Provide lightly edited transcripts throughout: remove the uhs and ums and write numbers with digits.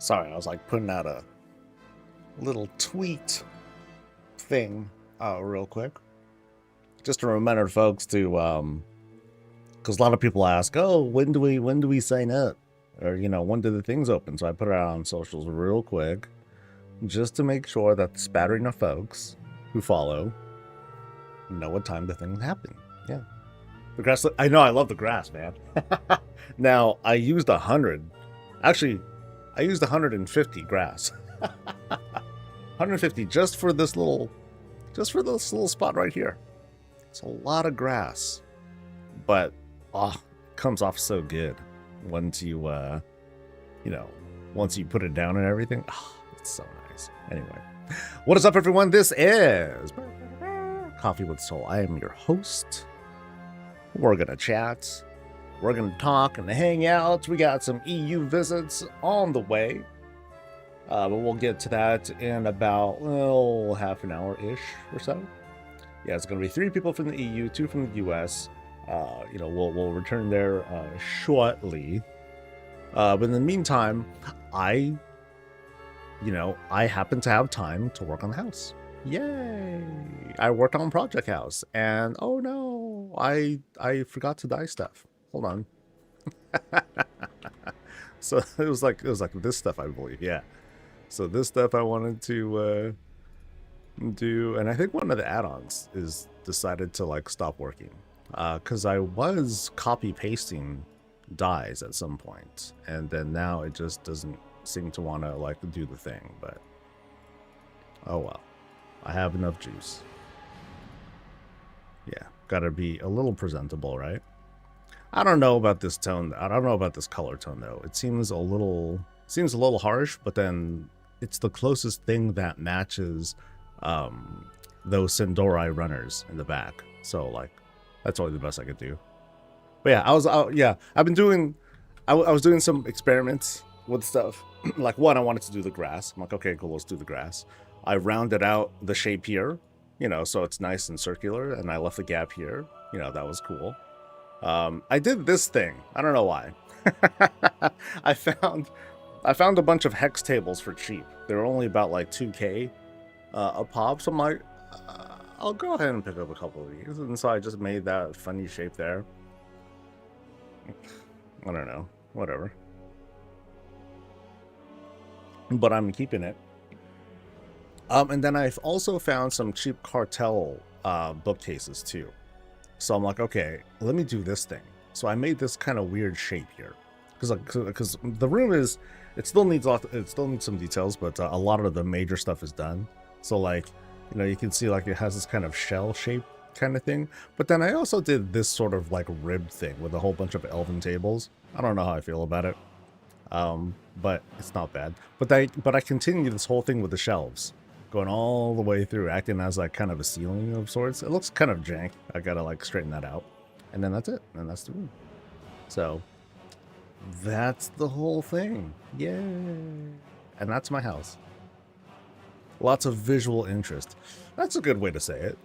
Sorry, I was like putting out a little tweet thing real quick. Just a reminder, folks, to because a lot of people ask, oh, when do we sign up? Or, you know, when do the things open? So I put it out on socials real quick just to make sure that the spattering of folks who follow know what time the things happen. Yeah. The grass, I know, I love the grass, man. Now, I used 100. Actually, I used 150 grass. 150 just for this little spot right here. It's a lot of grass, but it comes off so good once you once you put it down and everything. It's so nice. Anyway, what is up, everyone? This is Coffee with Soul. I am your host. We're gonna chat. We're gonna talk and hang out. We got some EU visits on the way. But we'll get to that in about half an hour-ish or so. Yeah, it's going to be 3 people from the EU, 2 from the US. We'll return there shortly. But in the meantime, I happen to have time to work on the house. Yay! I worked on Project House, and oh no, I forgot to dye stuff. Hold on. So it was like this stuff, I believe. Yeah. So this stuff I wanted to do, and I think one of the add-ons is decided to like stop working because I was copy pasting dyes at some point, and then now it just doesn't seem to want to like do the thing. But oh well, I have enough juice. Yeah, gotta be a little presentable, right? I don't know about this tone. I don't know about this color tone though. It seems a little harsh, but then it's the closest thing that matches those Sindori runners in the back. So like, that's only the best I could do. But yeah, I was doing some experiments with stuff. Like one, I wanted to do the grass. I'm like, okay, cool, let's do the grass. I rounded out the shape here, so it's nice and circular, and I left the gap here. That was cool. I did this thing. I don't know why. I found a bunch of hex tables for cheap. They were only about like 2K a pop. So I'm like, I'll go ahead and pick up a couple of these. And so I just made that funny shape there. I don't know. Whatever. But I'm keeping it. And then I've also found some cheap cartel bookcases too. So I'm like, okay, let me do this thing. So I made this kind of weird shape here. Because the room is, it still needs some details, but a lot of the major stuff is done. So like, you can see like it has this kind of shell shape kind of thing. But then I also did this sort of like rib thing with a whole bunch of elven tables. I don't know how I feel about it, but it's not bad. But I continued this whole thing with the shelves, going all the way through, acting as like kind of a ceiling of sorts. It looks kind of jank. I gotta like straighten that out, and then that's it. And that's the room. So that's the whole thing. Yay. And that's my house. Lots of visual interest. That's a good way to say it.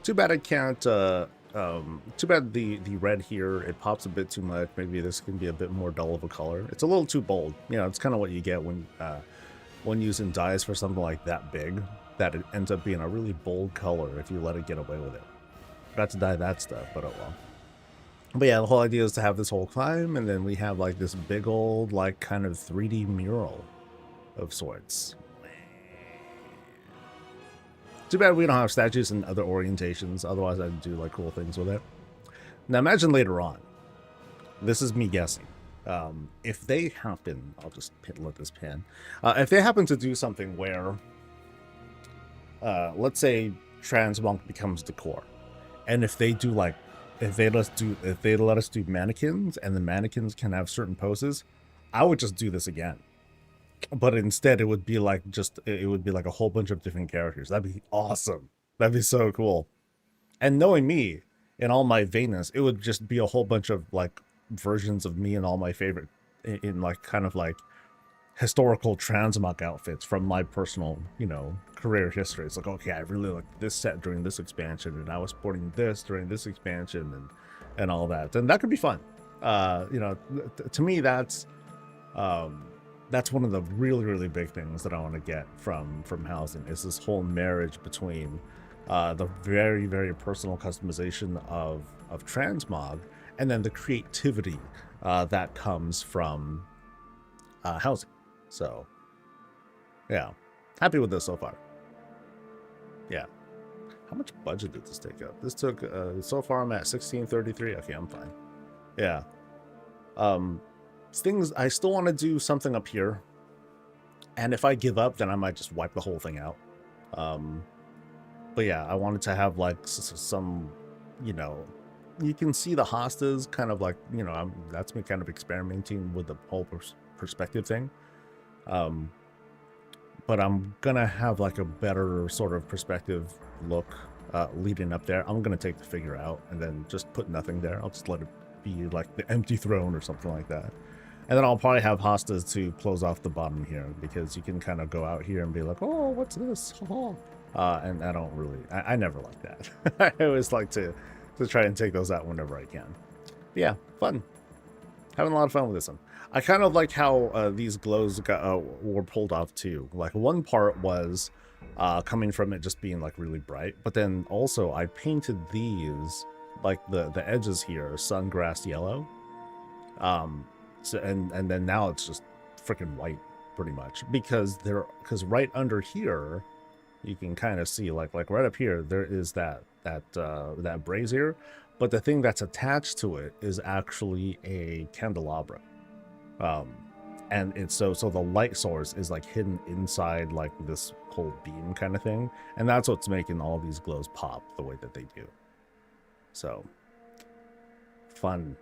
Too bad I can't, too bad the red here, it pops a bit too much. Maybe this can be a bit more dull of a color. It's a little too bold. It's kind of what you get when using dyes for something like that big, that it ends up being a really bold color if you let it get away with it. Got to dye that stuff, but oh well. But yeah, the whole idea is to have this whole climb, and then we have like this big old like kind of 3D mural of sorts. Too bad we don't have statues and other orientations, otherwise I'd do like cool things with it. Now imagine later on, this is me guessing, if they happen, I'll just let this pan, if they happen to do something where, let's say transmonk becomes decor, and if they do like, if they let us do mannequins, and the mannequins can have certain poses, I would just do this again. But instead, it would be like a whole bunch of different characters. That'd be awesome. That'd be so cool. And knowing me, in all my vainness, it would just be a whole bunch of like versions of me and all my favorite, in like kind of like historical transmog outfits from my personal, career history. It's like, okay, I really liked this set during this expansion, and I was sporting this during this expansion, and all that. And that could be fun. To me, that's That's one of the really, really big things that I want to get from housing, is this whole marriage between the very, very personal customization of transmog, and then the creativity that comes from housing. So, yeah, happy with this so far. Yeah. How much budget did this take up? This took, so far I'm at 1633. Okay, I'm fine. Yeah. Things, I still want to do something up here. And if I give up, then I might just wipe the whole thing out. But yeah, I wanted to have like some, you know, you can see the hostas kind of like, you know, that's me kind of experimenting with the whole perspective thing. But I'm gonna have like a better sort of perspective look leading up there. I'm gonna take the figure out and then just put nothing there. I'll just let it be like the empty throne or something like that. And then I'll probably have hostas to close off the bottom here, because you can kind of go out here and be like, oh, what's this? And I don't really, I never like that. I always like to try and take those out whenever I can. But yeah, fun. Having a lot of fun with this one. I kind of like how these glows were pulled off too. Like one part was coming from it just being like really bright, but then also I painted these, like the edges here, sungrass yellow. So and then now it's just freaking white pretty much, because right under here you can kind of see like right up here there is that brazier, but the thing that's attached to it is actually a candelabra. And it's so the light source is like hidden inside like this whole beam kind of thing, and that's what's making all these glows pop the way that they do. So fun.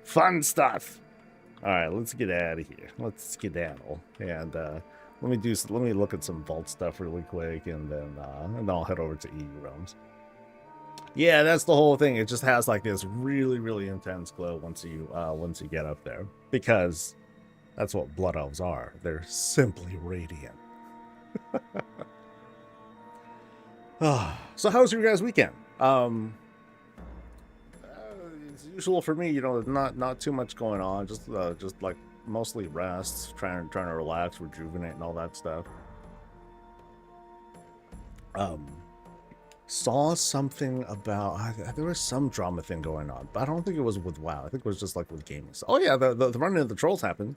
Fun stuff. All right, let's get out of here. Let's skedaddle, and let me look at some vault stuff really quick, and then I'll head over to EU realms. Yeah, that's the whole thing. It just has like this really, really intense glow once you get up there, because that's what blood elves are. They're simply radiant. So how was your guys' weekend? It's usual for me, you know, not too much going on. Just like mostly rest, trying to relax, rejuvenate, and all that stuff. Saw something about there was some drama thing going on, but I don't think it was with WoW. I think it was just like with gaming. So, oh yeah, the running of the trolls happened.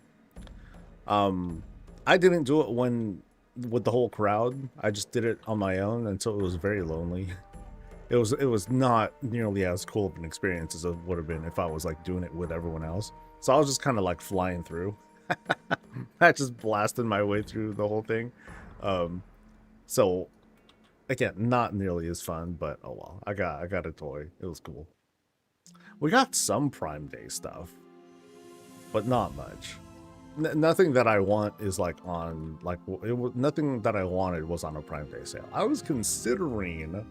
I didn't do it with the whole crowd. I just did it on my own until it was very lonely. It was not nearly as cool of an experience as it would have been if I was like doing it with everyone else. So I was just kind of like flying through. I just blasted my way through the whole thing. So again, not nearly as fun, but oh well. I got a toy. It was cool. We got some Prime Day stuff, but not much. Nothing that I want is like on like nothing that I wanted was on a Prime Day sale. I was considering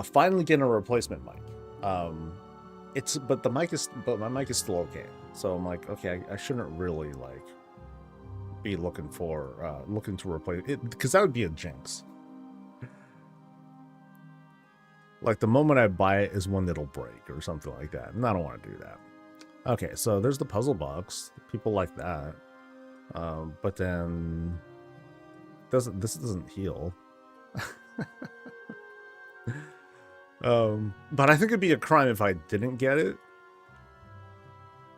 finally getting a replacement mic. But my mic is still okay. So I'm like, okay, I shouldn't really like be looking to replace it, because that would be a jinx. Like the moment I buy it is when it'll break or something like that, and I don't want to do that. Okay, so there's the puzzle box. People like that, but then this doesn't heal. But I think it'd be a crime if I didn't get it,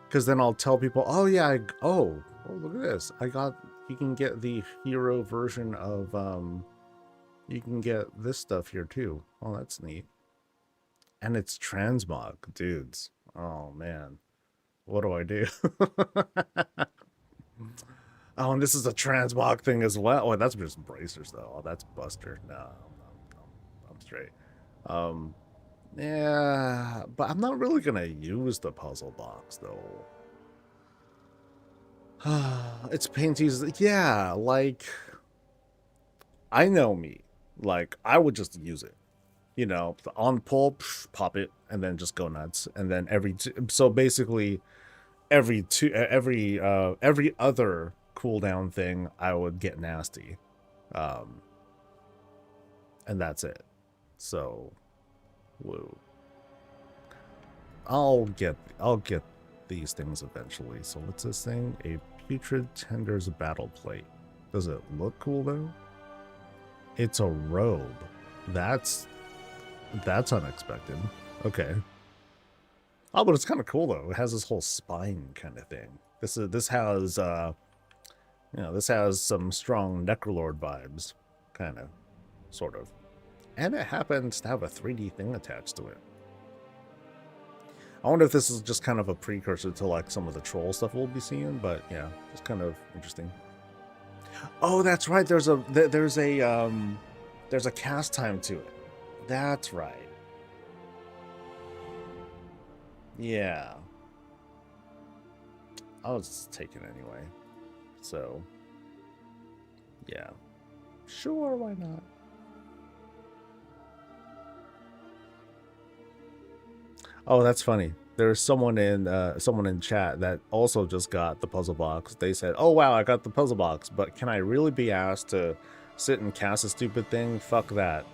because then I'll tell people, oh yeah, oh look at this, you can get the hero version of you can get this stuff here too. Oh, that's neat. And it's transmog, dudes. Oh man, what do I do? Oh, and this is a transmog thing as well. Oh, that's just bracers though. Oh, that's Buster. No, I'm straight. Yeah, but I'm not really gonna use the puzzle box though. It's painties. Yeah, like I know me. Like I would just use it, you know, on pull, pop it, and then just go nuts. And then so basically every other cooldown thing, I would get nasty, and that's it. So, woo. I'll get these things eventually. So what's this thing? A putrid tender's battle plate. Does it look cool though? It's a robe. That's unexpected. Okay. Oh, but it's kind of cool though. It has this whole spine kind of thing. This has this has some strong Necrolord vibes, kind of, sort of. And it happens to have a 3D thing attached to it. I wonder if this is just kind of a precursor to like some of the troll stuff we'll be seeing, but yeah, it's kind of interesting. Oh, that's right. There's a cast time to it. That's right. Yeah. I was taking it anyway. So, yeah. Sure, why not? Oh, that's funny. There's someone in chat that also just got the puzzle box. They said, "Oh wow, I got the puzzle box, but can I really be asked to sit and cast a stupid thing? Fuck that."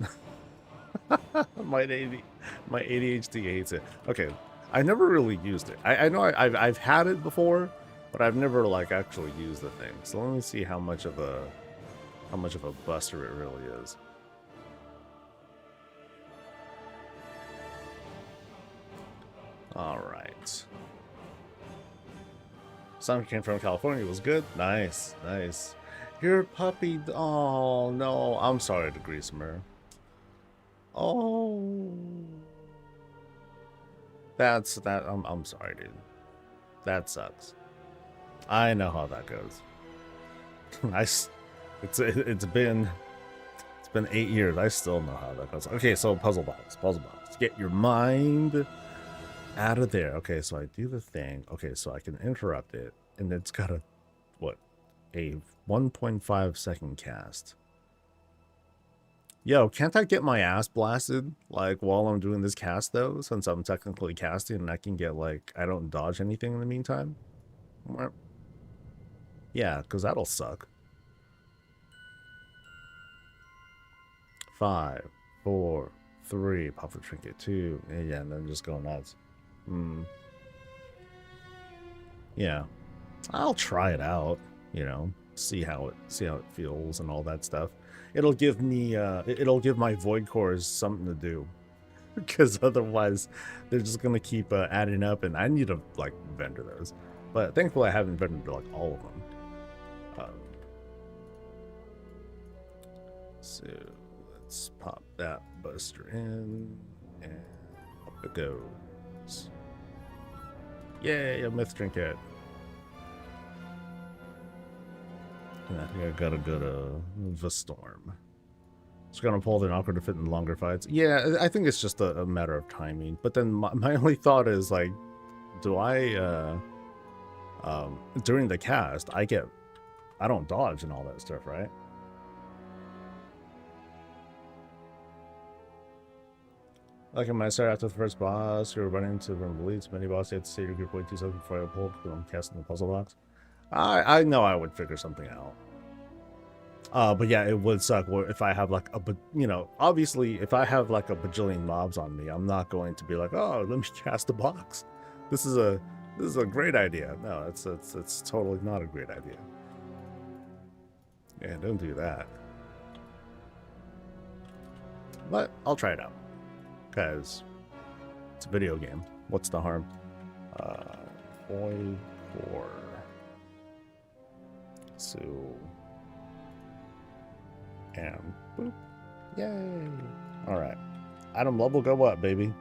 My ADHD hates it. Okay, I never really used it. I know I've had it before, but I've never like actually used the thing. So let me see how much of a buster it really is. All right. Some came from California. It was good. Nice, nice. Your puppy. Oh no, I'm sorry to Greasemer. Oh, that's that. I'm sorry, dude. That sucks. I know how that goes. It's been 8 years. I still know how that goes. Okay, so puzzle box. Get your mind out of there. Okay, so I do the thing. Okay, so I can interrupt it, and it's got a 1.5 second cast. Yo, can't I get my ass blasted like while I'm doing this cast though, since I'm technically casting and I can get like I don't dodge anything in the meantime? Yeah, because that'll suck. 5, 4, 3, pop the trinket 2, yeah, and then just go nuts. Yeah, I'll try it out, you know, see how it feels and all that stuff. It'll give me it'll give my void cores something to do, because otherwise they're just gonna keep adding up, and I need to like vendor those. But thankfully I haven't vendored like all of them. So let's pop that buster in, and up it goes. Yay, a myth trinket. And I think I gotta go to the storm. It's gonna pull an awkward to fit in longer fights. Yeah, I think it's just a matter of timing. But then my only thought is like, do I during the cast I don't dodge and all that stuff, right? Like in my start after the first boss, we were running into the leads. Many bosses, you had to save your group wait 2 seconds before I pulled because I'm casting the puzzle box. I know I would figure something out. But yeah, it would suck if I have like obviously if I have like a bajillion mobs on me, I'm not going to be like, oh, let me cast a box. This is a great idea. No, it's totally not a great idea. Yeah, don't do that. But I'll try it out, because it's a video game. What's the harm? Void core. So, and boop. Yay. All right. Item level go up, baby.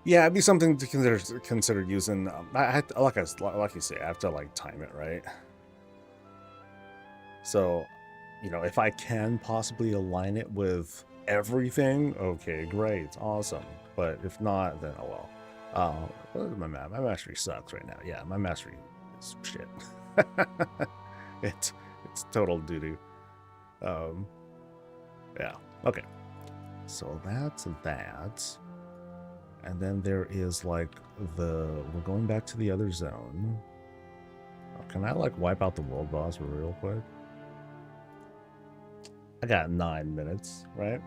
Yeah, it'd be something to consider using. I like you say, I have to like time it right. So, if I can possibly align it with everything, okay, great, awesome. But if not, then oh well. My mastery sucks right now. Yeah, my mastery is shit. It's total doo-doo. Yeah, okay. So that's that. And then there is like we're going back to the other zone. Can I like wipe out the world boss real quick? I got 9 minutes, right?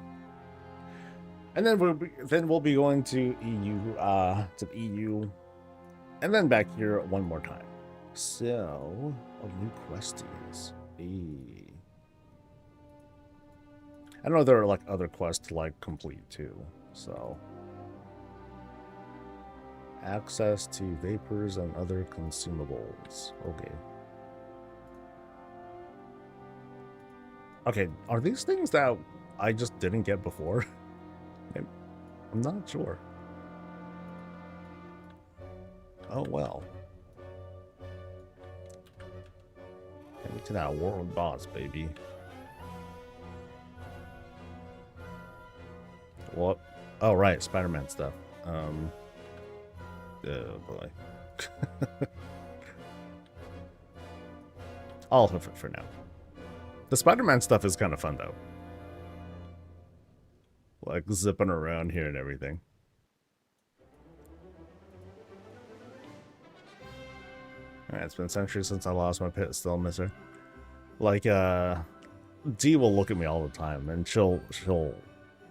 And then we'll be going to the EU, and then back here one more time. So, new questies. I know there are like other quests to like complete too. So, access to vapors and other consumables. Okay. Okay, are these things that I just didn't get before? I'm not sure. Oh well. Get me to that world boss, baby. What? Oh right, Spider-Man stuff. Oh boy. I'll hoof it for now. The Spider-Man stuff is kind of fun though. Like zipping around here and everything. Alright, it's been centuries since I lost my pet, still miss her. Like, Dee will look at me all the time, and she'll,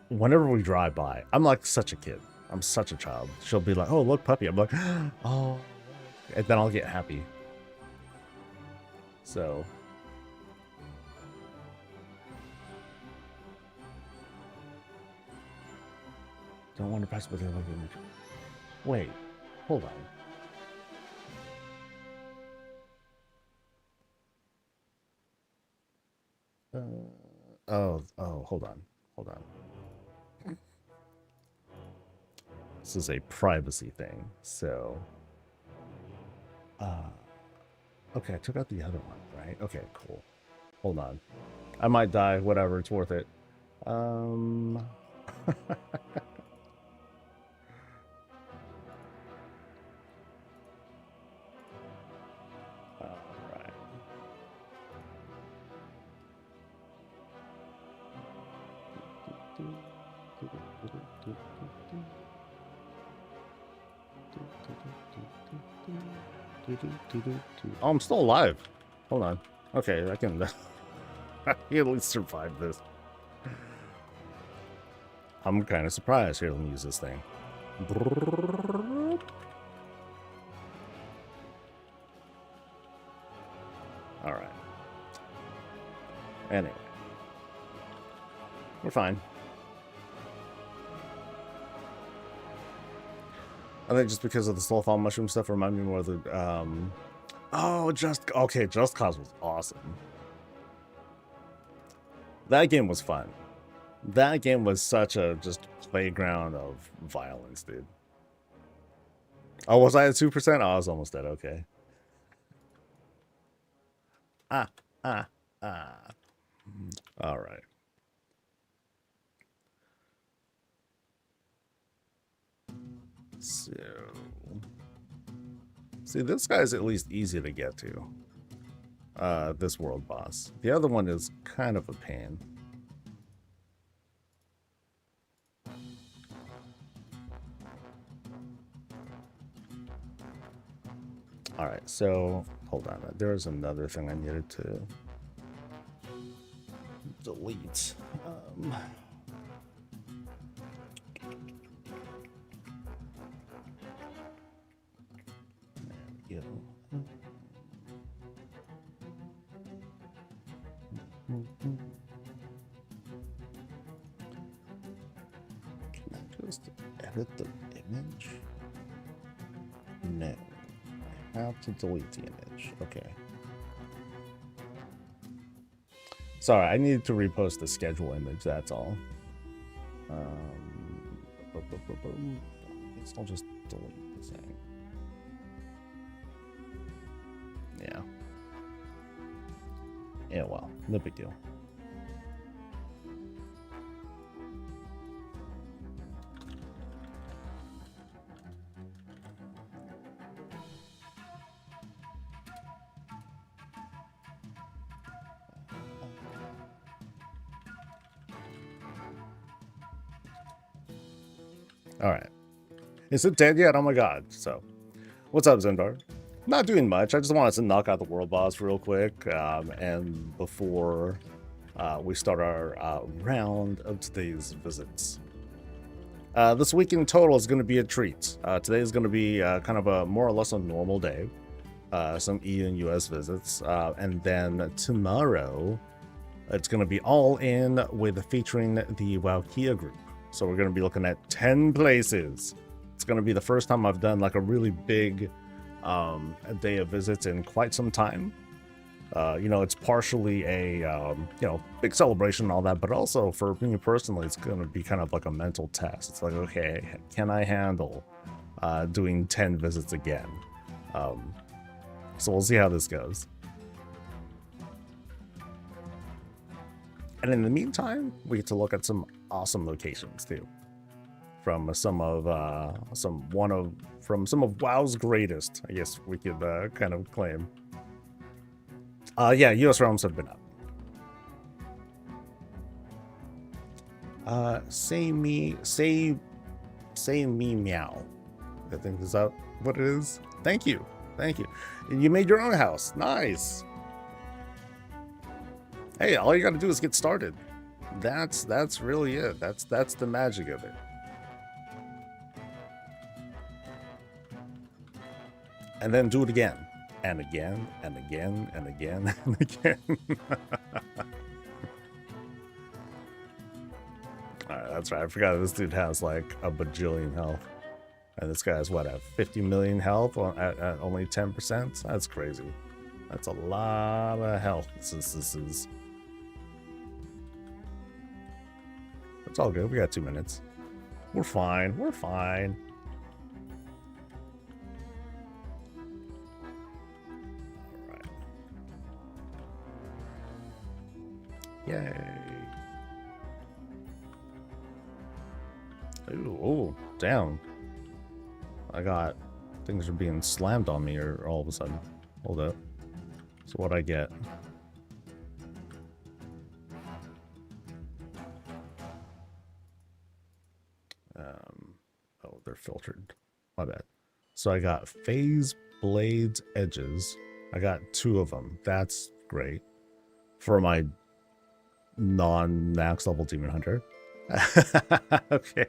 whenever we drive by, I'm like such a kid. I'm such a child. She'll be like, oh, look, puppy. I'm like, oh, and then I'll get happy. So. Don't want to press with the other image. Wait, hold on. Hold on. This is a privacy thing, so. Okay, I took out the other one, right? Okay, cool. Hold on. I might die, whatever, it's worth it. Oh, I'm still alive. Hold on. Okay, I can at least survive this. I'm kind of surprised. Here, let me use this thing. All right. Anyway, we're fine. I think just because of the Slothfall mushroom stuff remind me more of the Just Cause was awesome. That game was fun. That game was such a just playground of violence, dude. Oh, was I at 2%? Oh, I was almost dead. Okay. All right. So, see, this guy's at least easy to get to. This world boss. The other one is kind of a pain. All right, so hold on. There's another thing I needed to delete. There we go. Can I just edit the image? No. I have to delete the image. Okay. Sorry, I needed to repost the schedule image, that's all. I guess I'll just delete the thing. Yeah. Yeah, well, no big deal. All right. Is it dead yet? Oh my god. So, what's up, Zendar? Not doing much. I just wanted to knock out the world boss real quick. And before we start our round of today's visits. This week in total is going to be a treat. Today is going to be kind of a more or less a normal day. Some EU and US visits. And then tomorrow, it's going to be all in with featuring the Wowkia group. So we're going to be looking at 10 places. It's going to be the first time I've done like a really big day of visits in quite some time. It's partially a, big celebration and all that, but also for me personally, it's going to be kind of like a mental test. It's like, okay, can I handle doing 10 visits again? So we'll see how this goes. And in the meantime, we get to look at some awesome locations too. From some of WoW's greatest, I guess we could kind of claim. Yeah, US realms have been up. Say me meow. I think is that what it is. Thank you. And you made your own house. Nice. Hey, all you got to do is get started. That's really it. That's the magic of it. And then do it again. And again, and again, and again, and again. Alright, that's right. I forgot this dude has like a bajillion health. And this guy's what, at 50 million health at only 10%? That's crazy. That's a lot of health. This is. It's all good. We got 2 minutes. We're fine. Yay. Ooh, damn. Things are being slammed on me or all of a sudden. Hold up. So what I get? Oh, they're filtered. My bad. So I got Phase Blades Edges. I got 2 of them. That's great. For my non-max level Demon Hunter. Okay.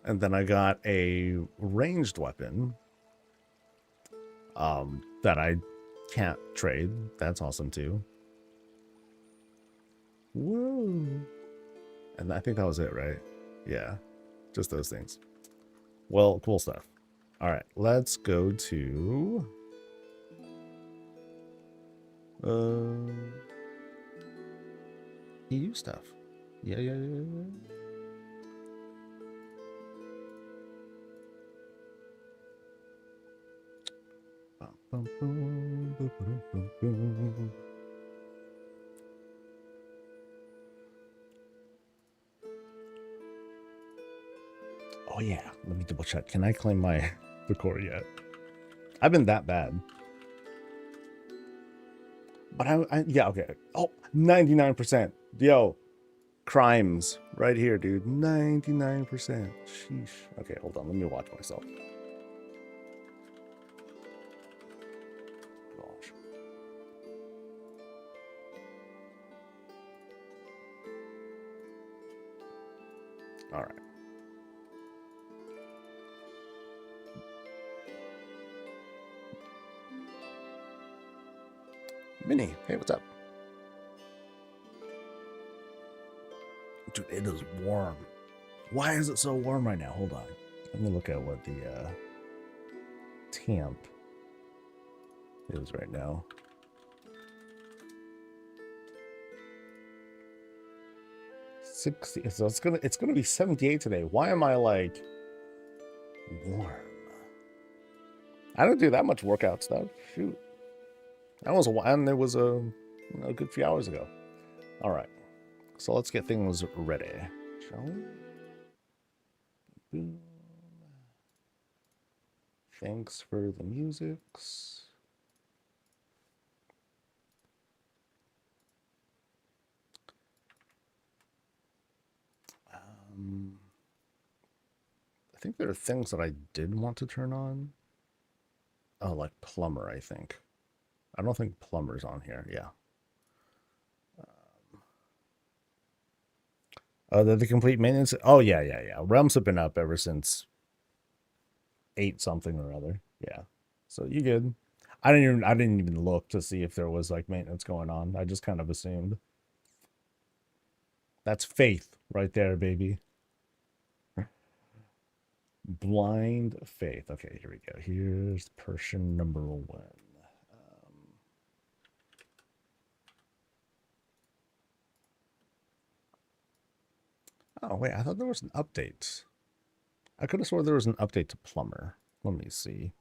And then I got a ranged weapon that I can't trade. That's awesome too. Woo! And I think that was it, right? Yeah, just those things. Well, cool stuff. All right, let's go to EU stuff. Yeah. Oh yeah, let me double check. Can I claim my decor yet? I've been that bad. But yeah, okay. Oh, 99%. Yo, crimes right here, dude. 99%. Sheesh. Okay, hold on. Let me watch myself. Gosh. All right. Minnie, hey, what's up? Dude, it is warm. Why is it so warm right now? Hold on. Let me look at what the temp is right now. So it's gonna be 78 today. Why am I like warm? I don't do that much workout stuff. Shoot. That was a while, and it was a good few hours ago. All right, so let's get things ready, shall we? Boom. Thanks for the musics. I think there are things that I did want to turn on. Oh, like plumber, I think. I don't think plumber's on here. Yeah. The complete maintenance. Oh yeah. Realms have been up ever since 8 something or other. Yeah. So you good. I didn't even look to see if there was like maintenance going on. I just kind of assumed. That's faith right there, baby. Blind faith. Okay, here we go. Here's Persian number 1. Oh, wait, I thought there was an update. I could have swore there was an update to Plumber. Let me see.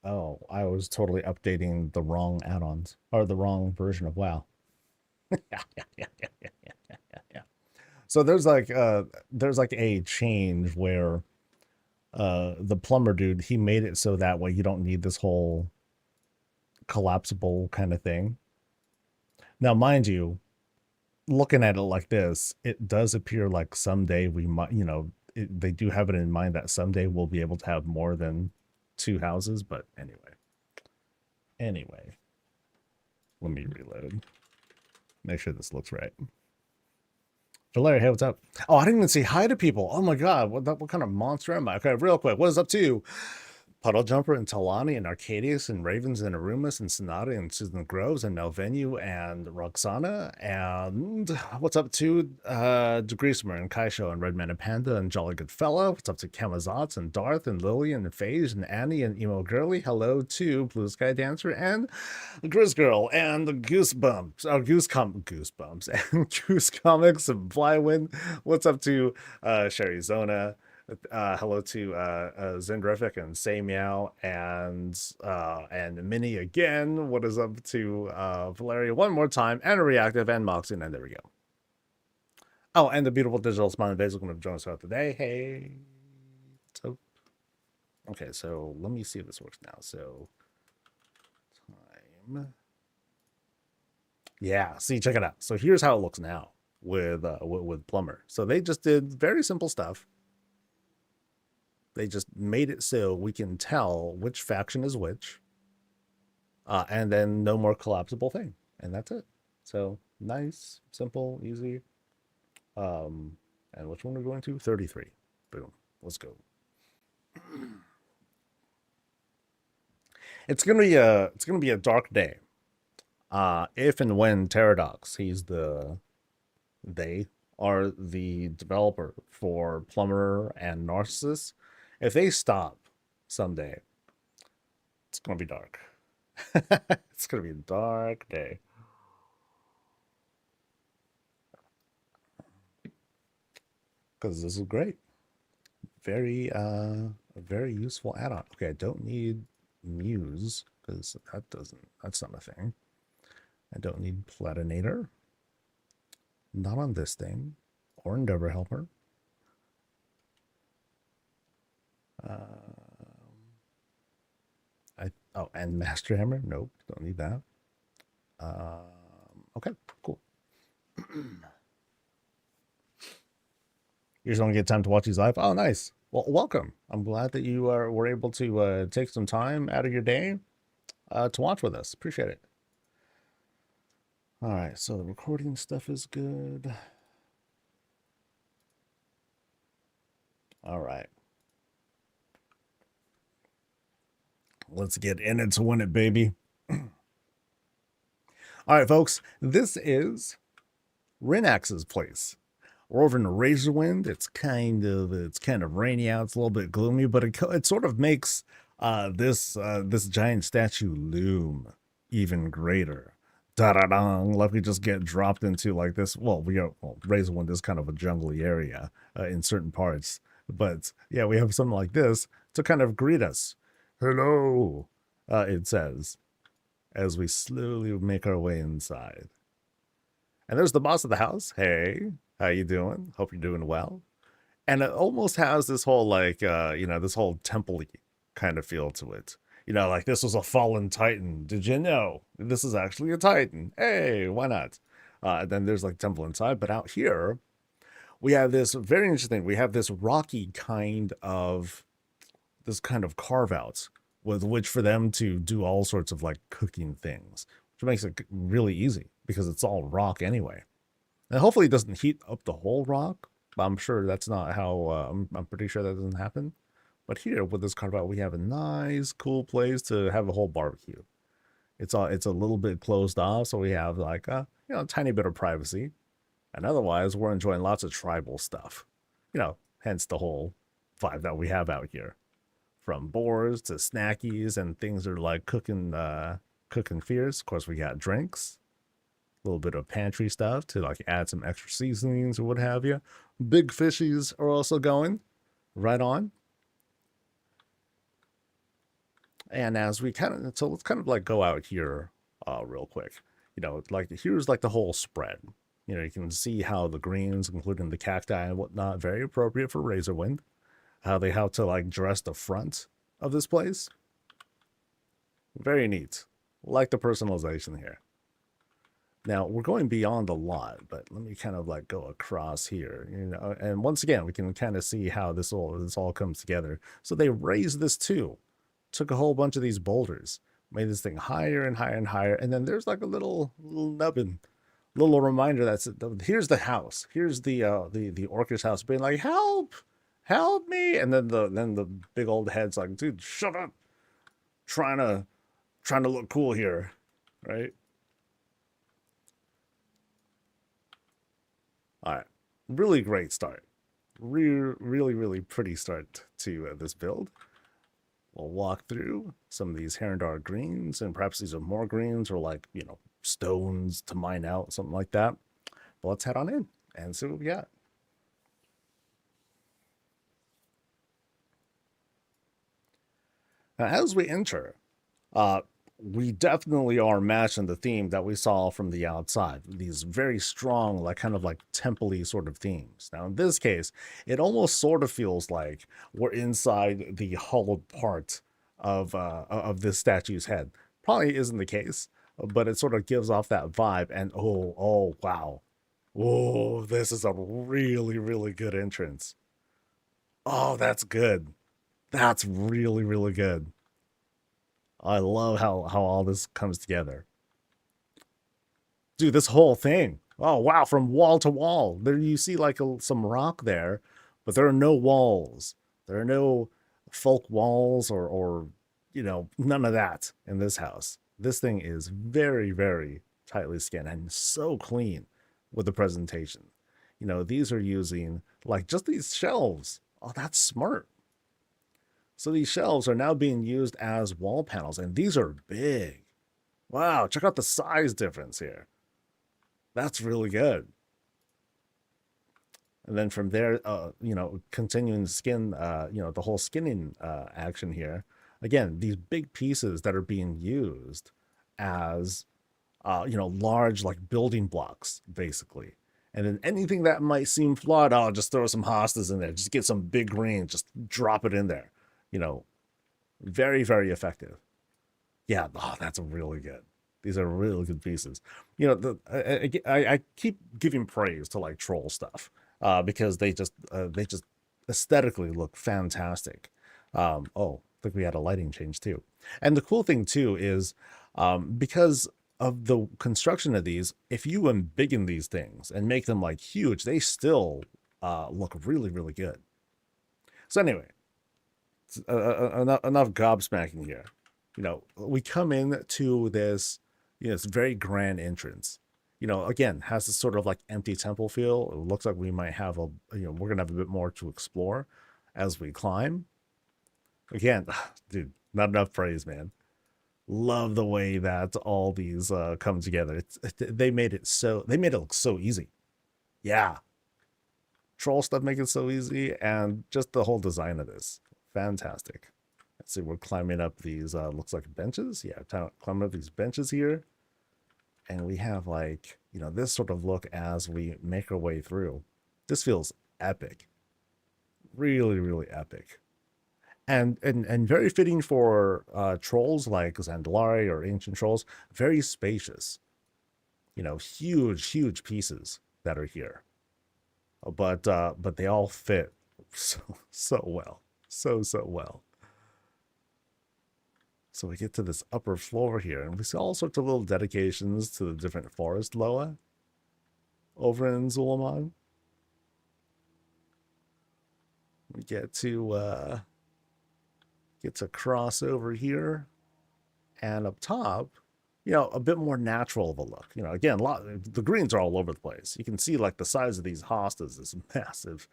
Oh, I was totally updating the wrong add-ons or the wrong version of WoW. Yeah. So there's like a change where the plumber dude, he made it so that way you don't need this whole collapsible kind of thing. Now, mind you, looking at it like this, it does appear like someday we might, they do have it in mind that someday we'll be able to have more than 2 houses. But anyway, let me reload. Make sure this looks right. Valeria, hey, what's up? Oh, I didn't even say hi to people. Oh my god, what kind of monster am I? Okay, real quick, what is up to Puddle Jumper and Talani and Arcadius and Ravens and Arumas and Sonata and Susan Groves and Nelvenue and Roxana and what's up to DeGreasemer and Kaisho and Redman and Panda and Jolly Good Fella. What's up to Kamazotz and Darth and Lily and Phage and Annie and Emo Girly. Hello to Blue Sky Dancer and Grizz Girl and Goosebumps or Goosebumps and Goose Comics and Flywind. What's up to Sherry Zona? Hello to Zendrific and Say Meow and Minnie again. What is up to Valeria one more time and a reactive and Moxie, and there we go. Oh, and the beautiful digital smiling face is going to join us throughout the day. Hey, so okay, so let me see if this works now. So time, yeah. See, check it out. So here's how it looks now with Plumber. So they just did very simple stuff. They just made it so we can tell which faction is which. And then no more collapsible thing. And that's it. So nice, simple, easy. And which one are we going to? 33. Boom. Let's go. It's gonna be a dark day. If and when Pterodox, they are the developer for Plumber and Narcissus. If they stop someday, it's going to be dark. It's going to be a dark day. Because this is great. Very, very useful add-on. Okay, I don't need Muse, because that's not a thing. I don't need Platinator. Not on this thing. Or Endeavor Helper. And Master Hammer. Nope, don't need that. Okay, cool. You just don't get time to watch these live. Oh, nice. Well, welcome. I'm glad that you were able to take some time out of your day to watch with us. Appreciate it. All right, so the recording stuff is good. All right. Let's get in it to win it, baby. All right, folks. This is Rinax's place. We're over in Razorwind. It's kind of rainy out. It's a little bit gloomy, but it sort of makes this giant statue loom even greater. Da-da-dong, like we just get dropped into like this. Well, Razorwind is kind of a jungly area in certain parts, but yeah, we have something like this to kind of greet us. Hello, it says, as we slowly make our way inside. And there's the boss of the house. Hey, how you doing? Hope you're doing well. And it almost has this whole this whole temple-y kind of feel to it. Like this was a fallen titan. Did you know? This is actually a titan. Hey, why not? And then there's like temple inside. But out here, we have this very interesting. We have this rocky kind of carve outs with which for them to do all sorts of like cooking things, which makes it really easy because it's all rock anyway. And hopefully it doesn't heat up the whole rock. But I'm sure that's not how, I'm pretty sure that doesn't happen. But here with this carve out, we have a nice, cool place to have a whole barbecue. It's a little bit closed off, so we have like a tiny bit of privacy. And otherwise, we're enjoying lots of tribal stuff. Hence the whole vibe that we have out here. From boars to snackies and things are like cooking fierce. Of course, we got drinks, a little bit of pantry stuff to like add some extra seasonings or what have you. Big fishies are also going right on. And as we so let's kind of like go out here real quick. Like here's like the whole spread. You can see how the greens, including the cacti and whatnot, very appropriate for Razorwind. How they have to like dress the front of this place. Very neat. Like the personalization here. Now we're going beyond a lot, but let me kind of like go across here, and once again, we can kind of see how this all comes together. So they raised this too, took a whole bunch of these boulders, made this thing higher and higher and higher. And then there's like a little nubbin, little reminder that's here's the house. Here's the orcish house being like, help me. And then the big old head's like, dude, shut up. Trying to look cool here. Right. All right, really great start. Really pretty start to this build. We'll walk through some of these Herondar greens, and perhaps these are more greens or like, stones to mine out, something like that. But let's head on in and see what we got. Now, as we enter, we definitely are matching the theme that we saw from the outside. These very strong, like kind of like temple-y sort of themes. Now, in this case, it almost sort of feels like we're inside the hollowed part of this statue's head. Probably isn't the case, but it sort of gives off that vibe. And oh, wow. Oh, this is a really good entrance. Oh, that's good. That's really good. I love how all this comes together. Dude, this whole thing. Oh, wow, from wall to wall. There you see like some rock there, but there are no walls. There are no folk walls or none of that in this house. This thing is very tightly skinned and so clean with the presentation. These are using like just these shelves. Oh, that's smart. So these shelves are now being used as wall panels, and these are big. Wow, check out the size difference here. That's really good. And then from there, continuing skin, the whole skinning action here. Again, these big pieces that are being used as, large like building blocks, basically. And then anything that might seem flawed, just throw some hostas in there. Just get some big green, just drop it in there. Very effective. Yeah, that's really good. These are really good pieces. I keep giving praise to like troll stuff because they just aesthetically look fantastic. I think we had a lighting change too. And the cool thing too is because of the construction of these, if you embiggen these things and make them like huge, they still look really good. So anyway, enough gobsmacking here. We come in to this, it's very grand entrance. Again, has this sort of like empty temple feel. It looks like we might have we're gonna have a bit more to explore as we climb. Again, dude, not enough praise, man. Love the way that all these come together. They made it look so easy. Yeah, troll stuff make it so easy, and just the whole design of this. Fantastic. Let's see, we're climbing up these, looks like benches. Yeah, climbing up these benches here. And we have like, this sort of look as we make our way through. This feels epic. Really epic. And very fitting for trolls like Zandalari or ancient trolls. Very spacious. Huge pieces that are here. But they all fit so well. So well. So we get to this upper floor here, and we see all sorts of little dedications to the different forest loa over in Zulaman. We get to cross over here, and up top, a bit more natural of a look. Again, the greens are all over the place. You can see like the size of these hostas is massive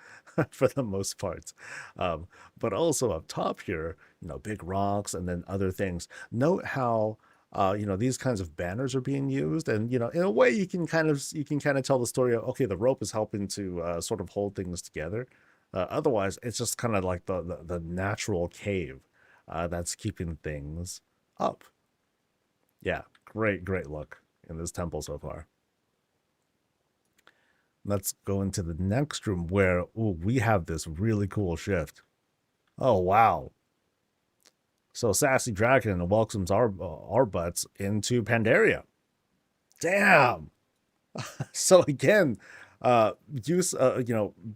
for the most part. Um, but also up top here, big rocks and then other things. Note how these kinds of banners are being used, and in a way you can kind of tell the story of, okay, the rope is helping to sort of hold things together. Otherwise, it's just kind of like the natural cave that's keeping things up. Yeah, great look in this temple so far. Let's go into the next room where we have this really cool shift. Oh, wow. So Sassy Dragon welcomes our butts into Pandaria. Damn. So again, use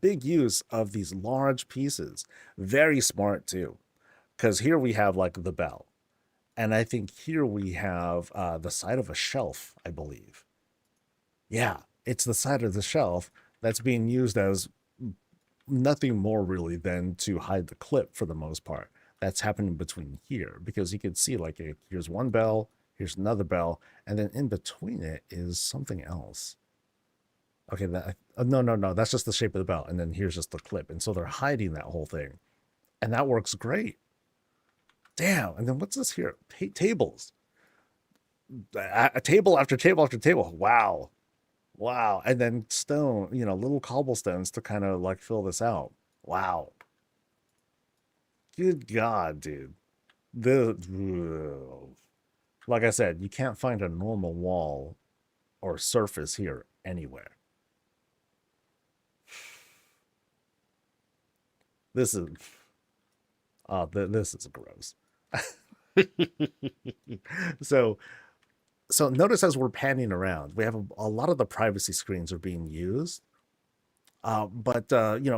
big use of these large pieces. Very smart too. Because here we have like the bell. And I think here we have the side of a shelf, I believe. Yeah, it's the side of the shelf that's being used as nothing more really than to hide the clip for the most part. That's happening between here because you can see like here's one bell, here's another bell, and then in between it is something else. Okay, no, that's just the shape of the bell, and then here's just the clip, and so they're hiding that whole thing, and that works great. Damn, and then what's this here? Tables, a table after table after table. Wow, wow. And then stone, little cobblestones to kind of like fill this out. Wow. Good God, dude. The like I said, you can't find a normal wall or surface here anywhere. This is this is gross. so so notice as we're panning around, we have a lot of the privacy screens are being used, but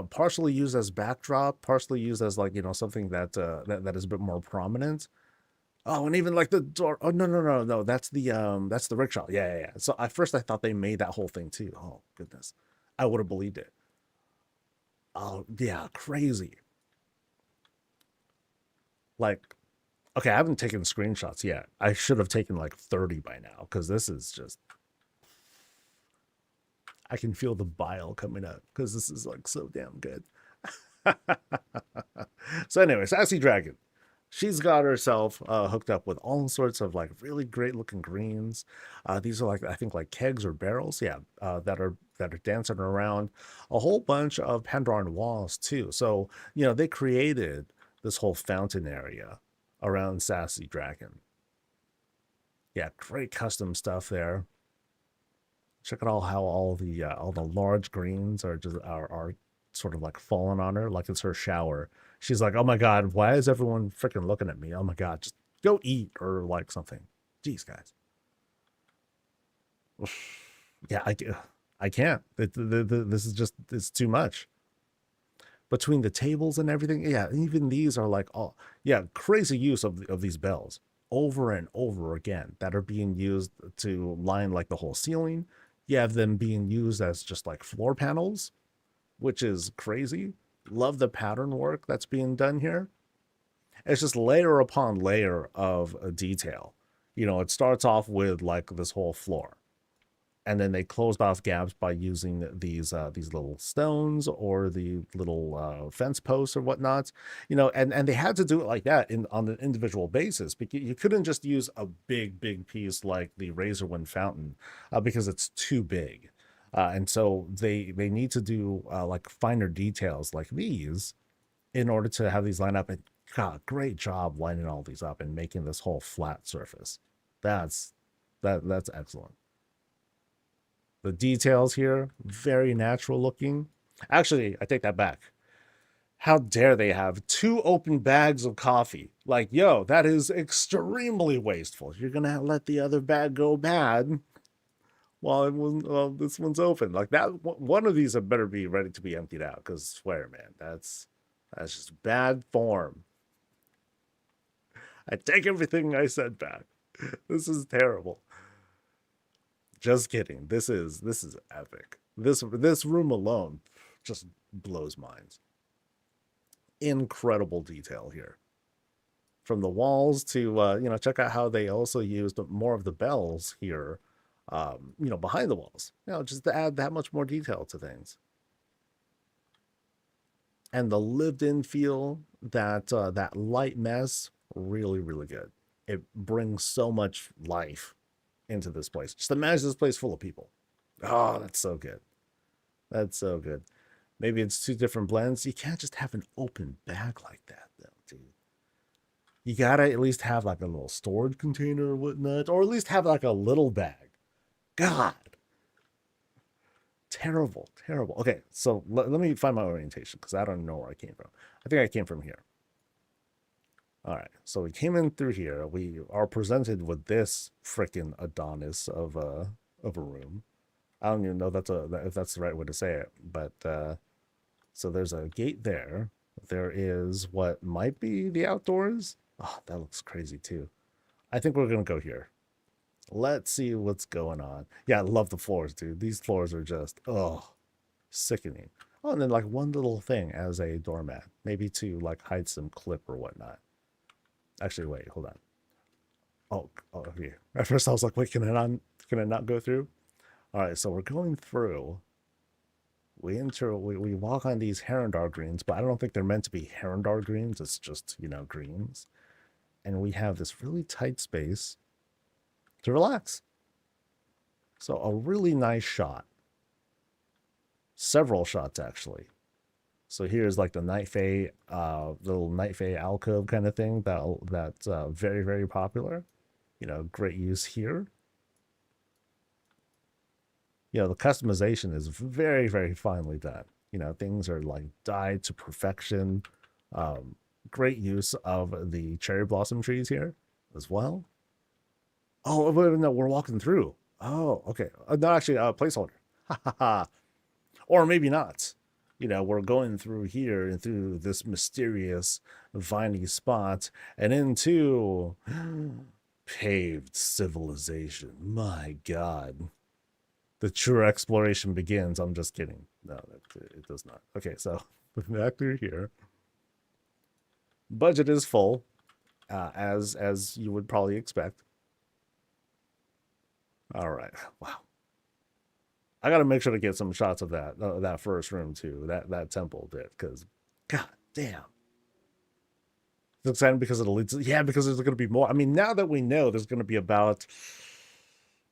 partially used as backdrop, partially used as like something that is a bit more prominent. Oh, and even like the door. Oh no, that's the rickshaw. Yeah. So at first I thought they made that whole thing too. Oh goodness, I would have believed it. Oh yeah, crazy. Like, okay, I haven't taken screenshots yet. I should have taken like 30 by now because this is just. I can feel the bile coming up because this is like so damn good. So anyway, Sassy Dragon. She's got herself hooked up with all sorts of like really great looking greens. These are like I think like kegs or barrels, yeah, that are dancing around. A whole bunch of Pandaran walls too. So they created this whole fountain area around Sassy Dragon. Yeah, great custom stuff there. Check out how all the large greens are sort of like falling on her like it's her shower. She's like, oh my god, why is everyone freaking looking at me? Oh my god, just go eat or like something. Jeez, guys. Yeah, I can't. This is just it's too much between the tables and everything. Yeah, even these are like all yeah crazy use of these bells over and over again that are being used to line like the whole ceiling. You have them being used as just like floor panels, which is crazy. Love the pattern work that's being done here. It's just layer upon layer of detail. It starts off with like this whole floor, and then they closed off gaps by using these little stones or the little fence posts or whatnot. And they had to do it like that on an individual basis because you couldn't just use a big piece like the Razorwind fountain because it's too big. And so they need to do like finer details like these in order to have these line up. And God, great job lining all these up and making this whole flat surface. That's excellent. The details here, very natural looking. Actually, I take that back. How dare they have two open bags of coffee? Like, yo, that is extremely wasteful. You're gonna let the other bag go bad while this one's open. Like that, one of these had better be ready to be emptied out. Because swear, man, that's just bad form. I take everything I said back. This is terrible. Just kidding. This is epic. This room alone just blows minds. Incredible detail here. From the walls to check out how they also used more of the bells here, behind the walls. Just to add that much more detail to things. And the lived-in feel, that light mess, really, really good. It brings so much life into this place. Just imagine this place full of people. Oh, that's so good. That's so good. Maybe it's two different blends. You can't just have an open bag like that, though, dude. You gotta at least have like a little storage container or whatnot, or at least have like a little bag. God. Terrible, terrible. Okay, so let me find my orientation because I don't know where I came from. I think I came from here. All right, so we came in through here. We are presented with this freaking Adonis of a room. I don't even know if that's the right way to say it, but so there's a gate there. There is what might be the outdoors. Oh, that looks crazy too. I think we're gonna go here. Let's see what's going on. Yeah, I love the floors, dude. These floors are just sickening. Oh, and then like one little thing as a doormat, maybe to like hide some clip or whatnot. Actually, wait, hold on. Oh, okay. At first I was like, wait, can I not go through? All right, so we're going through. We walk on these Herondar greens, but I don't think they're meant to be Herondar greens. It's just, greens. And we have this really tight space to relax. So a really nice shot. Several shots, actually. So here's like the Night Fae, little Night Fae alcove kind of thing that's very, very popular. Great use here. The customization is very, very finely done. Things are like dyed to perfection. Great use of the cherry blossom trees here as well. Oh, no, we're walking through. Oh, okay. No, actually, a placeholder. Ha ha ha. Or maybe not. We're going through here and through this mysterious viney spot and into paved civilization. My God. The true exploration begins. I'm just kidding. No, it does not. Okay, so back through here. Budget is full, as you would probably expect. All right. Wow. I got to make sure to get some shots of that first room too. That temple bit, because God damn. It's exciting because it'll lead to, yeah, because there's going to be more. I mean, now that we know there's going to be about,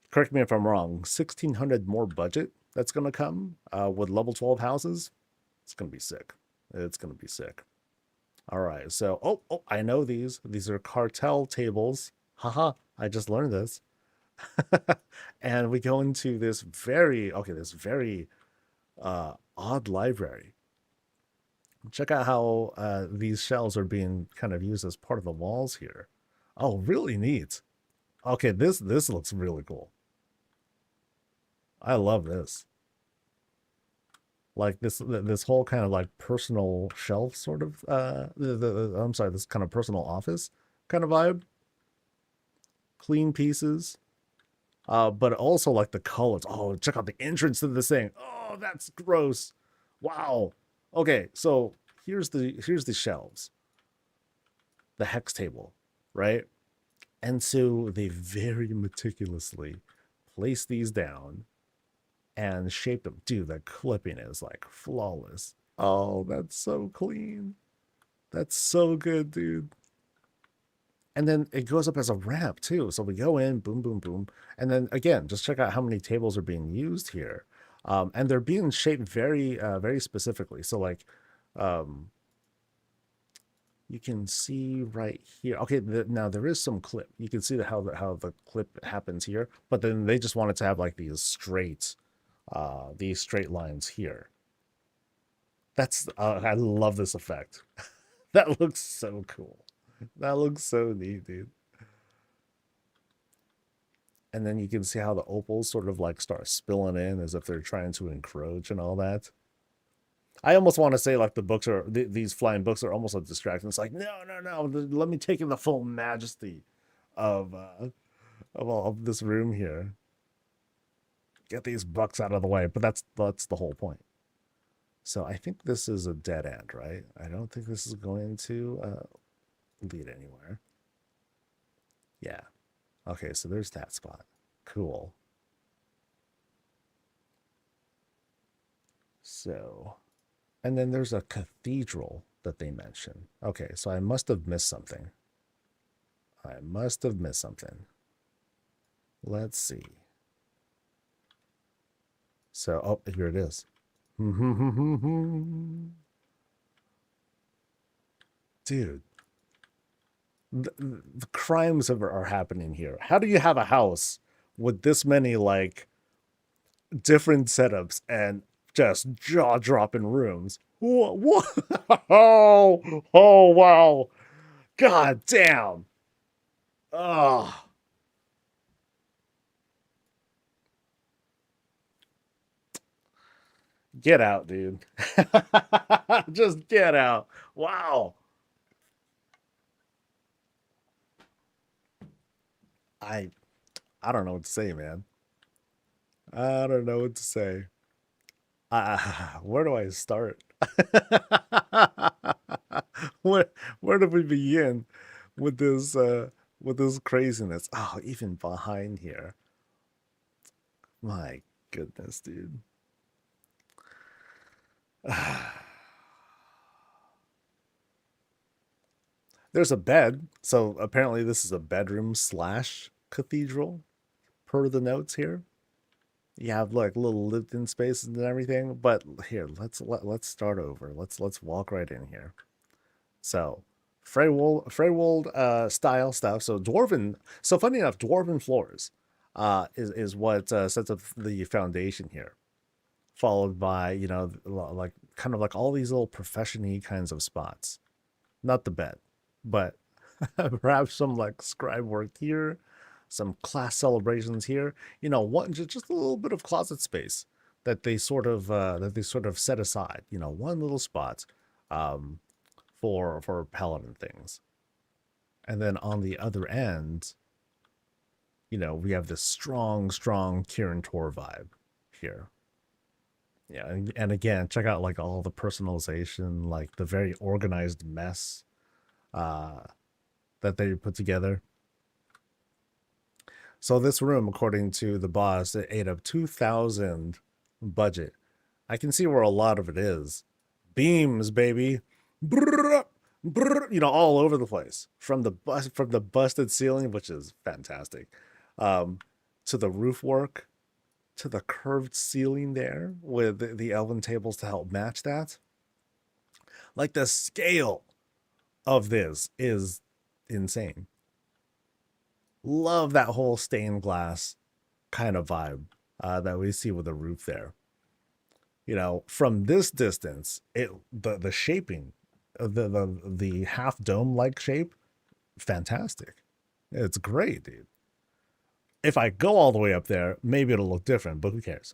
correct me if I'm wrong, 1,600 more budget that's going to come with level 12 houses. It's going to be sick. It's going to be sick. All right. So, oh, I know these. These are cartel tables. Haha. I just learned this. And we go into this very odd library. Check out how these shelves are being kind of used as part of the walls here. Oh, really neat. Okay, this looks really cool. I love this. Like this whole kind of like personal shelf sort of I'm sorry, this kind of personal office kind of vibe. Clean pieces. But also like the colors. Oh, check out the entrance to this thing. Oh, that's gross. Wow. Okay, so here's the shelves. The hex table, right? And so they very meticulously place these down and shape them. Dude, the clipping is like flawless. Oh, that's so clean. That's so good, dude. And then it goes up as a ramp too. So we go in, boom, boom, boom. And then again, just check out how many tables are being used here. And they're being shaped very, very specifically. So like, you can see right here. Okay, now there is some clip. You can see how the clip happens here. But then they just wanted to have like these straight lines here. That's I love this effect. That looks so cool. That looks so neat, dude. And then you can see how the opals sort of like start spilling in as if they're trying to encroach and all that. I almost want to say like the books are these flying books are almost a distraction. It's like no, no, no. Let me take in the full majesty of all of this room here. Get these books out of the way. But that's the whole point. So I think this is a dead end, right? I don't think this is going to lead anywhere. Yeah. Okay, so there's that spot. Cool. So, and then there's a cathedral that they mention. Okay, so I must have missed something. I must have missed something. Let's see. So, oh, here it is. Dude, the crimes are happening here. How do you have a house with this many like different setups and just jaw-dropping rooms? What? Oh, wow. God damn. Oh. Get out, dude. Just get out. Wow. I I don't know what to say, man. I don't know what to say. Where do I start? where where do we begin with this craziness? Oh, even behind here. My goodness, dude. There's a bed, so apparently this is a bedroom slash cathedral per the notes here. You have like little lived-in spaces and everything, but here let's start over. Let's walk right in here. So Freywold style stuff. So dwarven. So funny enough, dwarven floors is what sets up the foundation here, followed by like kind of like all these little profession-y kinds of spots. Not the bed, but perhaps some like scribe work here, some class celebrations here. One just a little bit of closet space that they sort of set aside. One little spot um, for paladin things, and then on the other end, we have this strong Kirin Tor vibe here. Yeah, and again, check out like all the personalization, like the very organized mess uh, that they put together. So this room, according to the boss, it ate up 2,000 budget. I can see where a lot of it is. Beams, baby. Brrr, brrr, all over the place. From the busted ceiling, which is fantastic, um, to the roof work, to the curved ceiling there with the elven tables to help match that. Like the scale of this is insane. Love that whole stained glass kind of vibe that we see with the roof there. From this distance, the shaping, the half dome like shape, fantastic. It's great, dude. If I go all the way up there, maybe it'll look different, but who cares,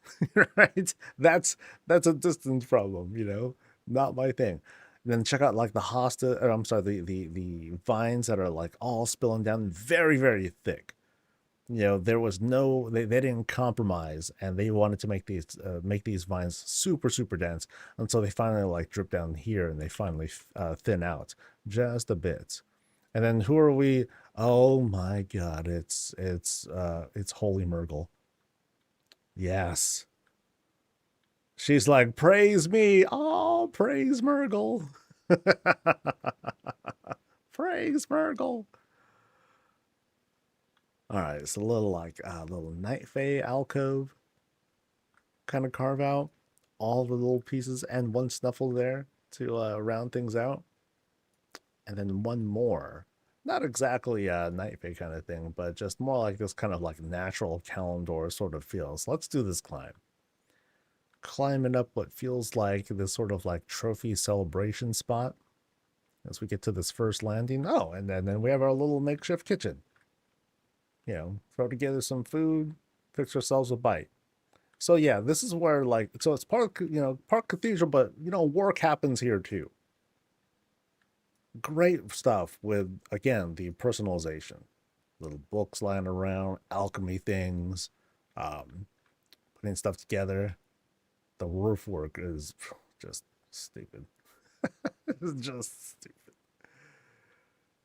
right? That's a distance problem, not my thing. And then check out like the hosta, or I'm sorry, the vines that are like all spilling down, very very thick. There was no they didn't compromise, and they wanted to make these vines super dense until they finally like drip down here, and they finally thin out just a bit. And then who are we? Oh my god, it's Holy Murgle. Yes. She's like, praise me. Oh, praise Murgle. Praise Murgle. All right, it's a little like a little Night Fae alcove kind of carve out. All the little pieces and one snuffle there to round things out. And then one more. Not exactly a Night Fae kind of thing, but just more like this kind of like natural Kalimdor sort of feels. Let's do this climb. Climbing up what feels like this sort of like trophy celebration spot as we get to this first landing. Oh, and then we have our little makeshift kitchen. Throw together some food, fix ourselves a bite. So yeah, this is where like so it's part of part cathedral, but work happens here too. Great stuff with again the personalization, little books lying around, alchemy things, um, putting stuff together. The roof work is just stupid. It's just stupid.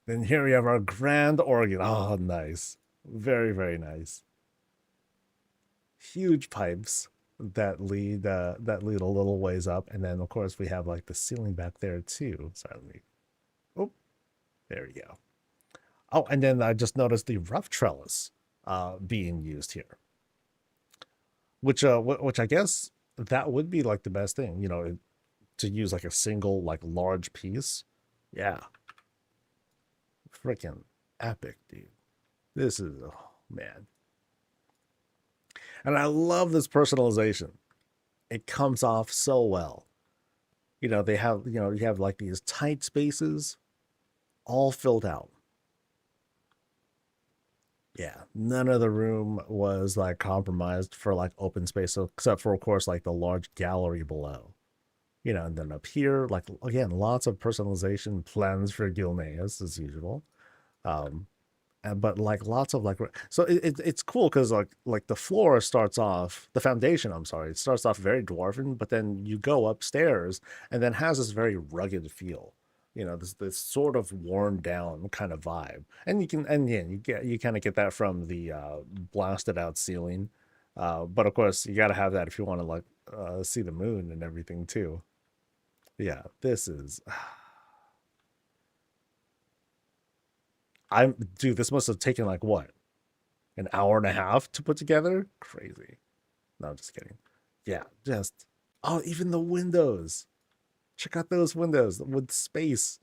Then here we have our grand organ. Oh, nice. Very, very nice. Huge pipes that lead a little ways up. And then of course we have like the ceiling back there too. Sorry. Oh, there we go. Oh, and then I just noticed the rough trellis being used here. Which I guess that would be like the best thing, to use like a single like large piece. Yeah. Freaking epic, dude. This is, oh man. And I love this personalization. It comes off so well. They have, you have like these tight spaces all filled out. Yeah, none of the room was like compromised for like open space, so except for of course like the large gallery below. And then up here, like again, lots of personalization plans for Gilneas as usual. Um, but like lots of like so it's cool because like the floor starts off the foundation, I'm sorry, it starts off very dwarven, but then you go upstairs and then has this very rugged feel, this sort of worn down kind of vibe. And yeah, you kind of get that from the blasted out ceiling, but of course you got to have that if you want to like see the moon and everything too. Yeah, this is I'm dude, this must have taken like what, an hour and a half to put together? Crazy. No, I'm just kidding. Yeah, just oh, even the windows. Check out those windows with space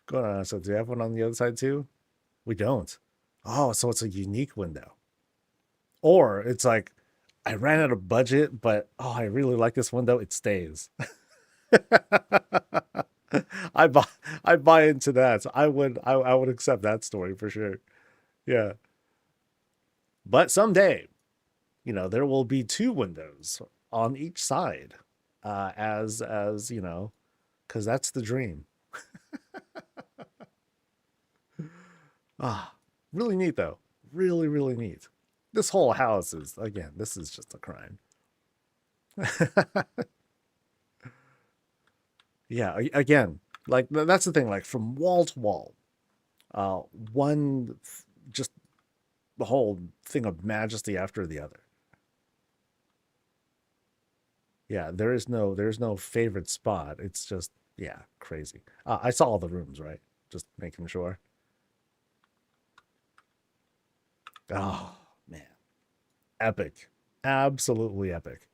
going on. So do you have one on the other side too? We don't. Oh, so it's a unique window. Or it's like I ran out of budget, but oh, I really like this window. It stays. I buy I buy into that. I would accept that story for sure. Yeah. But someday, there will be two windows on each side, as because that's the dream. Ah, really neat though. Really, really neat. This whole house is again. This is just a crime. Yeah. Again, like that's the thing. Like from wall to wall, uh, one just the whole thing of majesty after the other. Yeah, there's no favorite spot. It's just yeah, crazy. I saw all the rooms, right? Just making sure. Oh man, epic, absolutely epic.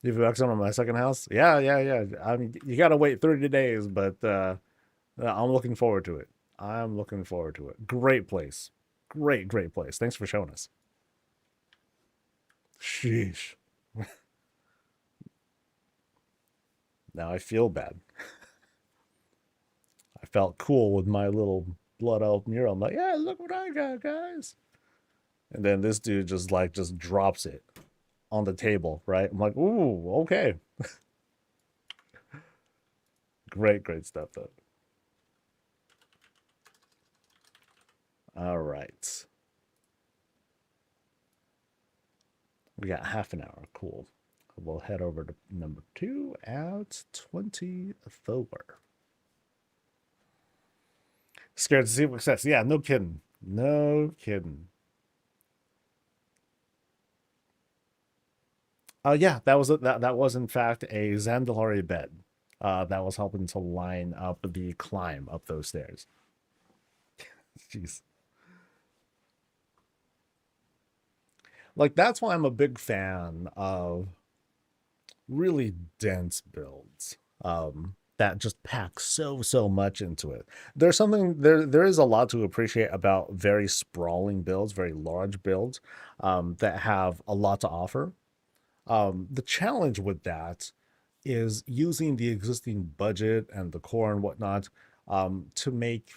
You have on my second house? Yeah, yeah, yeah. I mean, you gotta wait 30 days, but I'm looking forward to it. I'm looking forward to it. Great place, great place. Thanks for showing us. Sheesh. Now I feel bad. I felt cool with my little blood elf mural. I'm like, yeah, look what I got, guys. And then this dude just drops it on the table, right? I'm like, ooh, okay. Great stuff though. All right. We got half an hour. Cool. We'll head over to number 2 at 24. Scared to see what success. Yeah, no kidding. No kidding. Yeah, that was in fact a Zandalari bed. That was helping to line up the climb up those stairs. Jeez. Like that's why I'm a big fan of really dense builds. That just pack so much into it. There is a lot to appreciate about very sprawling builds, very large builds, that have a lot to offer. The challenge with that is using the existing budget and the core and whatnot, to make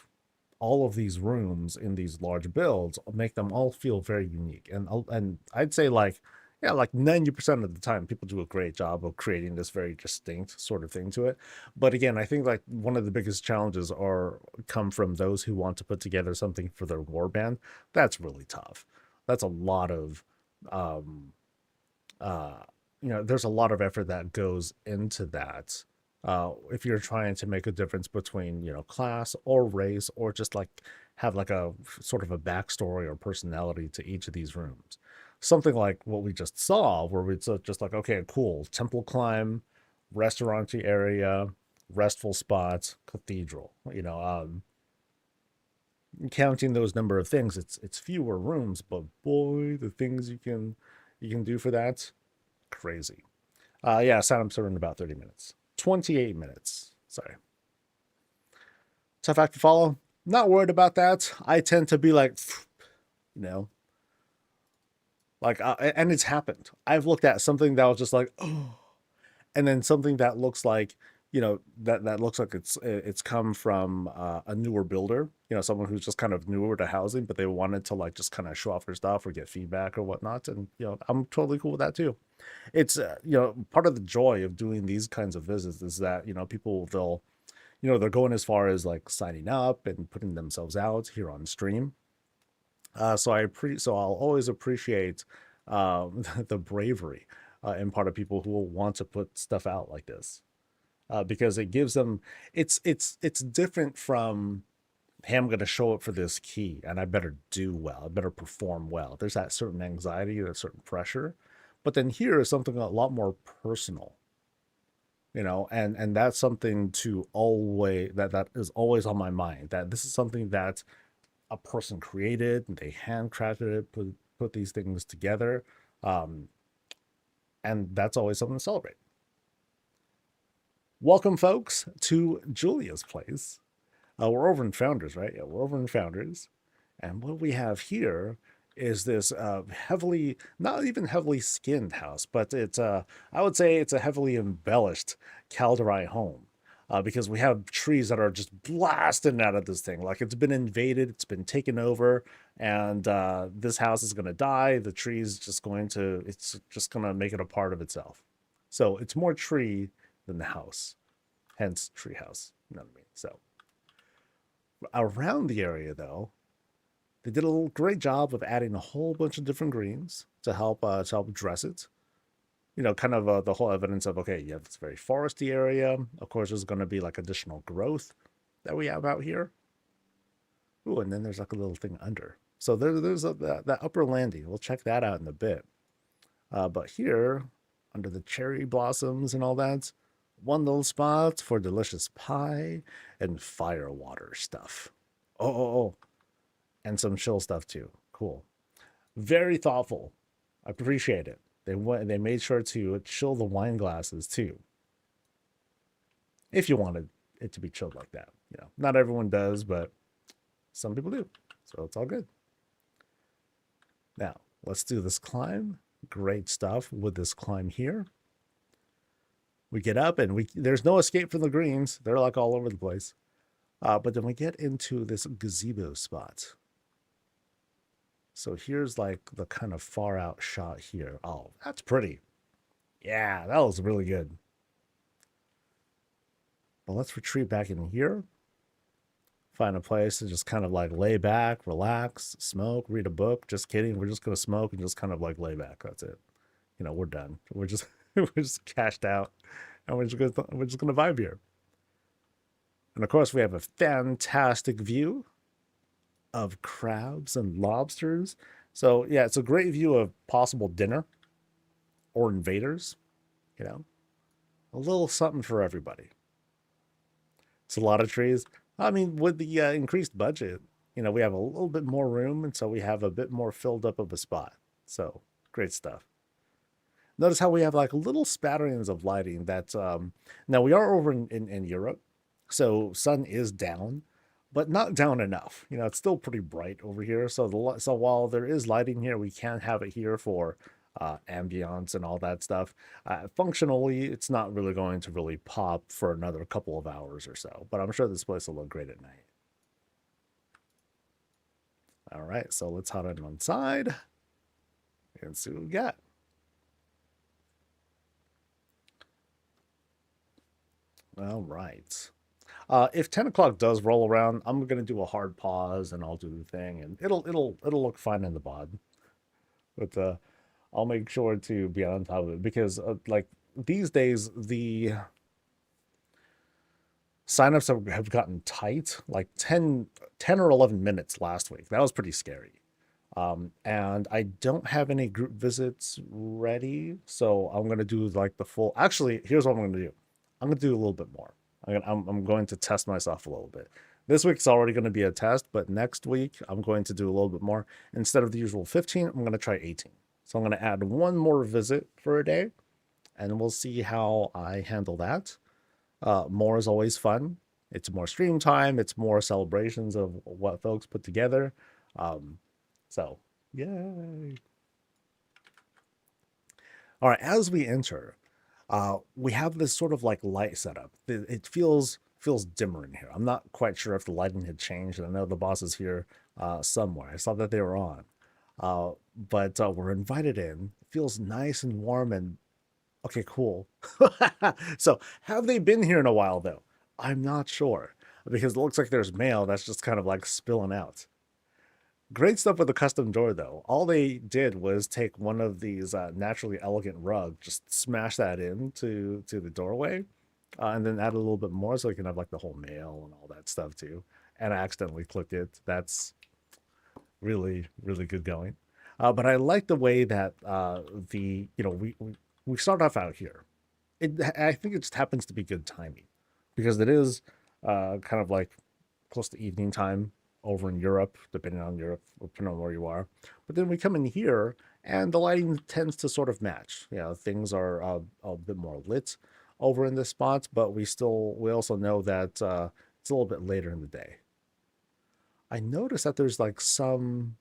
all of these rooms in these large builds make them all feel very unique. And I'd say like, yeah, like 90% of the time people do a great job of creating this very distinct sort of thing to it. But again, I think like one of the biggest challenges are come from those who want to put together something for their warband. That's really tough. That's a lot of um uh there's a lot of effort that goes into that. If you're trying to make a difference between class or race, or just like have like a sort of a backstory or personality to each of these rooms, something like what we just saw, where we just like, okay, cool, temple climb, restauranty area, restful spots, cathedral. Counting those number of things, it's fewer rooms, but boy, the things you can do for that, crazy. Yeah, sign up in about 30 minutes. 28 minutes. Sorry. Tough act to follow. Not worried about that. I tend to be like, you know, and it's happened. I've looked at something that was just like, oh, and then something that looks like, that looks like it's come from a newer builder, someone who's just kind of newer to housing, but they wanted to like just kind of show off their stuff or get feedback or whatnot. And, I'm totally cool with that too. It's part of the joy of doing these kinds of visits is that people, they're going as far as like signing up and putting themselves out here on stream. So I'll always appreciate the bravery in part of people who will want to put stuff out like this, because it gives them, it's different from, hey, I'm going to show up for this key and I better do well, I better perform well. There's that certain anxiety, that certain pressure. But then here is something a lot more personal, and that's something to always, that is always on my mind, that this is something that a person created and they handcrafted it, put these things together. Um, and that's always something to celebrate. Welcome, folks, to Julia's place. We're over in Founders, right? Yeah, we're over in Founders. And what we have here is this heavily, not even heavily skinned house, but I would say it's a heavily embellished Calderai home. Because we have trees that are just blasting out of this thing. Like it's been invaded, it's been taken over, and this house is going to die. The tree's it's just going to make it a part of itself. So it's more tree than the house, hence tree house. You know what I mean? So around the area, though, they did a great job of adding a whole bunch of different greens to help dress it. Kind of the whole evidence of, okay, you have this very foresty area. Of course, there's going to be like additional growth that we have out here. Ooh, and then there's like a little thing under. So there's that upper landing. We'll check that out in a bit. But here, under the cherry blossoms and all that, one little spot for delicious pie and fire water stuff. Oh. And some chill stuff too. Cool. Very thoughtful. I appreciate it. They made sure to chill the wine glasses too. If you wanted it to be chilled like that. Not everyone does, but some people do. So it's all good. Now, let's do this climb. Great stuff with this climb here. We get up and there's no escape from the greens. They're like all over the place. But then we get into this gazebo spot. So here's like the kind of far out shot here. Oh, that's pretty. Yeah, that looks really good. But let's retreat back in here. Find a place to just kind of like lay back, relax, smoke, read a book. Just kidding. We're just going to smoke and just kind of like lay back. That's it. We're done. We're just cashed out, and we're just going to vibe here. And of course, we have a fantastic view of crabs and lobsters. So yeah, it's a great view of possible dinner or invaders. A little something for everybody. It's a lot of trees. I mean, with the increased budget, we have a little bit more room, and so we have a bit more filled up of a spot. So great stuff. Notice how we have like little spatterings of lighting. That's now we are over in Europe, so sun is down, but not down enough. It's still pretty bright over here. So while there is lighting here, we can have it here for ambience and all that stuff. Functionally, it's not really going to really pop for another couple of hours or so, but I'm sure this place will look great at night. All right, so let's hop in one side and see what we got. All right. If 10 o'clock does roll around, I'm gonna do a hard pause and I'll do the thing, and it'll look fine in the bod. But I'll make sure to be on top of it because like these days the signups have gotten tight, like 10 or 11 minutes last week. That was pretty scary. And I don't have any group visits ready, so I'm gonna do like the full. Actually, here's what I'm gonna do. I'm gonna do a little bit more. I'm going to test myself a little bit. This week's already going to be a test, but next week I'm going to do a little bit more. Instead of the usual 15, I'm going to try 18. So I'm going to add one more visit for a day, and we'll see how I handle that. More is always fun. It's more stream time. It's more celebrations of what folks put together. So, yay. All right, as we enter, we have this sort of like light setup. It feels dimmer in here. I'm not quite sure if the lighting had changed. I know the boss is here somewhere. I saw that they were on. But we're invited in. It feels nice and warm and okay, cool. So have they been here in a while though? I'm not sure because it looks like there's mail that's just kind of like spilling out. Great stuff with the custom door though. All they did was take one of these naturally elegant rugs, just smash that into the doorway, and then add a little bit more so you can have like the whole mail and all that stuff too. And I accidentally clicked it. That's really really good going. But I like the way that the we start off out here. I think it just happens to be good timing because it is kind of like close to evening time over in Europe, depending on where you are. But then we come in here, and the lighting tends to sort of match. Things are a bit more lit over in this spot, but we also know that it's a little bit later in the day. I noticed that there's like some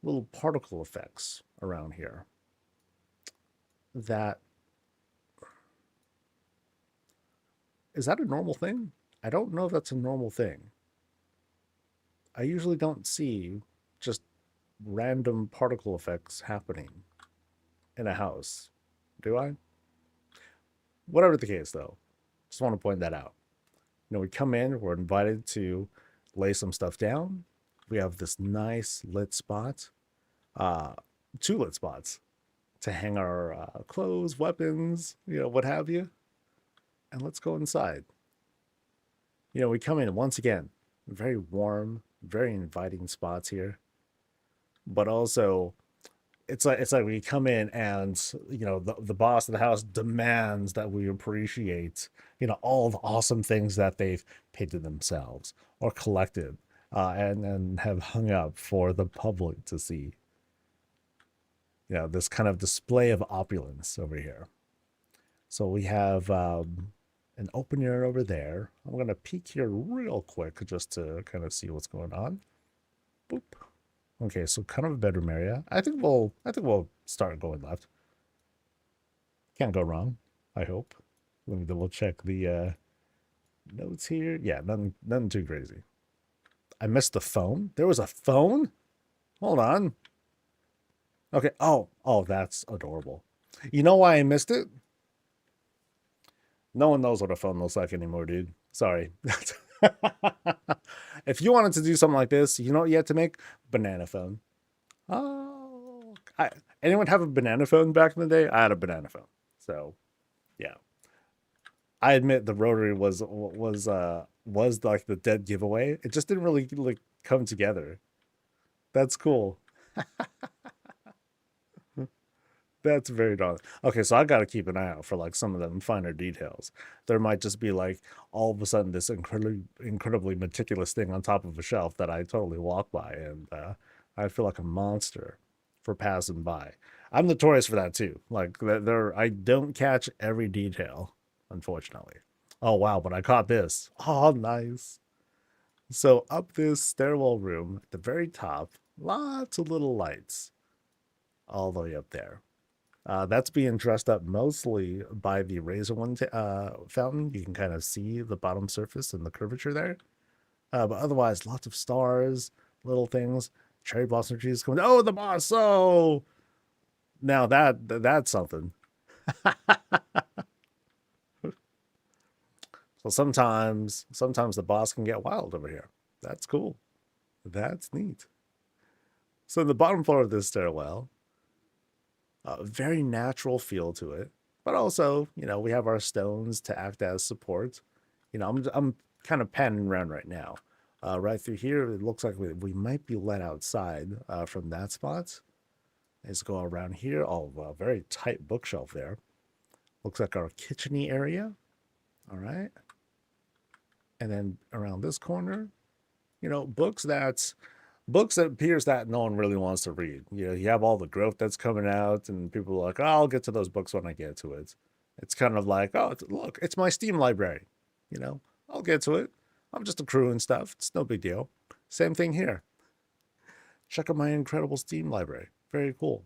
little particle effects around here that is that a normal thing? I don't know if that's a normal thing. I usually don't see just random particle effects happening in a house. Do I? Whatever the case, though, just want to point that out. We come in, we're invited to lay some stuff down. We have this nice lit spot, two lit spots to hang our clothes, weapons, what have you. And let's go inside. We come in once again, very warm, very inviting spots here. But also, it's like we come in and the boss of the house demands that we appreciate all the awesome things that they've painted themselves or collected and have hung up for the public to see. This kind of display of opulence over here. So we have an open air over there. I'm going to peek here real quick just to kind of see what's going on. Boop. Okay, so kind of a bedroom area. I think we'll start going left. Can't go wrong, I hope. Let me double check the notes here. Yeah, nothing too crazy. I missed the phone. There was a phone? Hold on. Okay. Oh, that's adorable. You know why I missed it? No one knows what a phone looks like anymore, dude. Sorry. If you wanted to do something like this, you know what you had to make? Banana phone. Oh, anyone have a banana phone back in the day? I had a banana phone. So, yeah. I admit the rotary was like the dead giveaway. It just didn't really like come together. That's cool. That's very darling. Okay, so I got to keep an eye out for like some of them finer details. There might just be like all of a sudden this incredibly meticulous thing on top of a shelf that I totally walk by, and I feel like a monster for passing by. I'm notorious for that too. Like I don't catch every detail, unfortunately. Oh wow, but I caught this. Oh, nice. So up this stairwell room at the very top, lots of little lights all the way up there. That's being dressed up mostly by the Razor One fountain. You can kind of see the bottom surface and the curvature there. But otherwise, lots of stars, little things. Cherry blossom trees coming. Oh, the moss. Oh, now that's something. So sometimes the boss can get wild over here. That's cool. That's neat. So the bottom floor of this stairwell, a very natural feel to it, but also, we have our stones to act as support. I'm kind of panning around right now. Right through here, it looks like we might be let outside from that spot. Let's go around here. Oh, a very tight bookshelf there. Looks like our kitcheny area. All right. And then around this corner, books that appears that no one really wants to read. You have all the growth that's coming out, and people are like, oh, I'll get to those books when I get to it. It's kind of like, oh, look, it's my Steam library. I'll get to it. I'm just accruing stuff. It's no big deal. Same thing here. Check out my incredible Steam library. Very cool.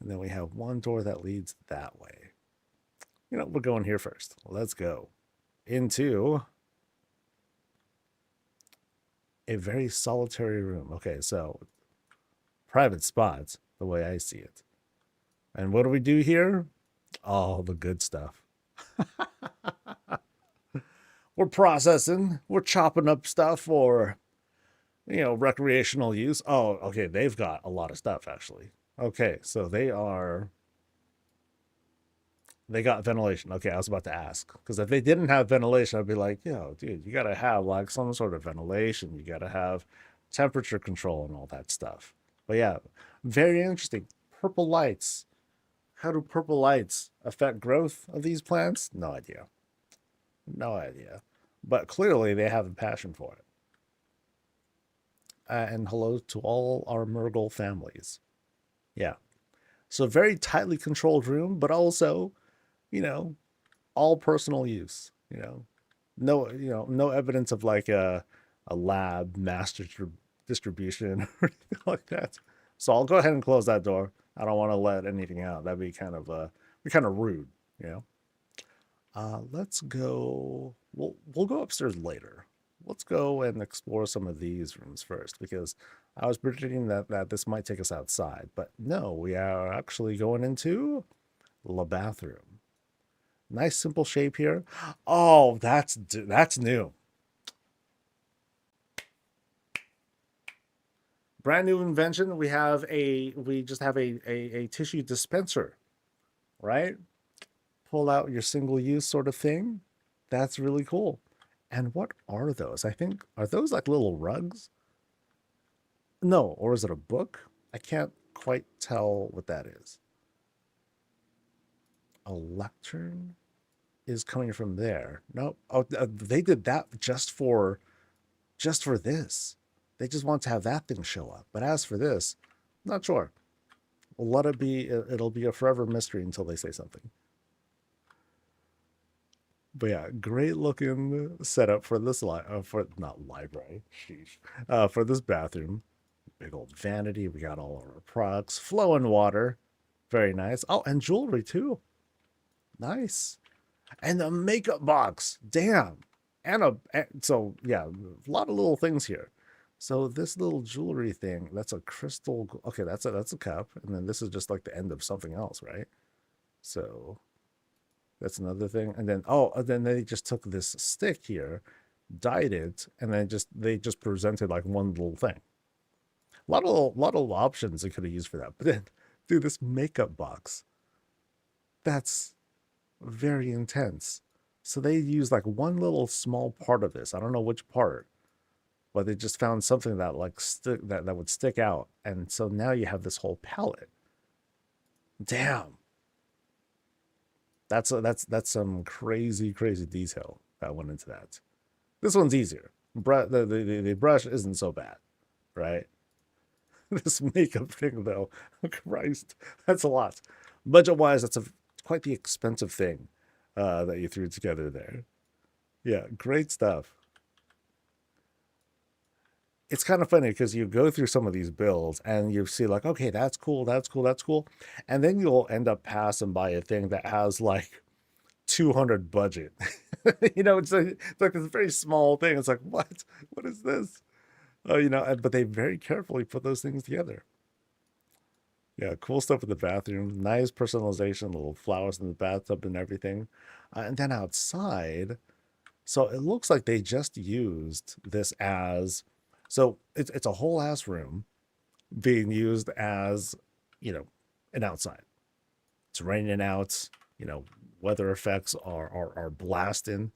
And then we have one door that leads that way. We're going here first. Let's go into a very solitary room. Okay, so private spots, the way I see it. And what do we do here? All the good stuff. We're processing. We're chopping up stuff for, recreational use. Oh, okay, they've got a lot of stuff, actually. Okay, so they got ventilation. Okay, I was about to ask. Because if they didn't have ventilation, I'd be like, yo, dude, you got to have, like, some sort of ventilation. You got to have temperature control and all that stuff. But yeah, very interesting. Purple lights. How do purple lights affect growth of these plants? No idea. No idea. But clearly they have a passion for it. And hello to all our Murgle families. Yeah. So very tightly controlled room, but also, all personal use, no evidence of like a lab mass distribution or anything like that. So I'll go ahead and close that door. I don't want to let anything out. That'd be kind of rude, Let's go. We'll go upstairs later. Let's go and explore some of these rooms first, because I was predicting that this might take us outside, but no, we are actually going into the bathroom. Nice simple shape here. Oh, that's new. Brand new invention. We just have a tissue dispenser, right? Pull out your single use sort of thing. That's really cool. And what are those? I think, are those like little rugs? No, or is it a book? I can't quite tell what that is. A lectern is coming from there. No, oh, they did that just for this. They just want to have that thing show up. But as for this, not sure. We'll let it be. It'll be a forever mystery until they say something. But yeah, great looking setup for this library. Sheesh. For this bathroom. Big old vanity. We got all of our products. Flowing water. Very nice. Oh, and jewelry too. Nice. And the makeup box. Damn. So yeah, a lot of little things here. So this little jewelry thing, that's a crystal. Okay, that's a cup. And then this is just like the end of something else, right? So that's another thing. And then they just took this stick here, dyed it, and then they just presented like one little thing. A lot of options they could have used for that. But then, dude, this makeup box, that's very intense. So they used like one little small part of this. I don't know which part, but they just found something that like that would stick out. And so now you have this whole palette. Damn. That's some crazy detail that went into that. This one's easier. The brush isn't so bad, right? This makeup thing, though, Christ, that's a lot. Budget-wise, that's quite the expensive thing that you threw together there. Yeah, great stuff. It's kind of funny because you go through some of these builds and you see like, okay, that's cool. And then you'll end up passing by a thing that has like 200 budget. It's like this very small thing. It's like, what is this? You know, but they very carefully put those things together. Yeah, cool stuff in the bathroom. Nice personalization, little flowers in the bathtub and everything. And then outside, so it looks like they just used this as, so it's a whole ass room being used as, you know, an outside. It's raining out, you know, weather effects are blasting.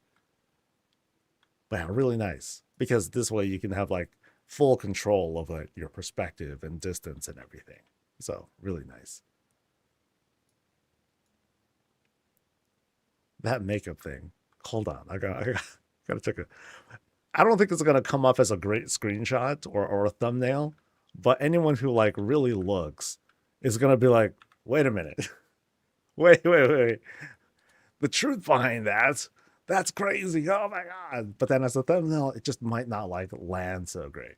But yeah, really nice because this way you can have like full control of like your perspective and distance and everything. So really nice. That makeup thing. Hold on, gotta check it. I don't think it's gonna come up as a great screenshot or a thumbnail, but anyone who like really looks is gonna be like, wait a minute, wait. The truth behind that's crazy. Oh my god! But then as a thumbnail, it just might not like land so great.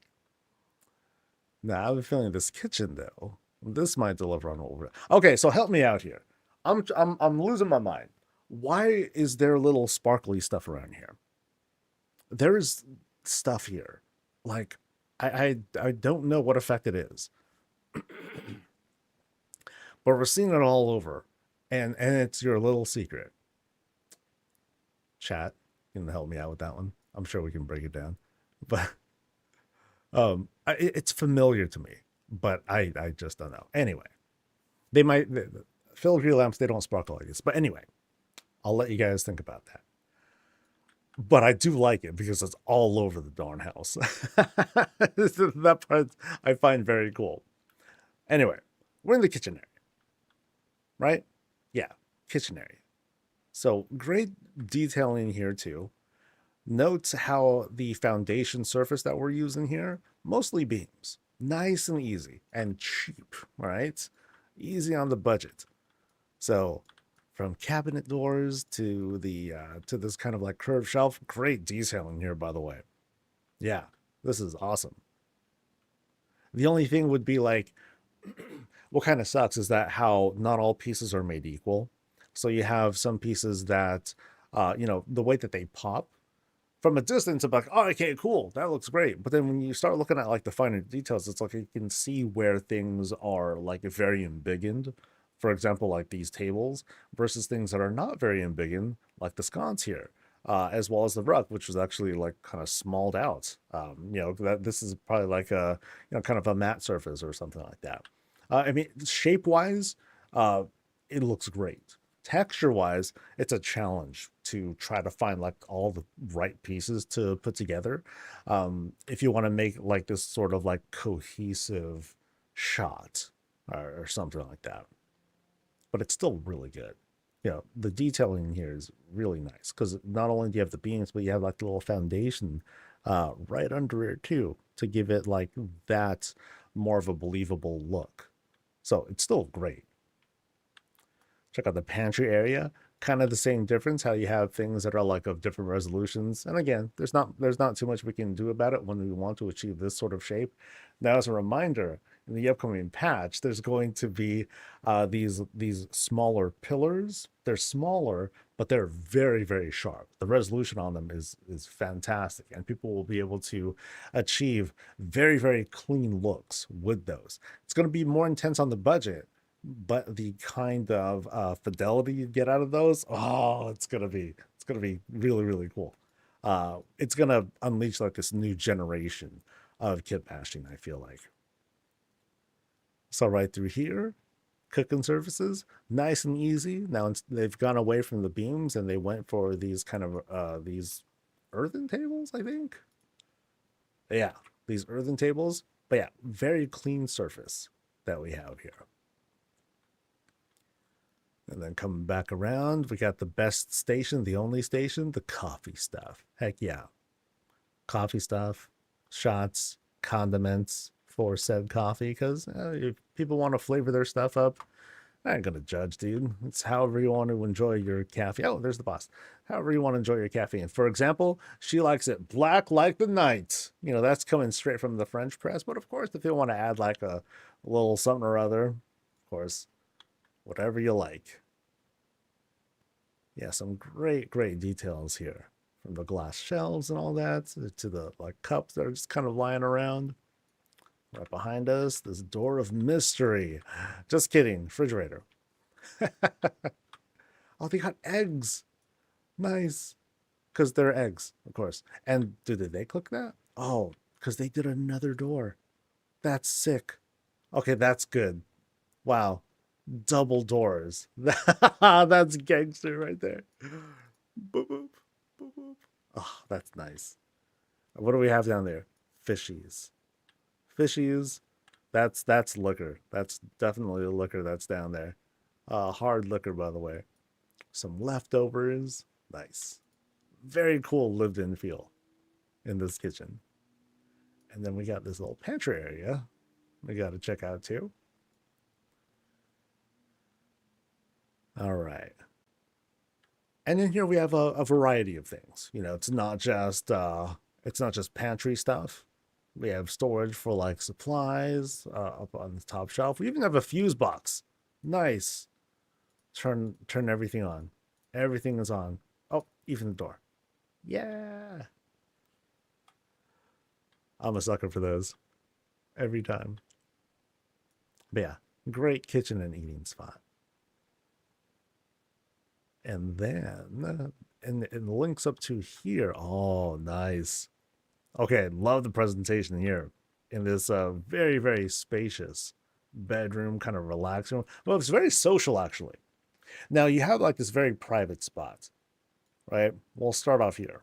Now I have a feeling this kitchen though, this might deliver on over. Okay, so help me out here. I'm losing my mind. Why is there little sparkly stuff around here? There is stuff here. Like I don't know what effect it is, but we're seeing it all over, and it's your little secret. Chat, you can help me out with that one. I'm sure we can break it down, but it's familiar to me, but I just don't know. Anyway, they might the filigree lamps. They don't sparkle like this, but anyway, I'll let you guys think about that. But I do like it because it's all over the darn house. That part I find very cool. Anyway, we're in the kitchen area, right? Yeah, kitchen area. So great detailing here too. Note how the foundation surface that we're using here, mostly beams. Nice and easy and cheap, right? Easy on the budget. So from cabinet doors to the to this kind of like curved shelf, great detailing here, by the way. Yeah, this is awesome. The only thing would be like, what kind of sucks is that how not all pieces are made equal. So you have some pieces that, you know, the way that they pop from a distance, I'm like, oh, okay, cool, that looks great. But then when you start looking at like the finer details, it's like you can see where things are like very embiggened. For example, like these tables versus things that are not very embiggened, like the sconce here, as well as the rug, which was actually like kind of smalled out. You know, that this is probably like a, you know, kind of a matte surface or something like that. I mean, shape wise, it looks great. Texture wise, it's a challenge to try to find like all the right pieces to put together. If you want to make like this sort of like cohesive shot or something like that, but it's still really good. You know, the detailing here is really nice because not only do you have the beams, but you have like the little foundation right under it too to give it like that more of a believable look. So it's still great. Check out the pantry area. Kind of the same difference, how you have things that are like of different resolutions. And again, there's not too much we can do about it when we want to achieve this sort of shape. Now, as a reminder, in the upcoming patch, there's going to be these smaller pillars. They're smaller, but they're very sharp. The resolution on them is fantastic, and people will be able to achieve very clean looks with those. It's going to be more intense on the budget, but the kind of fidelity you get out of those, oh, it's gonna be really cool. It's gonna unleash like this new generation of kit bashing, I feel like. So right through here, cooking surfaces, nice and easy. Now they've gone away from the beams and they went for these kind of these earthen tables, I think. Yeah, these earthen tables. But yeah, very clean surface that we have here. And then coming back around, we got the best station, the only station, the coffee stuff. Heck yeah. Coffee stuff, shots, condiments for said coffee. Because if people want to flavor their stuff up, I ain't going to judge, dude. It's however you want to enjoy your caffeine. Oh, there's the boss. However you want to enjoy your caffeine. For example, she likes it black like the night. You know, that's coming straight from the French press. But of course, if you want to add like a little something or other, of course, whatever you like. Yeah, some great details here. From the glass shelves and all that to the like cups that are just kind of lying around. Right behind us, this door of mystery. Just kidding, refrigerator. Oh, they got eggs. Nice. Because they're eggs, of course. And did they click that? Oh, because they did another door. That's sick. Okay, that's good. Wow. Double doors. That's gangster right there. Boop, boop, boop, boop. Oh, that's nice. What do we have down there? Fishies. Fishies. That's liquor. That's definitely the liquor that's down there. Hard liquor, by the way. Some leftovers. Nice. Very cool lived-in feel in this kitchen. And then we got this little pantry area we got to check out too. All right. And in here we have a variety of things. You know, it's not just pantry stuff. We have storage for like supplies up on the top shelf. We even have a fuse box. Nice. Turn everything on. Everything is on. Oh, even the door. Yeah. I'm a sucker for those. Every time. But yeah, great kitchen and eating spot. And then and it links up to here. Oh, nice. Okay, love the presentation here in this very, very spacious bedroom, kind of relaxed room. Well, it's very social actually. Now you have like this very private spot, right? We'll start off here.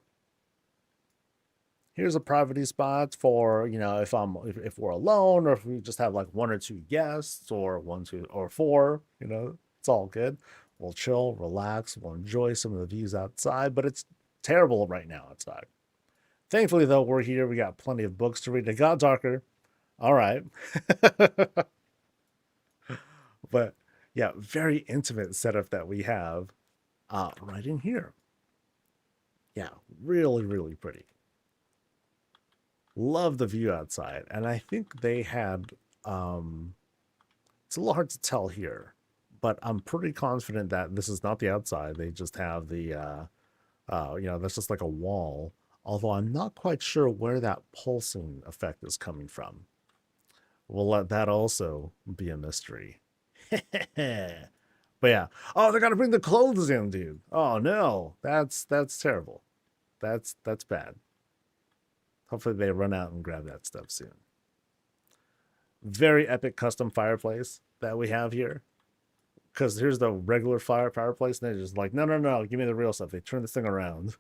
Here's a privacy spot for, you know, if we're alone or if we just have like one or two guests or one, two, or four, you know, it's all good. We'll chill, relax, we'll enjoy some of the views outside, but it's terrible right now outside. Thankfully, though, we're here. We got plenty of books to read. It got darker. All right. But yeah, very intimate setup that we have right in here. Yeah, really, really pretty. Love the view outside. And I think they had, it's a little hard to tell here, but I'm pretty confident that this is not the outside. They just have the, you know, that's just like a wall. Although I'm not quite sure where that pulsing effect is coming from. We'll let that also be a mystery. But yeah. Oh, they gotta bring the clothes in, dude. Oh no. That's terrible. That's bad. Hopefully they run out and grab that stuff soon. Very epic custom fireplace that we have here. Because here's the regular fireplace, and they're just like, no, give me the real stuff. They turn this thing around.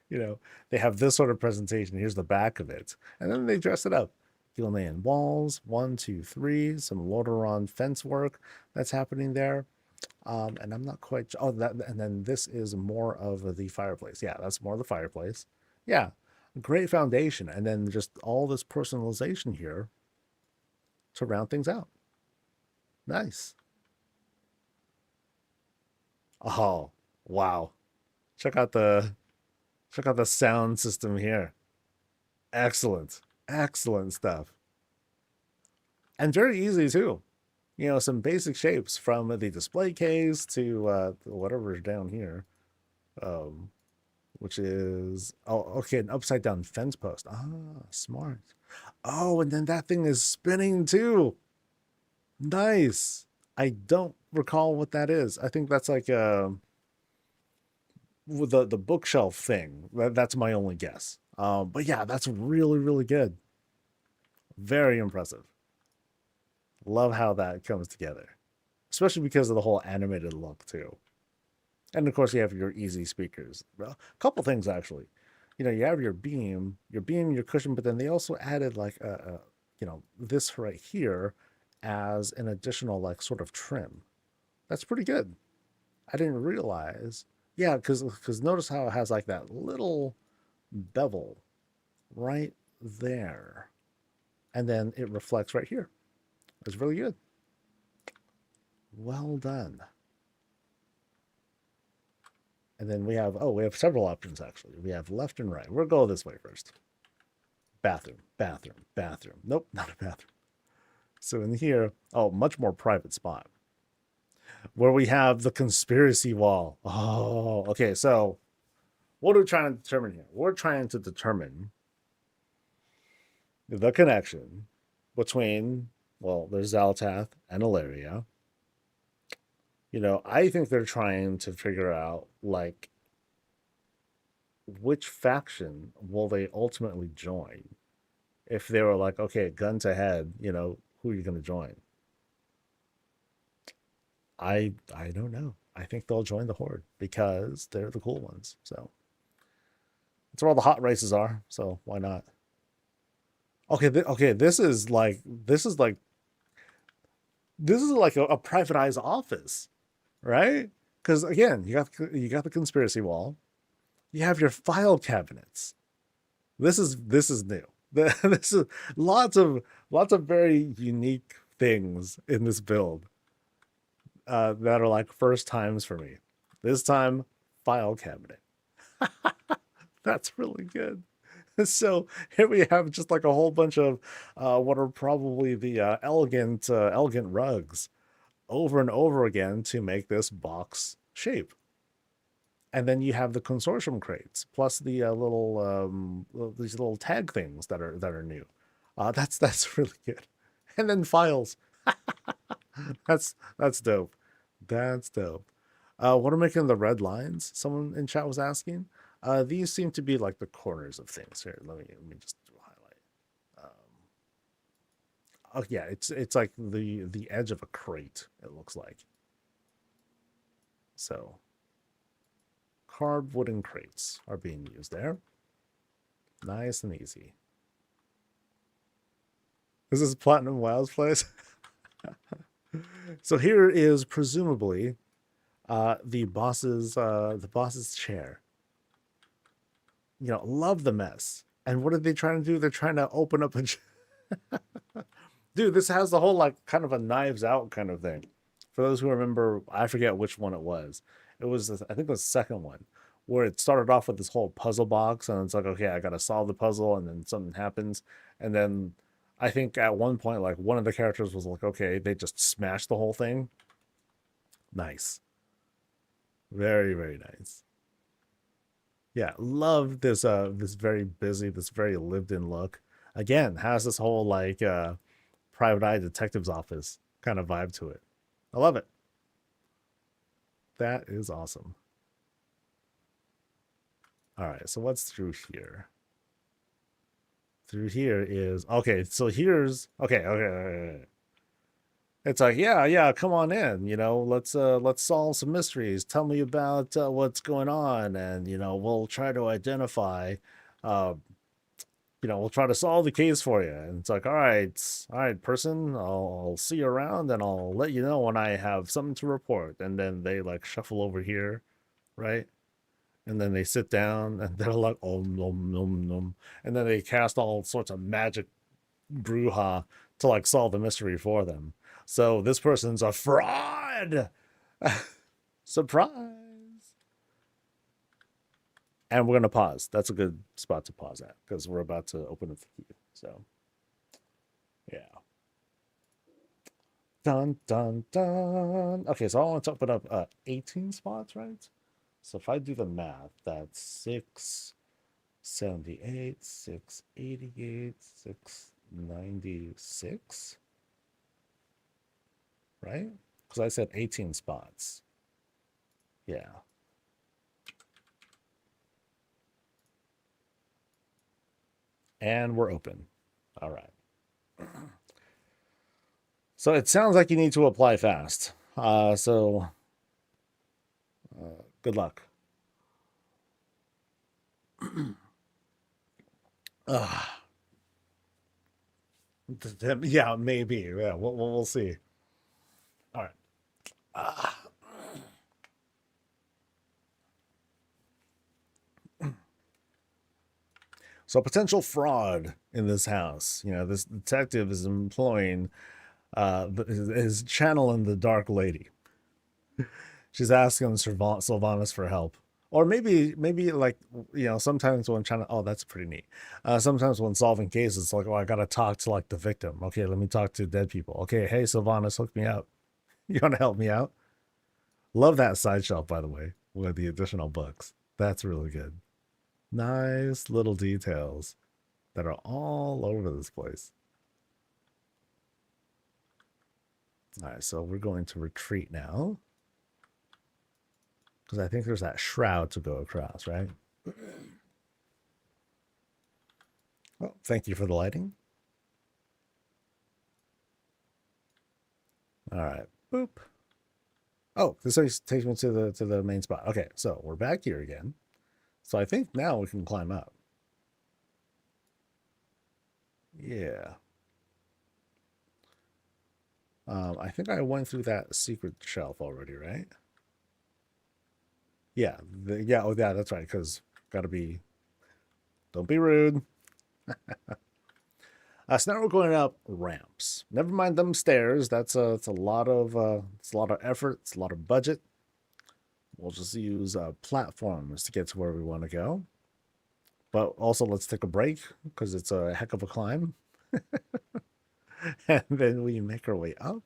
You know, they have this sort of presentation. Here's the back of it. And then they dress it up. Filling in walls, 1, 2, 3, some Lordaeron fence work that's happening there. And I'm not quite, oh, that, and then this is more of the fireplace. Yeah, that's more of the fireplace. Yeah, great foundation. And then just all this personalization here to round things out. Nice. Oh, wow. Check out the sound system here. Excellent. Excellent stuff. And very easy too. You know, some basic shapes from the display case to whatever's down here. Which is, oh, okay, an upside down fence post. Ah, smart. Oh, and then that thing is spinning too. Nice. I don't recall what that is. I think that's like the bookshelf thing. That's my only guess. But yeah, that's really, really good. Very impressive. Love how that comes together, especially because of the whole animated look too. And of course, you have your easy speakers. Well, a couple things actually. You know, you have your beam, your cushion, but then they also added like you know, this right here as an additional like sort of trim. That's pretty good. I didn't realize. Yeah, because notice how it has like that little bevel right there, and then it reflects right here. It's really good. Well done. And then we have, oh, we have several options actually. We have left and right. We'll go this way first. Bathroom, bathroom, bathroom. Nope, not a bathroom. So in here, oh, much more private spot where we have the conspiracy wall. Oh, okay. So What are we trying to determine here? We're trying to determine the connection between, well, there's Zaltath and Ilaria. You know, I think they're trying to figure out, like, which faction will they ultimately join? If they were like, okay, gun to head, you know, who are you going to join? I don't know. I think they'll join the Horde because they're the cool ones. So that's where all the hot races are. So why not? Okay, okay. This is like a privatized office, right? Because again, you got the conspiracy wall. You have your file cabinets. This is new. This is lots of very unique things in this build that are like first times for me. This time, file cabinet. That's really good. So here we have just like a whole bunch of what are probably the elegant rugs over and over again to make this box shape. And then you have the consortium crates plus the these little tag things that are new. That's really good. And then files. That's dope. That's dope. What are making the red lines? Someone in chat was asking. These seem to be like the corners of things. Here, let me just do a highlight. Oh yeah, it's like the edge of a crate. It looks like. So, carved wooden crates are being used there. Nice and easy. This is Platinum Wow's place. So here is presumably the boss's chair. You know, love the mess. And what are they trying to do? They're trying to open up a dude, this has the whole like kind of a Knives Out kind of thing. For those who remember, I forget which one it was. It was I think the second one where it started off with this whole puzzle box and it's like, okay, I got to solve the puzzle and then something happens and then I think at one point like one of the characters was like, okay, they just smashed the whole thing. Nice. Very, very nice. Yeah, love this this very busy, this very lived in look. Again, has this whole like private eye detective's office kind of vibe to it. I love it. That is awesome. All right, so what's through here? Through here is okay, so here's okay. It's like, yeah, come on in, you know, let's solve some mysteries. Tell me about what's going on, and you know, we'll try to identify uh you know, we'll try to solve the case for you. And it's like, all right, person, I'll see you around and I'll let you know when I have something to report. And then they like shuffle over here, right? And then they sit down and they're like, oh, nom, nom, nom. And then they cast all sorts of magic brouhaha to like solve the mystery for them. So this person's a fraud. Surprise. And we're going to pause. That's a good spot to pause at because we're about to open up the queue. So, yeah. Dun, dun, dun. Okay, so I want to open up 18 spots, right? So if I do the math, that's 678, 688, 696, right? Because I said 18 spots. Yeah. And we're open. All right. So it sounds like you need to apply fast. Good luck. Yeah, maybe. Yeah, we'll see. All right. So potential fraud in this house. You know, this detective is employing his channel in the Dark Lady. She's asking Sylvanas for help. Or maybe like, you know, sometimes when trying to, oh, that's pretty neat. Sometimes when solving cases, it's like, oh, I got to talk to like the victim. Okay, let me talk to dead people. Okay, hey, Sylvanas, hook me up. You want to help me out? Love that side shelf, by the way, with the additional books. That's really good. Nice little details that are all over this place. All right, so we're going to retreat now. Because I think there's that shroud to go across, right? Oh, thank you for the lighting. All right, boop. Oh, this takes me to the main spot. Okay, so we're back here again. So I think now we can climb up. Yeah. I think I went through that secret shelf already, right? Yeah. Yeah. Oh, yeah. That's right. Because gotta be. Don't be rude. So now we're going up ramps. Never mind them stairs. It's a lot of effort. It's a lot of budget. We'll just use platforms to get to where we want to go. But also, let's take a break because it's a heck of a climb. And then we make our way up.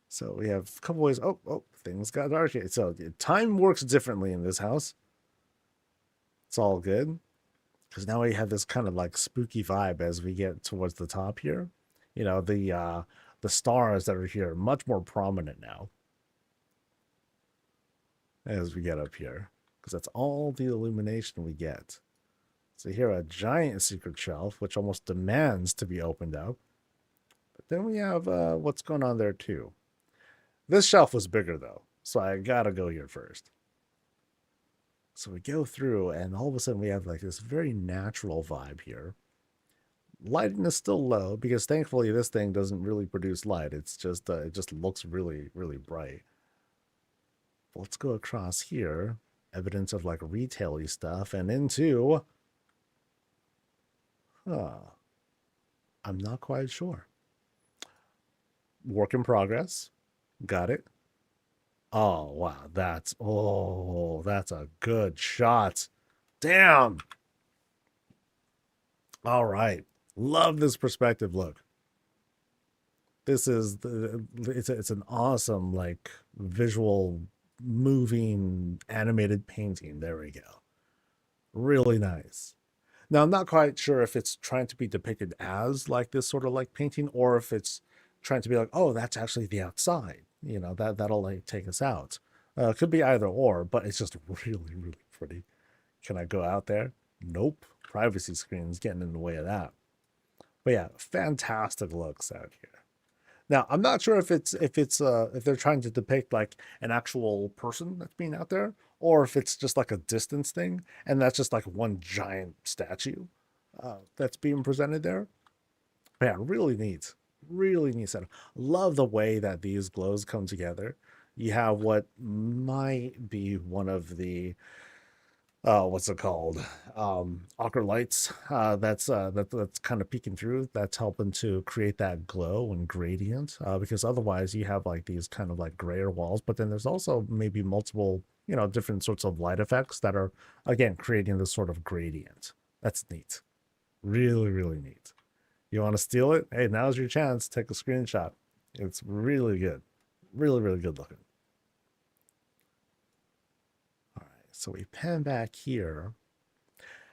So we have a couple ways. Oh, things got dark here. So time works differently in this house. It's all good. Because now we have this kind of like spooky vibe as we get towards the top here. You know, the stars that are here are much more prominent now as we get up here. Because that's all the illumination we get. So here, a giant secret shelf, which almost demands to be opened up. But then we have what's going on there too. This shelf was bigger though, so I gotta go here first. So we go through, and all of a sudden we have like this very natural vibe here. Lighting is still low because thankfully this thing doesn't really produce light. It's just it just looks really, really bright. But let's go across here. Evidence of like retail-y stuff and into I'm not quite sure. Work in progress. Got it. Oh wow, that's a good shot. Damn. All right. Love this perspective look. This is it's an awesome like visual moving animated painting. There we go. Really nice. Now I'm not quite sure if it's trying to be depicted as like this sort of like painting or if it's trying to be like, oh, that's actually the outside. You know, that'll like take us out. Could be either or, but it's just really, really pretty. Can I go out there? Nope. Privacy screen's getting in the way of that. But yeah, fantastic looks out here. Now, I'm not sure if they're trying to depict like an actual person that's being out there, or if it's just like a distance thing, and that's just like one giant statue that's being presented there. But yeah, really neat setup. Love the way that these glows come together. You have what might be one of the what's it called, awkward lights that's kind of peeking through, that's helping to create that glow and gradient, because otherwise you have like these kind of like grayer walls, but then there's also maybe multiple, you know, different sorts of light effects that are again creating this sort of gradient. That's neat. Really, really neat. You want to steal it? Hey, now's your chance. Take a screenshot. It's really good. Really, really good looking. All right, so we pan back here.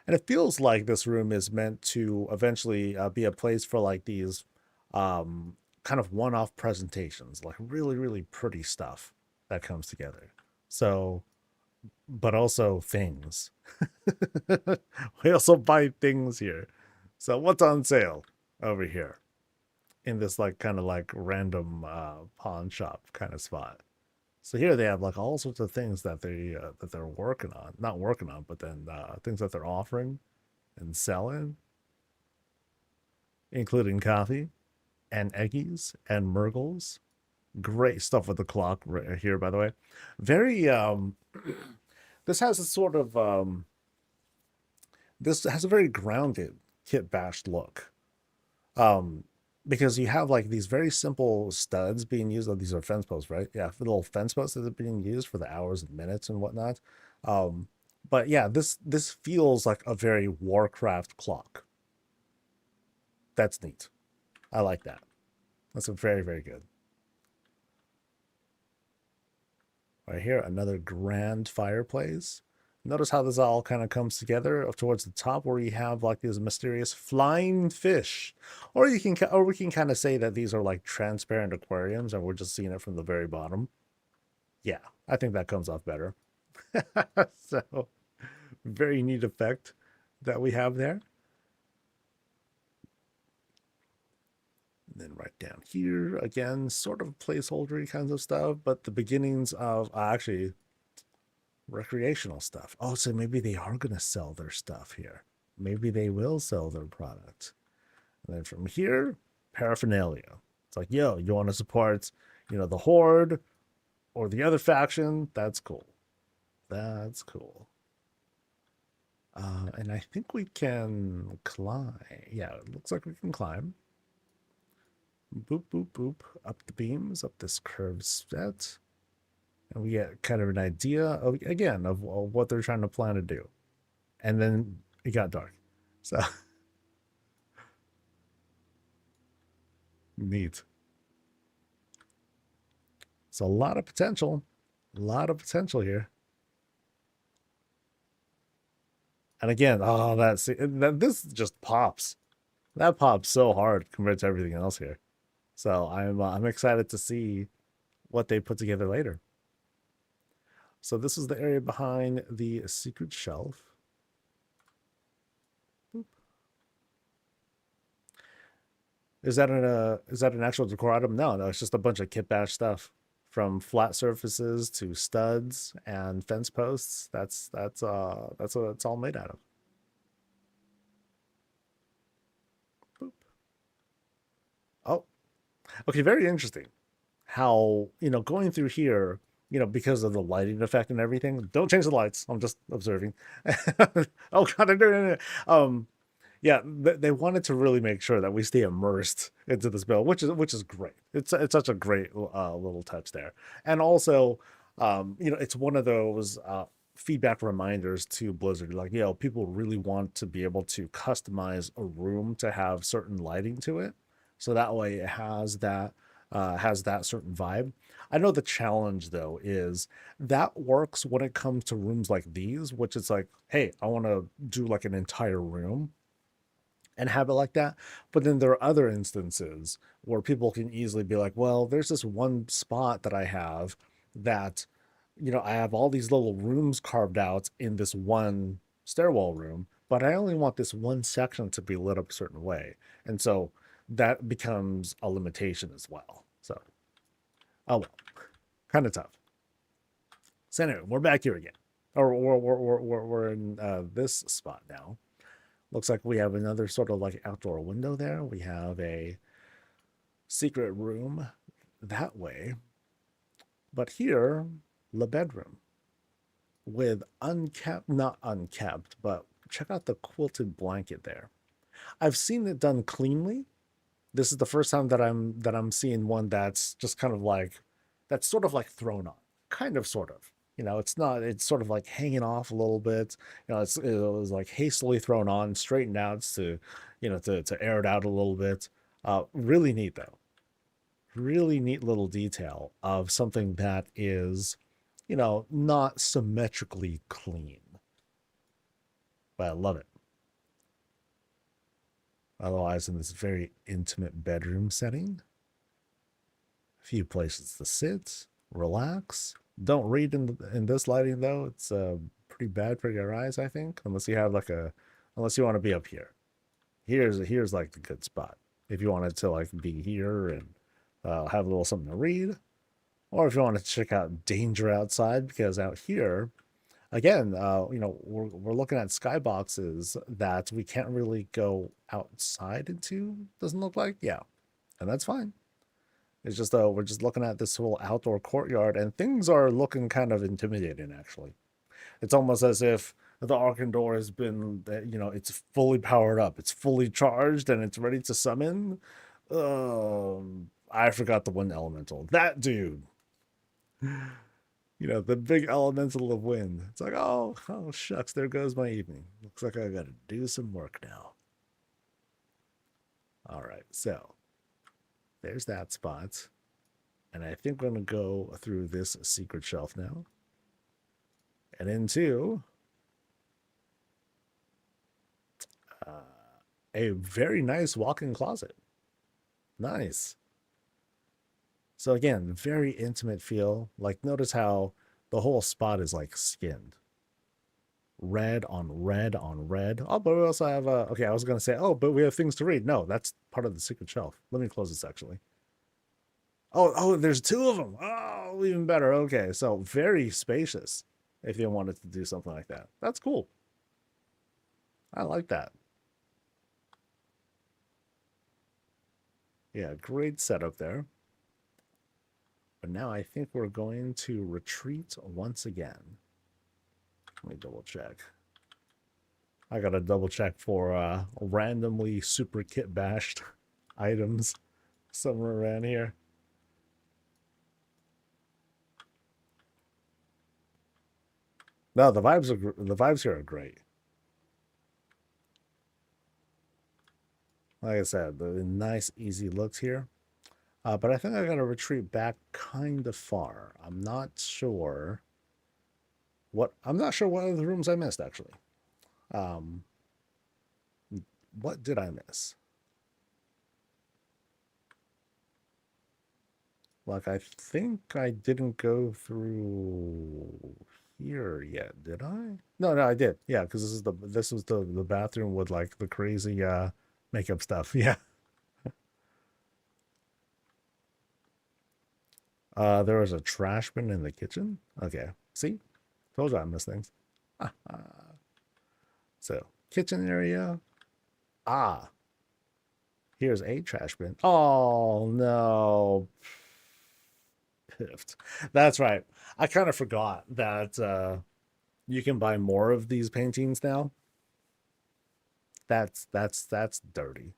And it feels like this room is meant to eventually be a place for like these kind of one-off presentations, like really, really pretty stuff that comes together. So, but also things. We also buy things here. So what's on sale over here in this like kind of like random pawn shop kind of spot? So here they have like all sorts of things that they're working on, not working on, but then things that they're offering and selling, including coffee and eggies and Murgles. Great stuff with the clock right here, by the way. Very this has a sort of this has a very grounded kit bashed look. Um because you have like these very simple studs being used. Oh, these are fence posts, right? Yeah, little fence posts that are being used for the hours and minutes and whatnot. Um, but yeah, this feels like a very Warcraft clock. That's neat. I like that. That's a very, very good. Right here, another grand fireplace. Notice how this all kind of comes together towards the top, where you have like these mysterious flying fish, or we can kind of say that these are like transparent aquariums, and we're just seeing it from the very bottom. Yeah, I think that comes off better. So, very neat effect that we have there. And then right down here, again, sort of placeholdery kinds of stuff, but the beginnings of actually recreational stuff. Oh, so maybe they are going to sell their stuff here. Maybe they will sell their product. And then from here, paraphernalia. It's like, yo, you want to support, the Horde or the other faction? That's cool. That's cool. And I think we can climb. Yeah, it looks like we can climb. Boop, boop, boop. Up the beams, up this curved set. And we get kind of an idea of, again, of what they're trying to plan to do. And then it got dark. So neat. So a lot of potential. A lot of potential here. And again, this just pops. That pops so hard compared to everything else here. So I'm excited to see what they put together later. So this is the area behind the secret shelf. Boop. Is that an actual decor item? No, it's just a bunch of kit bash stuff, from flat surfaces to studs and fence posts. That's what it's all made out of. Boop. Oh, okay, very interesting. How, going through here, because of the lighting effect and everything. Don't change the lights. I'm just observing. Oh God, I'm doing it. Yeah, they wanted to really make sure that we stay immersed into this build, which is great. It's such a great little touch there, and also, it's one of those feedback reminders to Blizzard. Like, people really want to be able to customize a room to have certain lighting to it, so that way it has that certain vibe. I know the challenge though is that works when it comes to rooms like these, which is like, hey, I want to do like an entire room and have it like that. But then there are other instances where people can easily be like, well, there's this one spot that I have that, I have all these little rooms carved out in this one stairwell room, but I only want this one section to be lit up a certain way. And so that becomes a limitation as well. So, oh well, kind of tough. So anyway, we're back here again. Or we're in this spot now. Looks like we have another sort of like outdoor window there. We have a secret room that way. But here, the bedroom with not unkept, but check out the quilted blanket there. I've seen it done cleanly. This is the first time that I'm seeing one that's just kind of like, that's sort of like thrown on, kind of, sort of. It's not, it's sort of like hanging off a little bit. It was like hastily thrown on, straightened out to, to air it out a little bit. Really neat though. Really neat little detail of something that is, not symmetrically clean. But I love it. Otherwise, in this very intimate bedroom setting, a few places to sit, relax. Don't read in this lighting though. It's pretty bad for your eyes, I think, unless you want to be up here. Here's like the good spot if you wanted to like be here and have a little something to read, or if you want to check out danger outside, because out here, again, we're looking at skyboxes that we can't really go outside into. Doesn't look like, yeah, and that's fine. It's just we're just looking at this whole outdoor courtyard, and things are looking kind of intimidating. Actually, it's almost as if the Arcan door has been, it's fully powered up, it's fully charged, and it's ready to summon. I forgot the one elemental. That dude. The big elemental of wind. It's like, oh shucks, there goes my evening. Looks like I gotta do some work now. All right, so there's that spot. And I think we're gonna go through this secret shelf now. And into a very nice walk-in closet. Nice. So again, very intimate feel. Like notice how the whole spot is like skinned. Red on red on red. Oh, but we also have okay, I was gonna say, oh, but we have things to read. No, that's part of the secret shelf. Let me close this actually. Oh, there's two of them. Oh, even better. Okay, so very spacious if you wanted to do something like that. That's cool. I like that. Yeah, great setup there. But now I think we're going to retreat once again. Let me double check. I gotta double check for randomly super kit bashed items somewhere around here. No, the vibes here are great. Like I said, the nice easy looks here. But I think I gotta retreat back kind of far. I'm not sure what other rooms I missed actually. What did I miss? Like I think I didn't go through here yet, did I? No, I did. Yeah, because this was the bathroom with like the crazy makeup stuff. Yeah. There was a trash bin in the kitchen. Okay. See? Told you I missed things. So, kitchen area. Ah. Here's a trash bin. Oh, no. Piffed. That's right. I kind of forgot that you can buy more of these paintings now. That's dirty.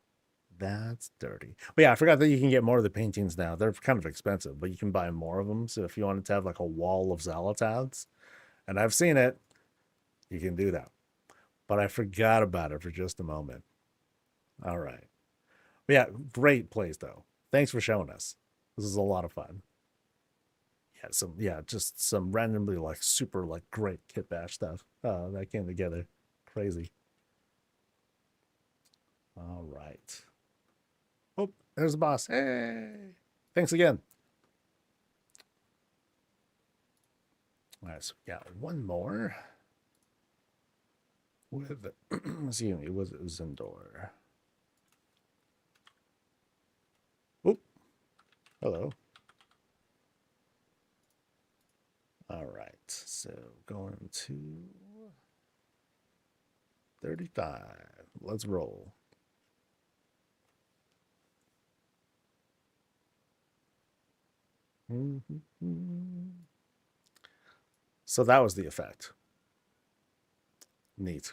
That's dirty. But yeah, I forgot that you can get more of the paintings now. They're kind of expensive, but you can buy more of them. So if you wanted to have like a wall of Zalatads, and I've seen it, you can do that. But I forgot about it for just a moment. All right. But yeah, great place though. Thanks for showing us. This is a lot of fun. Just some randomly like super like great kit bash stuff that came together. Crazy. All right. Oh, there's the boss. Hey, thanks again. All right, so we got one more with excuse me, was Zendor. Oh, hello. All right, so going to 35. Let's roll. So that was the effect. Neat.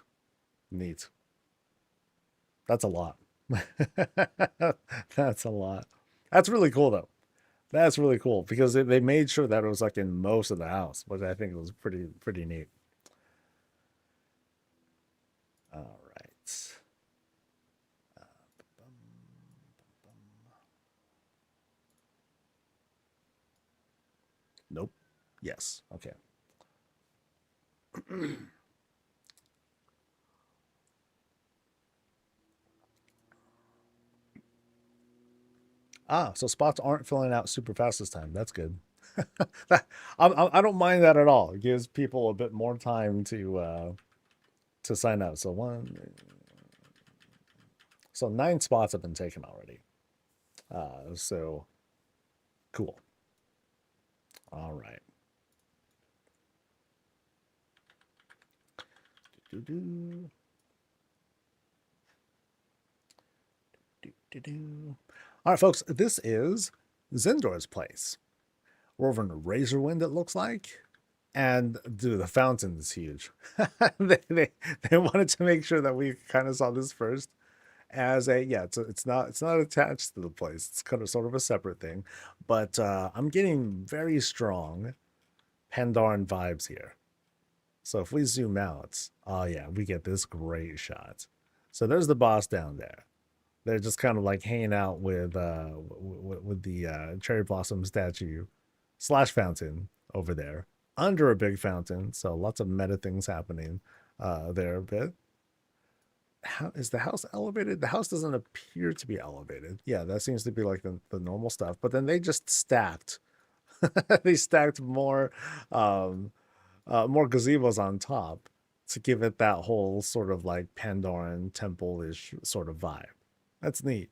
That's a lot. That's a lot. That's really cool though. That's really cool because they made sure that it was like in most of the house, which I think was pretty neat. All right. Nope. Yes. Okay. So spots aren't filling out super fast this time. That's good. I don't mind that at all. It gives people a bit more time to sign up. So 9 spots have been taken already. So cool. All right. All right, folks, this is Zendor's place. We're over in Razorwind, it looks like. And dude, the fountain is huge. they wanted to make sure that we kind of saw this first as it's not attached to the place. It's kind of sort of a separate thing. But I'm getting very strong Pandaren vibes here. So if we zoom out, oh yeah, we get this great shot. So there's the boss down there. They're just kind of like hanging out with the cherry blossom statue / fountain over there under a big fountain. So lots of meta things happening there a bit. how is the house elevated? The house doesn't appear to be elevated. Yeah, that seems to be like the normal stuff. But then they just stacked. They stacked more gazebos on top to give it that whole sort of like Pandoran temple-ish sort of vibe. That's neat.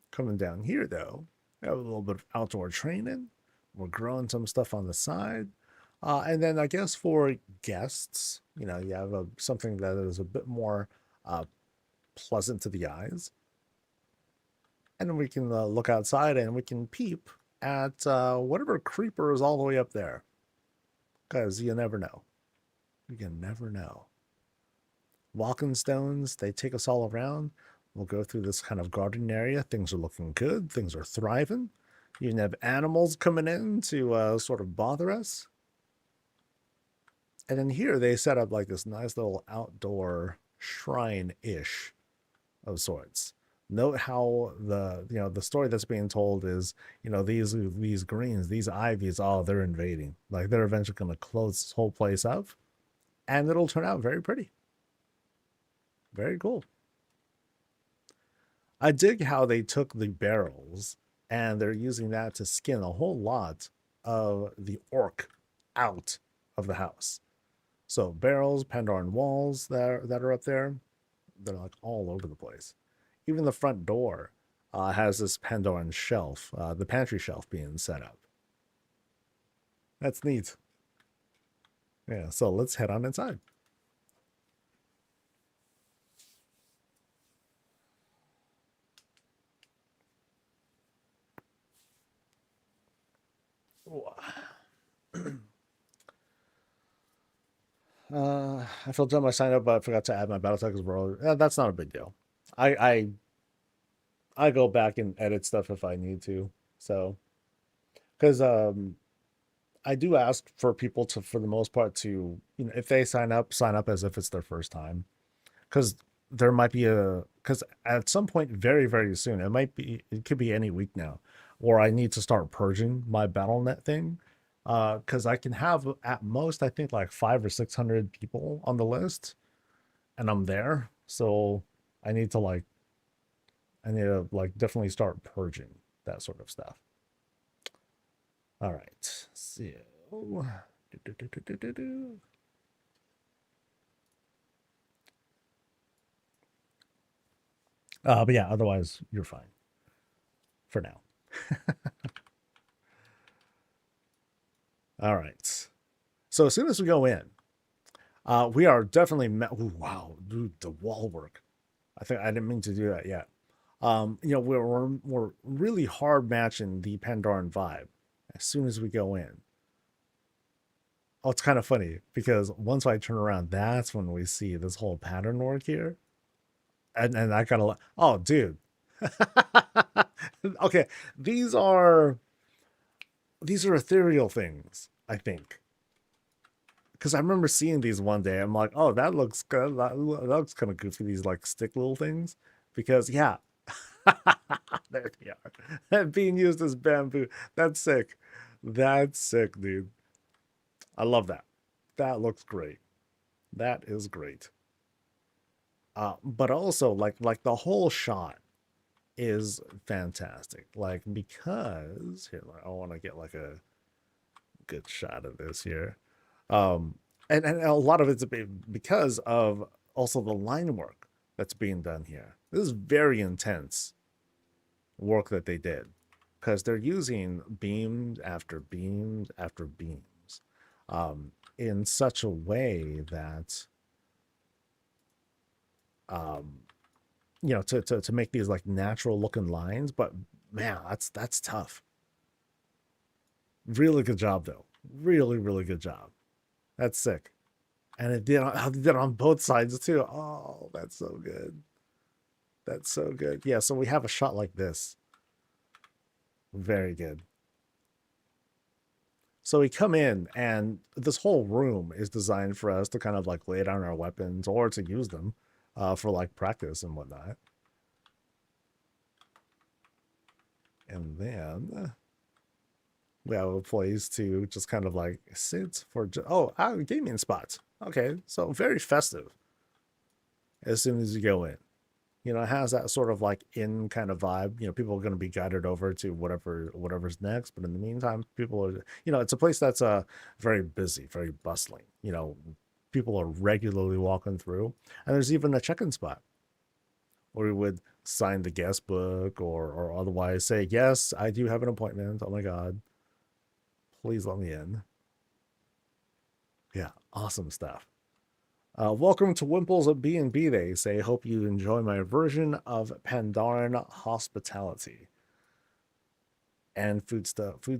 Coming down here though, we have a little bit of outdoor training. We're growing some stuff on the side. And then I guess for guests, you know, you have something that is a bit more uh, pleasant to the eyes. And then we can look outside and we can peep at whatever creeper is all the way up there. Because you never know. You can never know. Walking stones, they take us all around. We'll go through this kind of garden area. Things are looking good. Things are thriving. You can have animals coming in to sort of bother us. And then here they set up like this nice little outdoor shrine-ish of sorts. Note how the story that's being told is, these greens, these ivies, oh, they're invading. Like they're eventually going to close this whole place up, and it'll turn out very pretty. Very cool. I dig how they took the barrels and they're using that to skin a whole lot of the orc out of the house. So barrels, Pandoran walls that are up there, they're like all over the place. Even the front door has this Pandoran shelf, the pantry shelf being set up. That's neat. Yeah, so let's head on inside. I feel dumb I signed up, but I forgot to add my battle tag as well. That's not a big deal. I go back and edit stuff if I need to. So, because I do ask for people to, for the most part, to if they sign up as if it's their first time, because there might be because at some point very very soon it could be any week now, or I need to start purging my BattleNet thing, because I can have at most I think like 500 or 600 people on the list, and I'm there, so I need to like definitely start purging that sort of stuff. All right, so but yeah, otherwise you're fine for now. All right. So as soon as we go in, we are definitely ooh, wow, dude, the wall work. I think I didn't mean to do that yet. We're really hard matching the Pandoran vibe as soon as we go in. Oh, it's kind of funny because once I turn around, that's when we see this whole pattern work here. And I kind of like, oh, dude. Okay, these are ethereal things, I think. Because I remember seeing these one day. I'm like, oh, that looks good. That looks kind of goofy, these like stick little things. Because yeah. There they are. Being used as bamboo. That's sick. That's sick, dude. I love that. That looks great. That is great. But also like the whole shot is fantastic. Like because here, I want to get like a good shot of this here. And a lot of it's because of also the line work that's being done here. This is very intense work that they did because they're using beams after beams after beams in such a way that to make these like natural looking lines. But man, that's tough. Really good job though. Really, really good job. That's sick. And it did on both sides too. Oh, that's so good. That's so good. Yeah, so we have a shot like this. Very good. So we come in, and this whole room is designed for us to kind of like lay down our weapons or to use them for like practice and whatnot. And then we have a place to just kind of like sit for gaming spots. Okay, so very festive. as soon as you go in. You know, it has that sort of like in kind of vibe. You know, people are going to be guided over to whatever's next, but in the meantime, people are, you know, it's a place that's very busy, very bustling. You know, people are regularly walking through, and there's even a check-in spot where we would sign the guest book or otherwise say, yes, I do have an appointment. Oh my God, please let me in. Yeah, awesome stuff. Welcome to Wimple's B&B, they say. Hope you enjoy my version of Pandaren hospitality. And food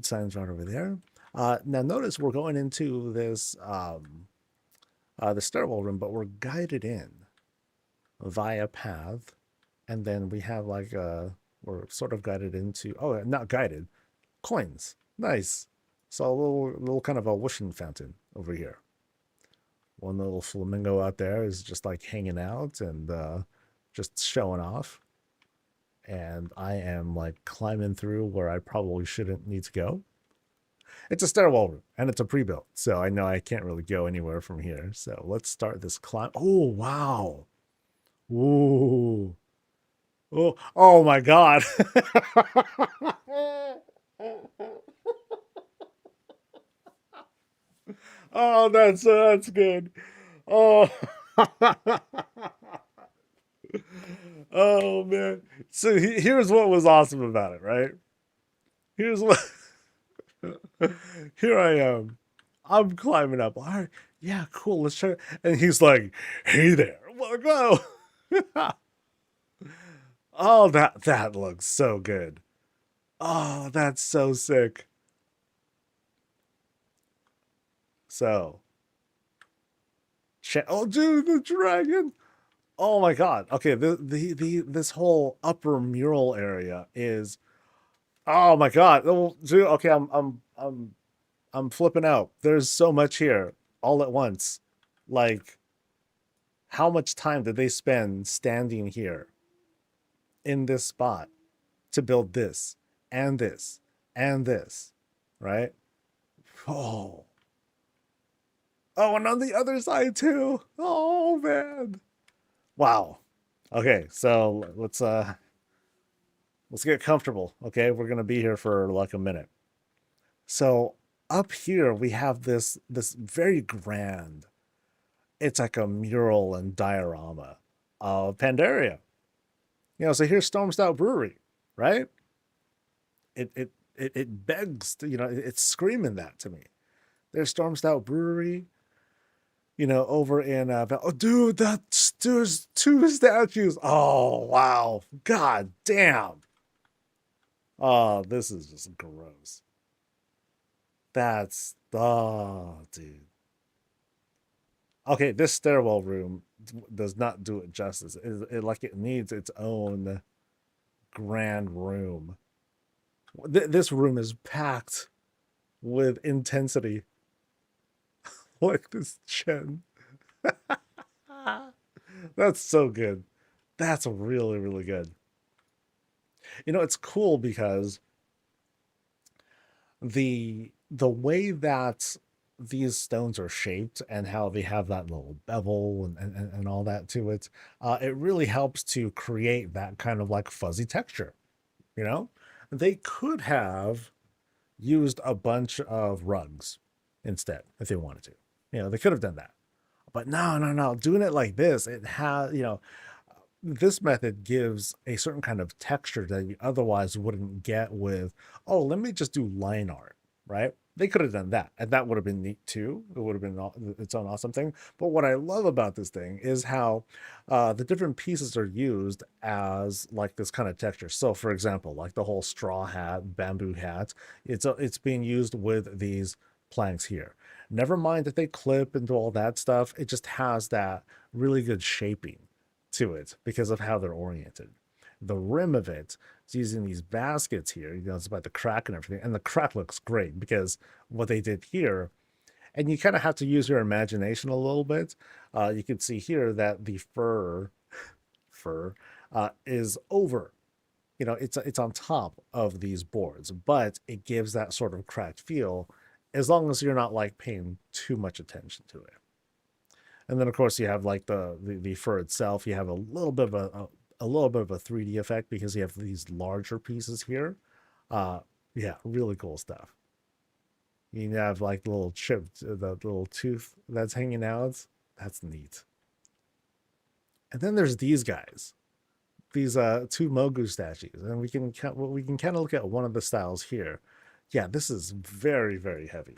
signs right over there. Now notice we're going into this the stairwell room, but we're guided in via path, and then we have like we're sort of guided into, oh, not guided, coins. Nice. So a little kind of a wishing fountain over here. One little flamingo out there is just like hanging out and just showing off. And I am like climbing through where I probably shouldn't need to go. It's a stairwell room and it's a pre-built, so I know I can't really go anywhere from here. So let's start this climb. Oh, wow. Ooh. Oh my God. Oh, that's good. Oh. Oh man. So here's what was awesome about it, right? Here's what here I am. I'm climbing up. All right, yeah, cool. Let's try. And he's like, "Hey there, wanna go?" Oh, that looks so good. Oh, that's so sick. So, oh, dude, the dragon. Oh my God. Okay, this whole upper mural area is. Oh my God. Oh, dude. Okay, I'm flipping out. There's so much here all at once. Like, how much time did they spend standing here in this spot to build this and this and this, right? Oh, oh, and on the other side too. Oh man, wow. Okay, so let's get comfortable. Okay, we're gonna be here for like a minute. So up here we have this very grand. It's like a mural and diorama of Pandaria. You know, so here's Storm Stout Brewery, right? It begs to, you know, it's screaming that to me. There's Storm Stout Brewery, you know, over in oh dude, there's two statues. Oh wow. God damn. Oh, this is just gross. That's oh dude. Okay, this stairwell room does not do it justice. Like it needs its own grand room. This room is packed with intensity. Like this Chen. That's so good. That's really, really good. You know, it's cool because the way that these stones are shaped and how they have that little bevel and all that to it, it really helps to create that kind of like fuzzy texture. You know, they could have used a bunch of rugs instead if they wanted to. You know, they could have done that. But no. Doing it like this, it has, you know, this method gives a certain kind of texture that you otherwise wouldn't get with, oh, let me just do line art, right? They could have done that, and that would have been neat too. It would have been its own awesome thing. But what I love about this thing is how the different pieces are used as like this kind of texture. So, for example, like the whole straw hat, bamboo hat, it's being used with these planks here. Never mind that they clip and do all that stuff. It just has that really good shaping to it because of how they're oriented. The rim of it is using these baskets here. You know, it's about the crack and everything. And the crack looks great because what they did here, and you kind of have to use your imagination a little bit. You can see here that the fur is over. You know, it's on top of these boards, but it gives that sort of cracked feel as long as you're not like paying too much attention to it. And then of course you have like the fur itself. You have a little bit of a little bit of a 3D effect because you have these larger pieces here. Uh, yeah, really cool stuff. You have like the little chip, the little tooth that's hanging out. That's neat. And then there's these guys, these two Mogu statues, and we can kind of look at one of the styles here. Yeah, this is very, very heavy.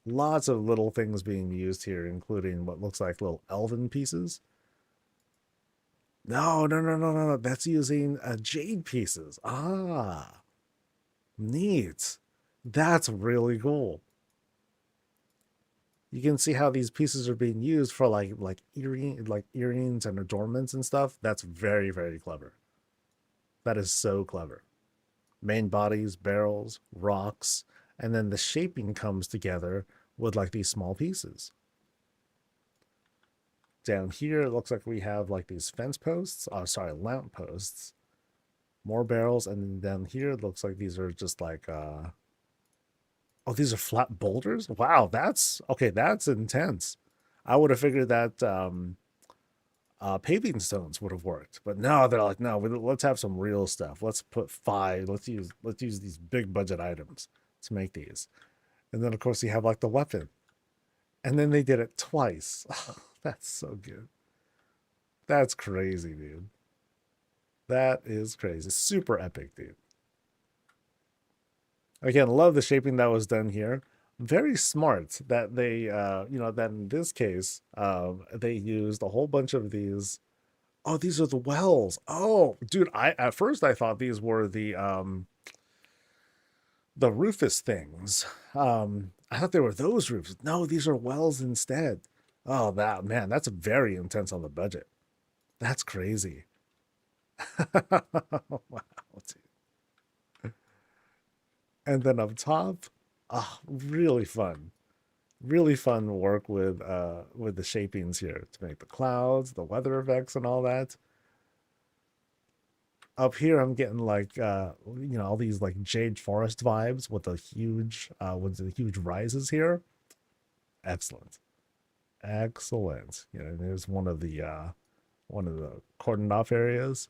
Lots of little things being used here, including what looks like little elven pieces. No, no, no, no, no, no. That's using jade pieces. Ah, neat. That's really cool. You can see how these pieces are being used for like earrings and adornments and stuff. That's very, very clever. That is so clever. Main bodies, barrels, rocks, and then the shaping comes together with like these small pieces. Down here, it looks like we have like these fence posts. Oh, sorry, lamp posts. More barrels, and then down here, it looks like these are just like oh, these are flat boulders? Wow, that's okay, that's intense. I would have figured that paving stones would have worked, but no, they're like, no, let's have some real stuff. Let's put five. Let's use these big budget items to make these, and then of course you have like the weapon, and then they did it twice. That's so good. That's crazy, dude. That is crazy. Super epic, dude. Again, love the shaping that was done here. Very smart that they, that in this case, they used a whole bunch of these. Oh, these are the wells. Oh, dude, at first I thought these were the Rufus things. I thought they were those roofs. No, these are wells instead. Oh, that man, that's very intense on the budget. That's crazy. Wow, dude. And then up top, oh, really fun work with the shapings here to make the clouds, the weather effects, and all that. Up here, I'm getting like all these like Jade Forest vibes with the huge rises here. Excellent, excellent. There's one of the cordoned off areas.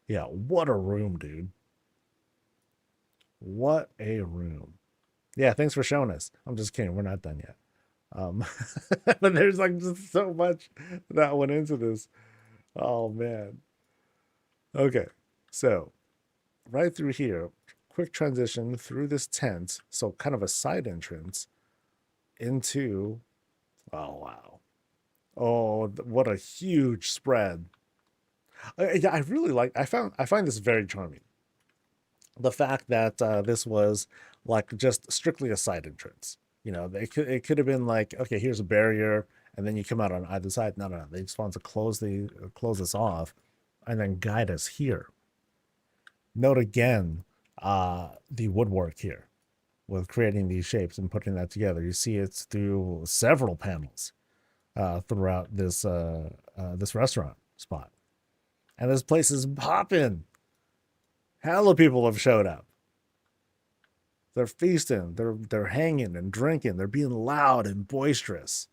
Yeah, what a room, dude. What a room. Yeah, thanks for showing us. I'm just kidding. We're not done yet. Um, but there's like just so much that went into this. Oh man. Okay. So right through here, quick transition through this tent. So kind of a side entrance into, oh wow. Oh, what a huge spread. Yeah, I really I find this very charming. The fact that this was like just strictly a side entrance. It could have been like, okay, here's a barrier, and then you come out on either side. No, no, no. They just want to close this off, and then guide us here. Note again the woodwork here with creating these shapes and putting that together. You see it's through several panels throughout this restaurant spot, and this place is popping. Hella people have showed up. They're feasting, they're hanging and drinking, they're being loud and boisterous.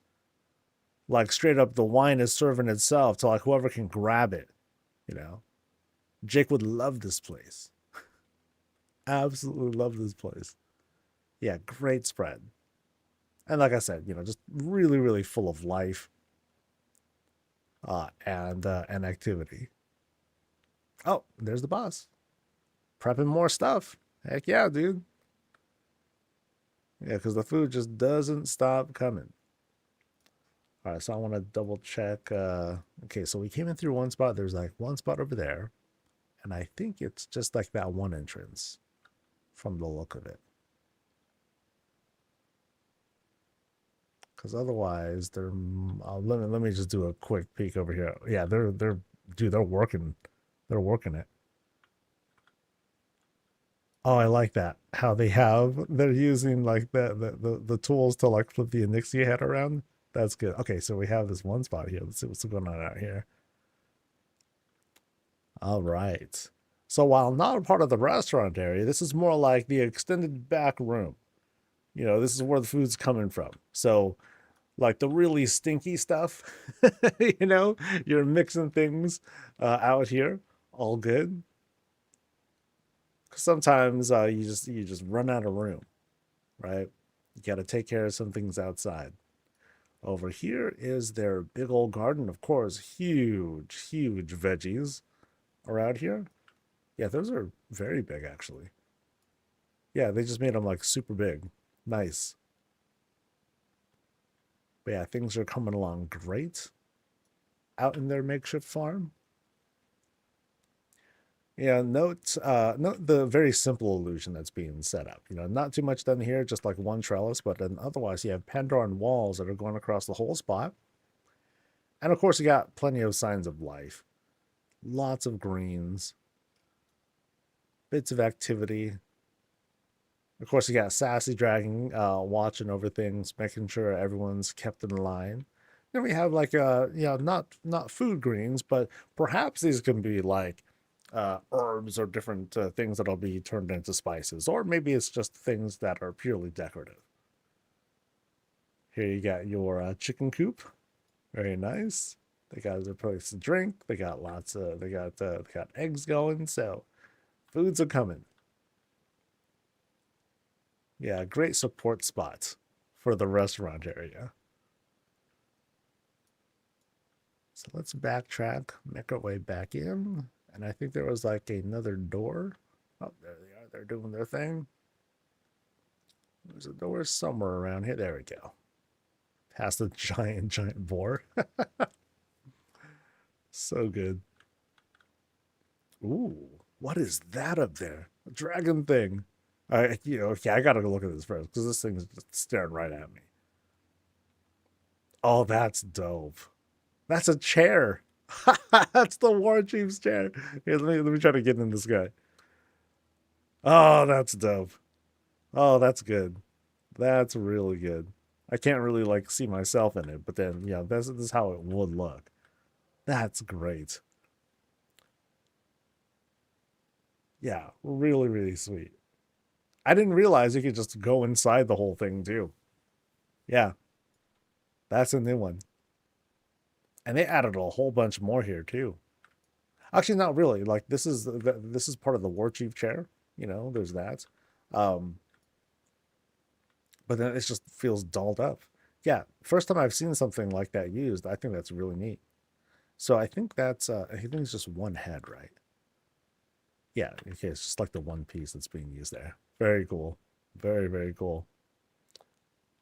Like straight up the wine is serving itself to like whoever can grab it, you know. Jake would love this place. Absolutely love this place. Yeah, great spread. And like I said, just really, really full of life and activity. Oh, there's the boss. Prepping more stuff. Heck yeah, dude. Yeah, because the food just doesn't stop coming. All right, so I want to double check. Okay, so we came in through one spot. There's like one spot over there. And I think it's just like that one entrance from the look of it. Because otherwise, let me just do a quick peek over here. Yeah, they're working. They're working it. Oh, I like that. How they're using like the tools to like flip the Anixia head around. That's good. Okay, so we have this one spot here. Let's see what's going on out here. All right. So while not a part of the restaurant area, this is more like the extended back room. This is where the food's coming from. So like the really stinky stuff. You know, you're mixing things out here. All good. 'Cause sometimes you just run out of room, right? You got to take care of some things outside. Over here is their big old garden, of course. Huge, huge veggies around here. Yeah, those are very big, actually. Yeah, they just made them like super big. Nice. But yeah, things are coming along great out in their makeshift farm. Yeah, note the very simple illusion that's being set up. You know, not too much done here, just like one trellis, but then otherwise you have Pandoran walls that are going across the whole spot. And of course, you got plenty of signs of life. Lots of greens, bits of activity. Of course, you got Sassy Dragon watching over things, making sure everyone's kept in line. Then we have like not food greens, but perhaps these can be like herbs or different things that'll be turned into spices, or maybe it's just things that are purely decorative. Here you got your chicken coop, very nice. They got a place to drink. They got they got eggs going, so foods are coming. Yeah, great support spot for the restaurant area. So let's backtrack, make our way back in. And I think there was like another door. Oh, there they are. They're doing their thing. There's a door somewhere around here. There we go. Past the giant boar. So good. Ooh, what is that up there? A dragon thing. Okay, I gotta look at this first because this thing's just staring right at me. Oh, that's dope. That's a chair. That's the war chief's chair. Here, let me try to get in this guy. Oh, that's dope. Oh, that's good. That's really good. I can't really like see myself in it, but then yeah, this is how it would look. That's great. Yeah, really, really sweet. I didn't realize you could just go inside the whole thing too. Yeah, that's a new one. And they added a whole bunch more here too. Actually, not really. Like this is part of the war chief chair. You know, there's that. Um, but then it just feels dolled up. Yeah, first time I've seen something like that used. I think that's really neat. So I think it's just one head, right? Yeah, okay, it's just like the one piece that's being used there. Very cool. Very, very cool.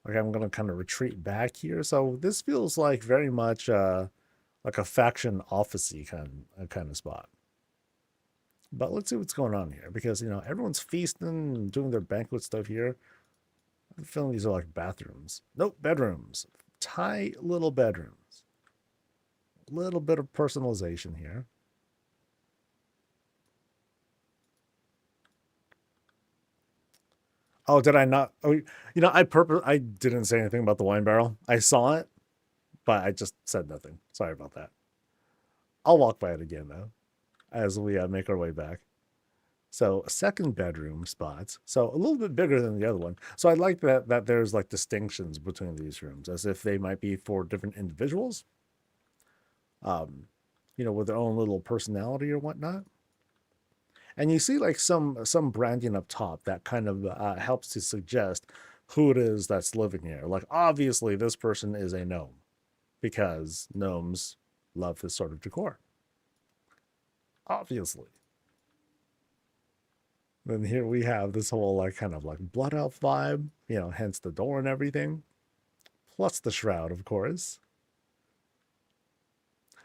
Okay, I'm gonna kind of retreat back here. So this feels like very much like a faction officey kind of spot. But let's see what's going on here because you know everyone's feasting and doing their banquet stuff here. I'm feeling these are like bathrooms. Nope, bedrooms. Tight little bedrooms. A little bit of personalization here. Oh, did I not? Oh, I didn't say anything about the wine barrel. I saw it, but I just said nothing. Sorry about that. I'll walk by it again though, as we make our way back. So second bedroom spots. So a little bit bigger than the other one. So I like that there's like distinctions between these rooms, as if they might be for different individuals. Um, with their own little personality or whatnot. And you see like some branding up top that kind of helps to suggest who it is that's living here. Like obviously this person is a gnome because gnomes love this sort of decor. Obviously. Then here we have this whole like kind of like blood elf vibe, hence the door and everything. Plus the shroud, of course.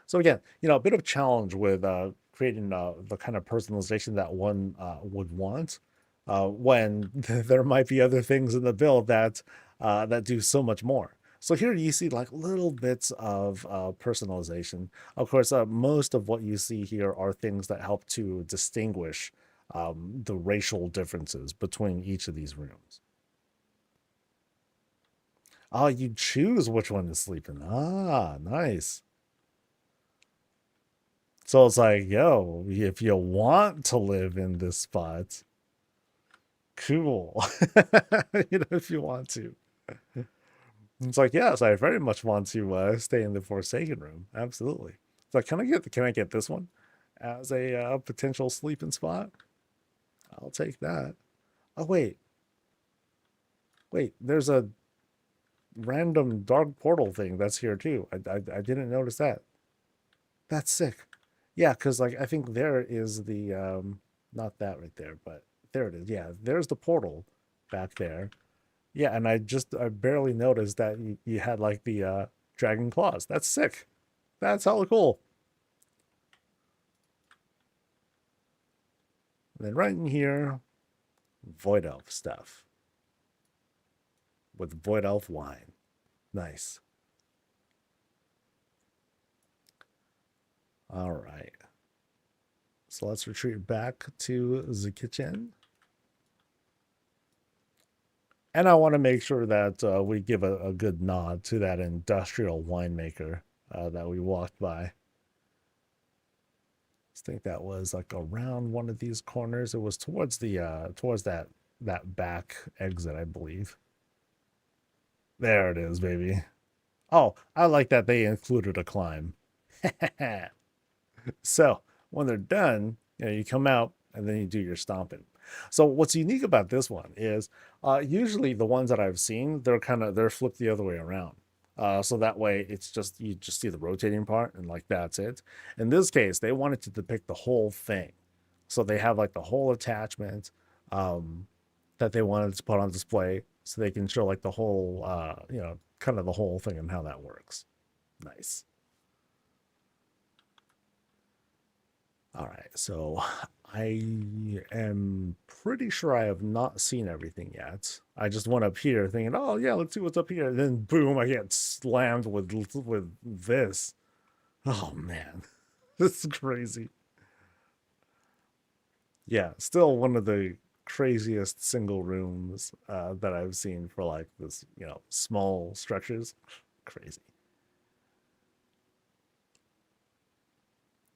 So again, a bit of challenge with creating the kind of personalization that one would want when there might be other things in the build that do so much more. So here you see like little bits of personalization. Of course, most of what you see here are things that help to distinguish the racial differences between each of these rooms. Oh, you choose which one to sleep in. Ah, nice. So it's like, yo, if you want to live in this spot, cool. If you want to. It's like, yes, I very much want to stay in the Forsaken room. Absolutely. It's like, can I get this one as a potential sleeping spot? I'll take that. Oh wait, there's a random dark portal thing that's here too. I didn't notice that. That's sick. Yeah, because like I think there is the not that right there, but there it is. Yeah, there's the portal back there. Yeah, and I barely noticed that you had like the dragon claws. That's sick. That's hella cool. And then right in here, Void Elf stuff with Void Elf wine. Nice. All right. So let's retreat back to the kitchen. And I want to make sure that we give a good nod to that industrial winemaker that we walked by. I think that was like around one of these corners. It was towards the towards that back exit, I believe. There it is, baby. Oh, I like that they included a climb. So when they're done, you come out and then you do your stomping. So what's unique about this one is usually the ones that I've seen, they're flipped the other way around. So that way it's just you just see the rotating part and like that's it. In this case, they wanted to depict the whole thing. So they have like the whole attachment that they wanted to put on display so they can show like the whole kind of the whole thing and how that works. Nice. All right, so I am pretty sure I have not seen everything yet. I just went up here thinking, oh yeah, let's see what's up here. And then boom, I get slammed with this. Oh man, this is crazy. Yeah, still one of the craziest single rooms that I've seen for like this, small structures. Crazy.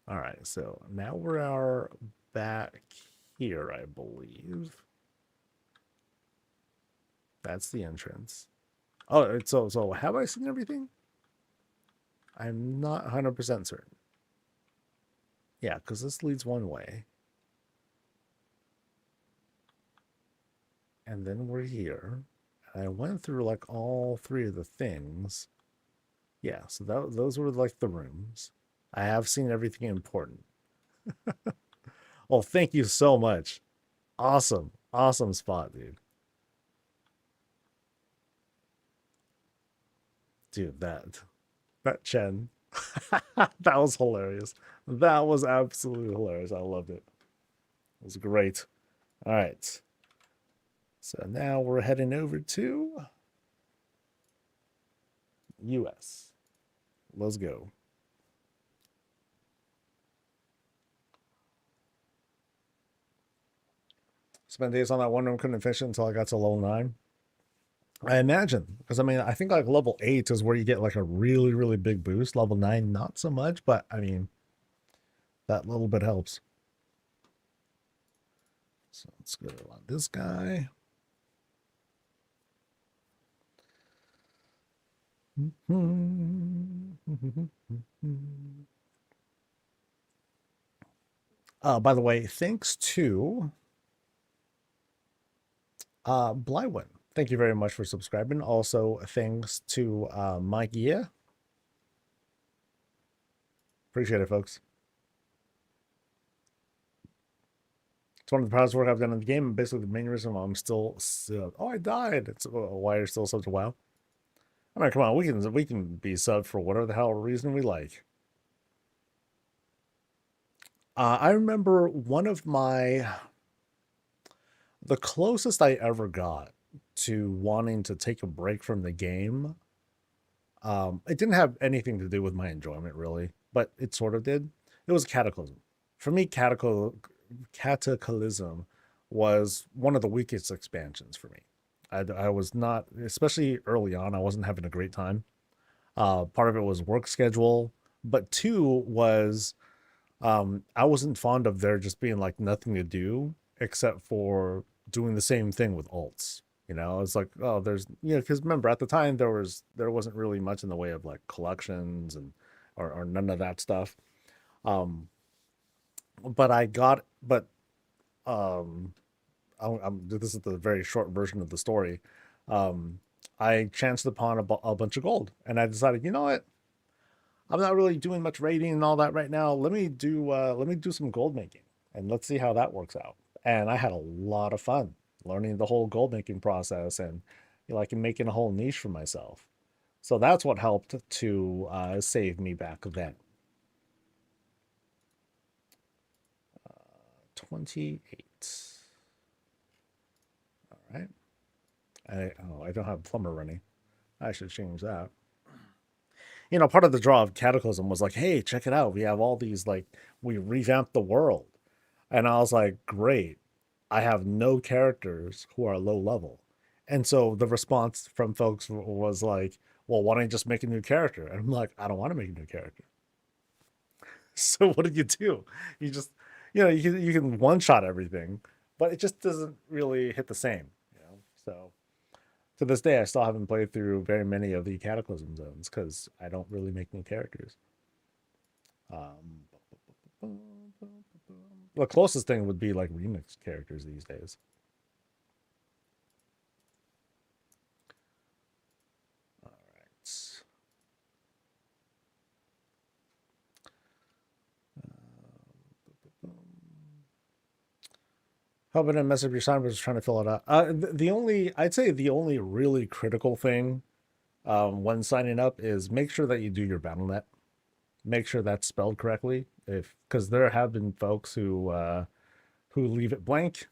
All right, so now we are back here, I believe. That's the entrance. Oh, so have I seen everything? I'm not 100% certain. Yeah, because this leads one way. And then we're here. And I went through like all three of the things. Yeah, so those were like the rooms. I have seen everything important. Well, thank you so much. Awesome. Awesome spot, dude. Dude, that Chen. That was hilarious. That was absolutely hilarious. I loved it. It was great. All right. So now we're heading over to US. Let's go. Spent days on that one room, couldn't finish it until I got to level 9. I imagine, because I mean, I think like level 8 is where you get like a really, really big boost. Level 9, not so much, but I mean, that little bit helps. So let's go on this guy. By the way, thanks to Blywin. Thank you very much for subscribing. Also, thanks to Mike Yeah. Appreciate it, folks. It's one of the proudest work I've done in the game. Basically, the main reason why I'm still oh, I died. It's why you're still subbed to WoW. I mean, come on, we can be subbed for whatever the hell reason we like. I remember one of the closest I ever got to wanting to take a break from the game. It didn't have anything to do with my enjoyment really, but it sort of did. It was Cataclysm. For me, Cataclysm was one of the weakest expansions for me. I was not, especially early on, I wasn't having a great time. Part of it was work schedule, but two was I wasn't fond of there just being like nothing to do except for doing the same thing with alts. You know, it's like, oh, there's, you know, because remember at the time there wasn't really much in the way of like collections and or none of that stuff. Um, but I got, but um, this is the very short version of the story. Um, I chanced upon a bunch of gold, and I decided, you know what? I'm not really doing much raiding and all that right now. Let me do some gold making, and let's see how that works out. And I had a lot of fun learning the whole gold making process and like making a whole niche for myself. So that's what helped to save me back then. 28. All right. I don't have plumber running. I should change that. You know, part of the draw of Cataclysm was like, hey, check it out. We have all these, like, we revamped the world. And I was like, great. I have no characters who are low level. And so the response from folks was like, well, why don't you just make a new character? And I'm like, I don't want to make a new character. So what do? You just, you know, you can one shot everything, but it just doesn't really hit the same, you know? So to this day, I still haven't played through very many of the Cataclysm zones because I don't really make new characters. Um, the closest thing would be like remix characters these days. All right. Helping a mess up your sign, but just trying to fill it out. I'd say the only really critical thing when signing up is make sure that you do your BattleNet. Make sure that's spelled correctly. Because there have been folks who leave it blank,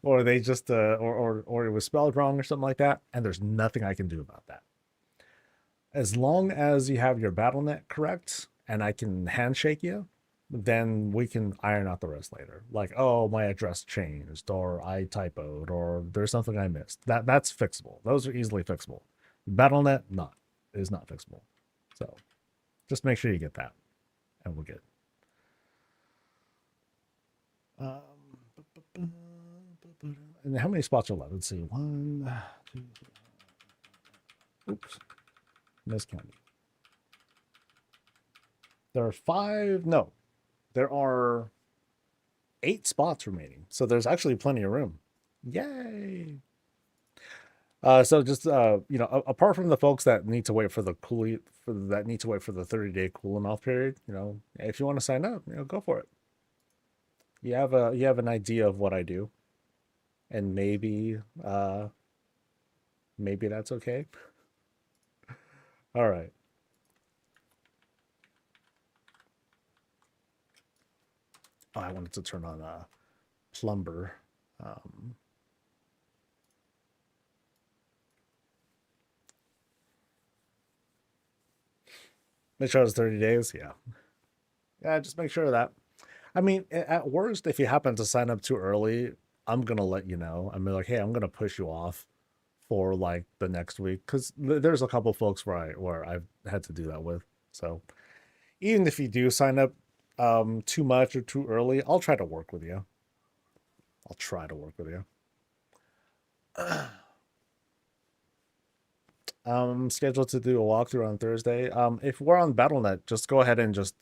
or they just or it was spelled wrong or something like that, and there's nothing I can do about that. As long as you have your BattleNet correct, and I can handshake you, then we can iron out the rest later. Like, oh, my address changed, or I typoed, or there's something I missed. That's fixable. Those are easily fixable. BattleNet is not fixable. So just make sure you get that, and we're good. And how many spots are left? Let's see. 1, 2, 3. Oops. Miscounting. There are 5. No, there are 8 spots remaining. So there's actually plenty of room. Yay. So just you know, apart from the folks that need to wait for the 30-day cooling off period, you know, if you want to sign up, you know, go for it. You have an idea of what I do, and maybe that's okay. All right. Oh, I wanted to turn on a plumber. Make sure it's 30 days. Yeah. Yeah, just make sure of that. I mean, at worst, if you happen to sign up too early, I'm gonna let you know. I'm like, hey, I'm gonna push you off for like the next week because there's a couple folks where I've had to do that with. So even if you do sign up too much or too early, I'll try to work with you. I'll try to work with you. I'm scheduled to do a walkthrough on Thursday. If we're on BattleNet, just go ahead and just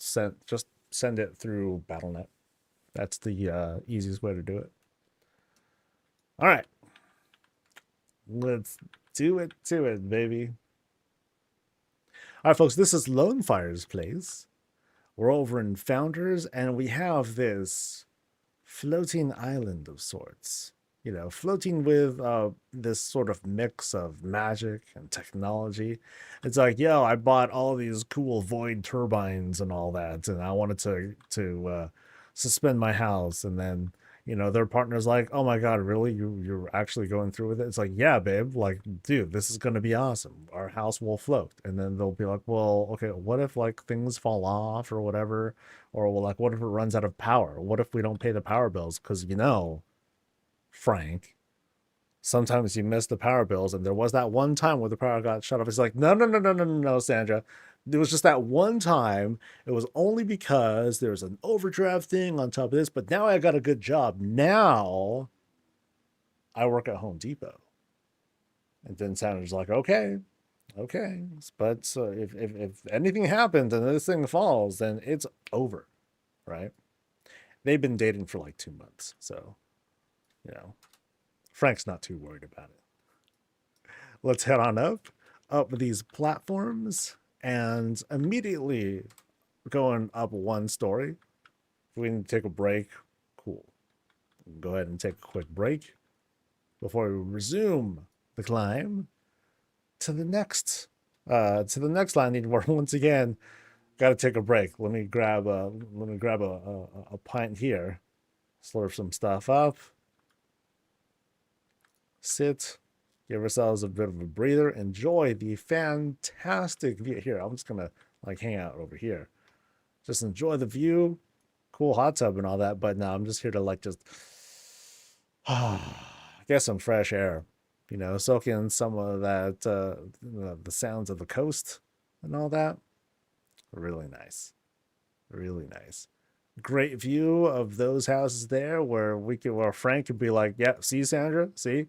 send it through BattleNet. That's the easiest way to do it. All right. Let's do it to it, baby. All right, folks, this is Lone Fire's place. We're over in Founders, and we have this floating island of sorts. You know, floating with this sort of mix of magic and technology. It's like, yo, I bought all these cool void turbines and all that, and I wanted to suspend my house, and then you know their partner's like, oh my god, really? You're actually going through with it? It's like, yeah, babe, like, dude, this is gonna be awesome. Our house will float, and then they'll be like, well, okay, what if like things fall off or whatever, or well, like, what if it runs out of power? What if we don't pay the power bills? Because you know, Frank, sometimes you miss the power bills, and there was that one time where the power got shut off. It's like, no, no, no, no, no, no, no, Sandra. It was just that one time. It was only because there was an overdraft thing on top of this, but now I got a good job. Now I work at Home Depot. And then Sandra's like, okay, okay, but if anything happens and this thing falls, then it's over, right? They've been dating for like 2 months, so you know Frank's not too worried about it. Let's head on up these platforms, and immediately going up one story. If we need to take a break, cool. Go ahead and take a quick break before we resume the climb to the next landing where once again got to take a break. Let me grab a pint here, slurp some stuff up, sit, give ourselves a bit of a breather, enjoy the fantastic view. Here, I'm just gonna like hang out over here, just enjoy the view, cool hot tub and all that. But now I'm just here to like just get some fresh air, soak in some of that, the sounds of the coast and all that. Really nice. Really nice. Great view of those houses there where Frank could be like, yeah, see, Sandra, see?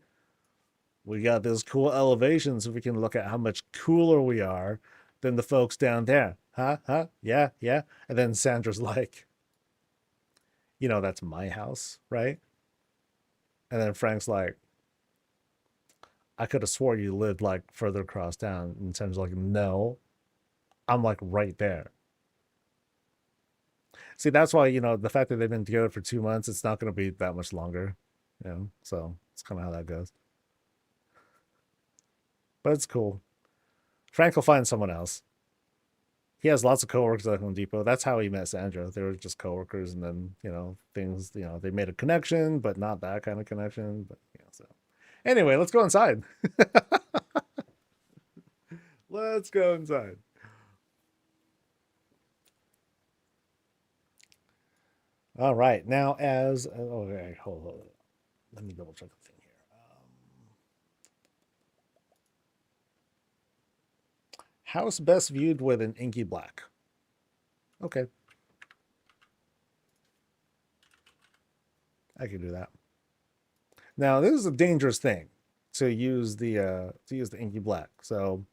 We got this cool elevation so we can look at how much cooler we are than the folks down there. Huh? Huh? Yeah, yeah. And then Sandra's like, that's my house, right? And then Frank's like, I could have swore you lived like further across town. And Sandra's like, no, I'm like right there. See, that's why, the fact that they've been together for 2 months, it's not going to be that much longer, so it's kind of how that goes. But it's cool. Frank will find someone else. He has lots of coworkers at Home Depot. That's how he met Sandra. They were just coworkers, and then, things, they made a connection, but not that kind of connection. But, so anyway, let's go inside. Let's go inside. All right. Now, okay, hold on. Let me double check the thing here. House best viewed with an inky black. Okay. I can do that. Now, this is a dangerous thing to use the inky black. So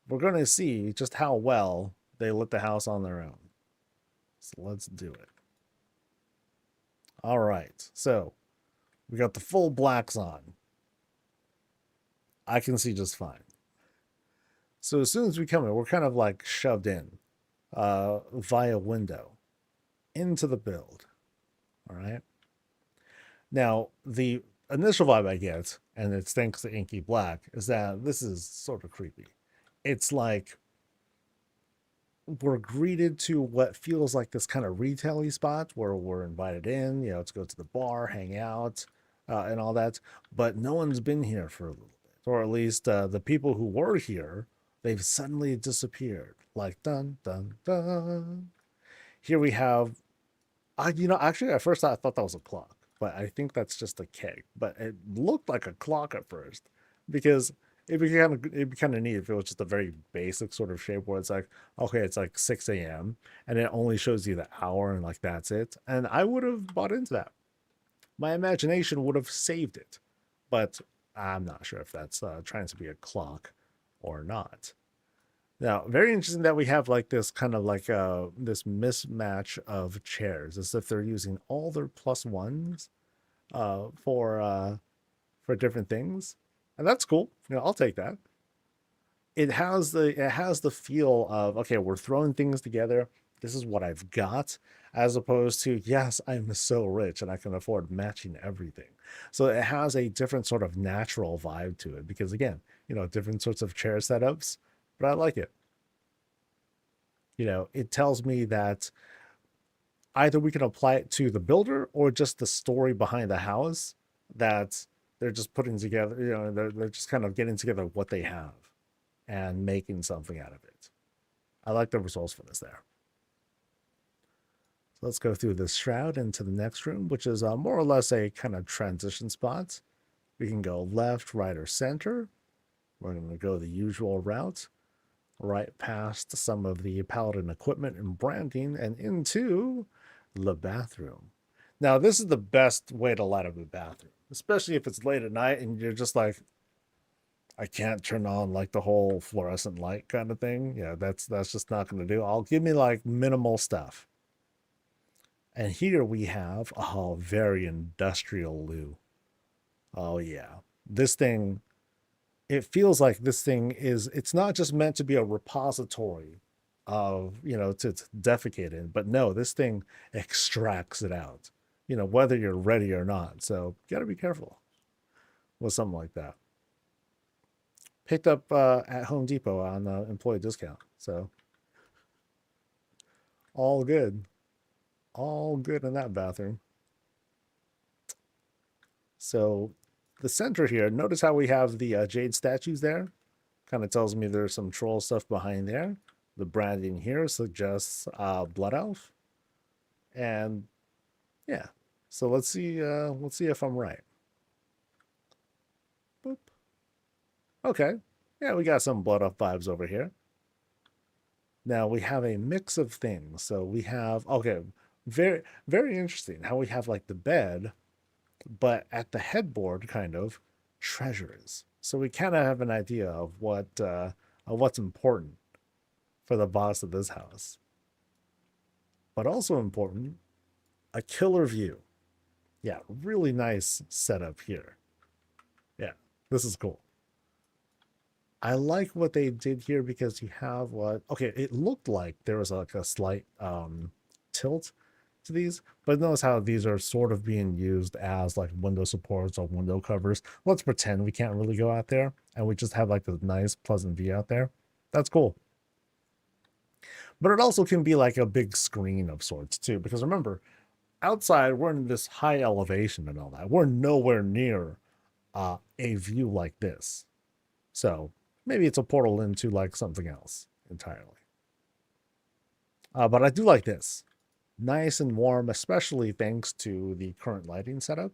we're going to see just how well they lit the house on their own. So let's do it. All right. So we got the full blacks on. I can see just fine. So as soon as we come in, we're kind of like shoved in via window into the build. All right. Now, the initial vibe I get, and it's thanks to Inky Black, is that this is sort of creepy. It's like we're greeted to what feels like this kind of retail-y spot where we're invited in, to go to the bar, hang out, and all that. But no one's been here for a little bit, or at least the people who were here, they've suddenly disappeared. Like dun dun dun. Here we have, actually at first I thought that was a clock, but I think that's just a keg. But it looked like a clock at first because it'd be kind of neat if it was just a very basic sort of shape where it's like, okay, it's like 6 a.m. and it only shows you the hour and like that's it. And I would have bought into that. My imagination would have saved it, but I'm not sure if that's trying to be a clock or not. Now, very interesting that we have like this kind of like this mismatch of chairs, as if they're using all their plus ones for different things, and that's cool. I'll take that. It has the feel of, okay, we're throwing things together. This is what I've got, as opposed to, yes, I'm so rich and I can afford matching everything. So it has a different sort of natural vibe to it because again, different sorts of chair setups, but I like it. It tells me that either we can apply it to the builder or just the story behind the house that they're just putting together, they're just kind of getting together what they have and making something out of it. I like the results for this there. So let's go through this shroud into the next room, which is more or less a kind of transition spot. We can go left, right, or center. We're going to go the usual route, right past some of the paladin equipment and branding and into the bathroom. Now, this is the best way to light up a bathroom, especially if it's late at night and you're just like, I can't turn on like the whole fluorescent light kind of thing. Yeah, that's just not going to do. I'll give me like minimal stuff. And here we have a very industrial loo. Oh yeah. This thing, it feels like this thing is, it's not just meant to be a repository of, to defecate in, but no, this thing extracts it out, whether you're ready or not. So you got to be careful with something like that. Picked up at Home Depot on employee discount. So all good. All good in that bathroom. So the center here, notice how we have the jade statues there? Kind of tells me there's some troll stuff behind there. The branding here suggests Blood Elf. And yeah, so let's see if I'm right. Boop. Okay, yeah, we got some Blood Elf vibes over here. Now we have a mix of things. So we have, okay, very, very interesting how we have like the bed, but at the headboard, kind of treasures. So we kind of have an idea of what's important for the boss of this house. But also important, a killer view. Yeah, really nice setup here. Yeah, this is cool. I like what they did here because you have what, okay, it looked like there was like a slight tilt to these, but notice how these are sort of being used as like window supports or window covers. Let's pretend we can't really go out there and we just have like this nice pleasant view out there. That's cool. But it also can be like a big screen of sorts too, because remember, outside we're in this high elevation and all that. We're nowhere near a view like this. So maybe it's a portal into like something else entirely. But I do like this. Nice and warm, especially thanks to the current lighting setup.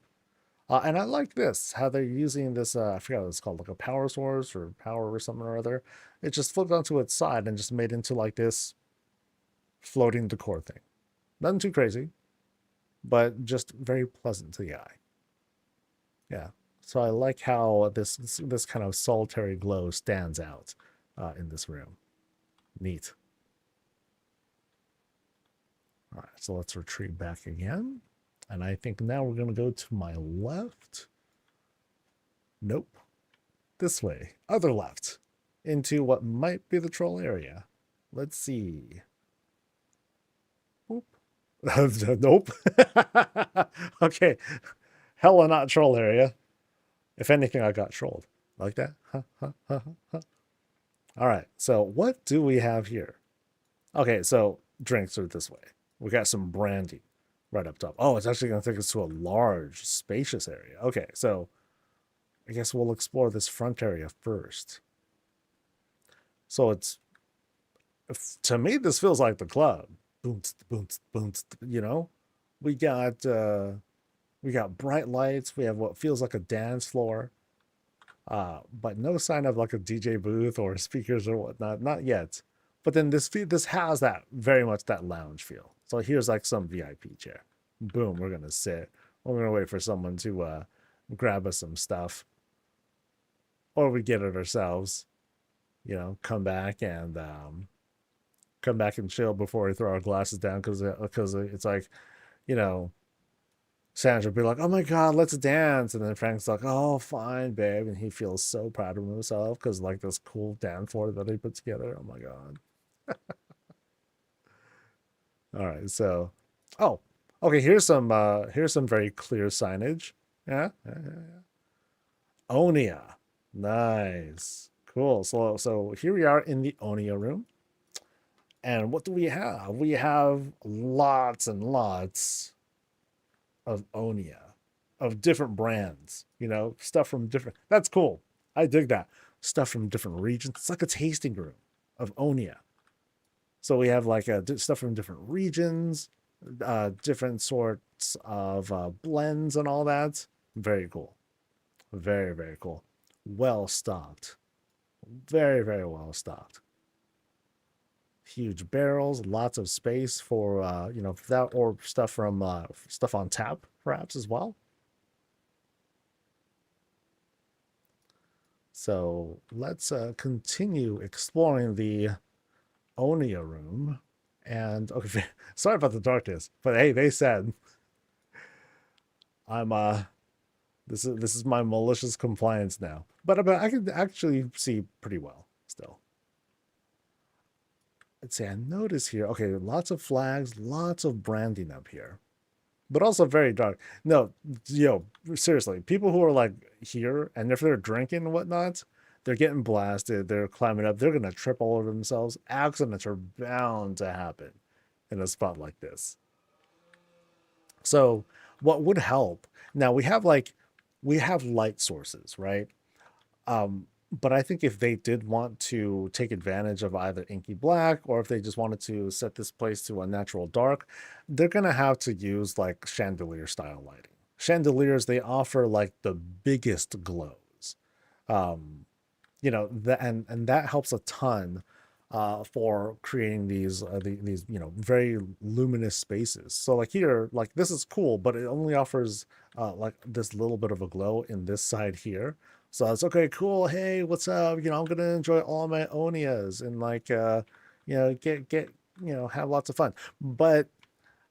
And I like this, how they're using this, I forgot what it's called, like a power source or power or something or other. It just flipped onto its side and just made into like this floating decor thing. Nothing too crazy, but just very pleasant to the eye. Yeah. So I like how this kind of solitary glow stands out in this room. Neat. All right, so let's retreat back again. And I think now we're going to go to my left. Nope. This way. Other left. Into what might be the troll area. Let's see. Boop. Nope. Okay. Hella not troll area. If anything, I got trolled. Like that? All right. So what do we have here? Okay, so drinks are this way. We got some brandy right up top. Oh, it's actually going to take us to a large, spacious area. Okay, so I guess we'll explore this front area first. So it's, to me, this feels like the club. Boom, boom, boom. We got bright lights. We have what feels like a dance floor, but no sign of like a DJ booth or speakers or whatnot. Not yet. But then this has that very much that lounge feel. So here's like some VIP chair. Boom, we're gonna sit. We're gonna wait for someone to grab us some stuff, or we get it ourselves. Come back and chill before we throw our glasses down because it's like, Sandra would be like, "Oh my God, let's dance," and then Frank's like, "Oh, fine, babe," and he feels so proud of himself because like this cool dance floor that he put together. Oh my God. All right, so, oh, okay. Here's some very clear signage. Yeah, Onia, nice, cool. So here we are in the Onia room, and what do we have? We have lots and lots of Onia, of different brands. Stuff from different. That's cool. I dig that stuff from different regions. It's like a tasting room of Onia. So we have like stuff from different regions, different sorts of blends and all that. Very cool. Very, very cool. Well stocked. Very, very well stocked. Huge barrels, lots of space for, that or stuff from stuff on tap, perhaps as well. So let's continue exploring the Onia room. And okay, sorry about the darkness, but hey, they said I'm this is my malicious compliance now. But I can actually see pretty well still. Let's see, I notice here, okay, lots of flags, lots of branding up here. But also very dark. No, seriously, people who are like here and if they're drinking and whatnot, they're getting blasted, they're climbing up, they're gonna trip all over themselves. Accidents are bound to happen in a spot like this. So what would help? Now we have light sources, right? But I think if they did want to take advantage of either inky black or if they just wanted to set this place to a natural dark, they're gonna have to use like chandelier style lighting. Chandeliers, they offer like the biggest glows. Um, and that helps a ton for creating these very luminous spaces. So like here, like this is cool, but it only offers like this little bit of a glow in this side here. So it's okay, cool. Hey, what's up? I'm gonna enjoy all my Onias and like get have lots of fun. But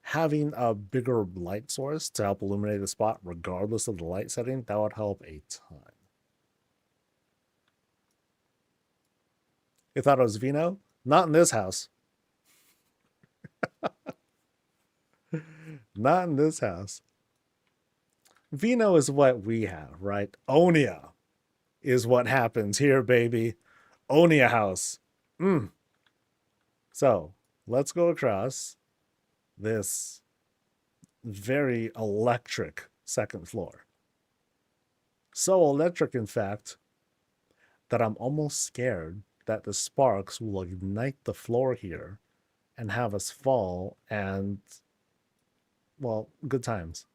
having a bigger light source to help illuminate the spot, regardless of the light setting, that would help a ton. You thought it was Vino? Not in this house. Not in this house. Vino is what we have, right? Onia is what happens here, baby. Onia house. So let's go across this very electric second floor. So electric, in fact, that I'm almost scared that the sparks will ignite the floor here and have us fall and, well, good times.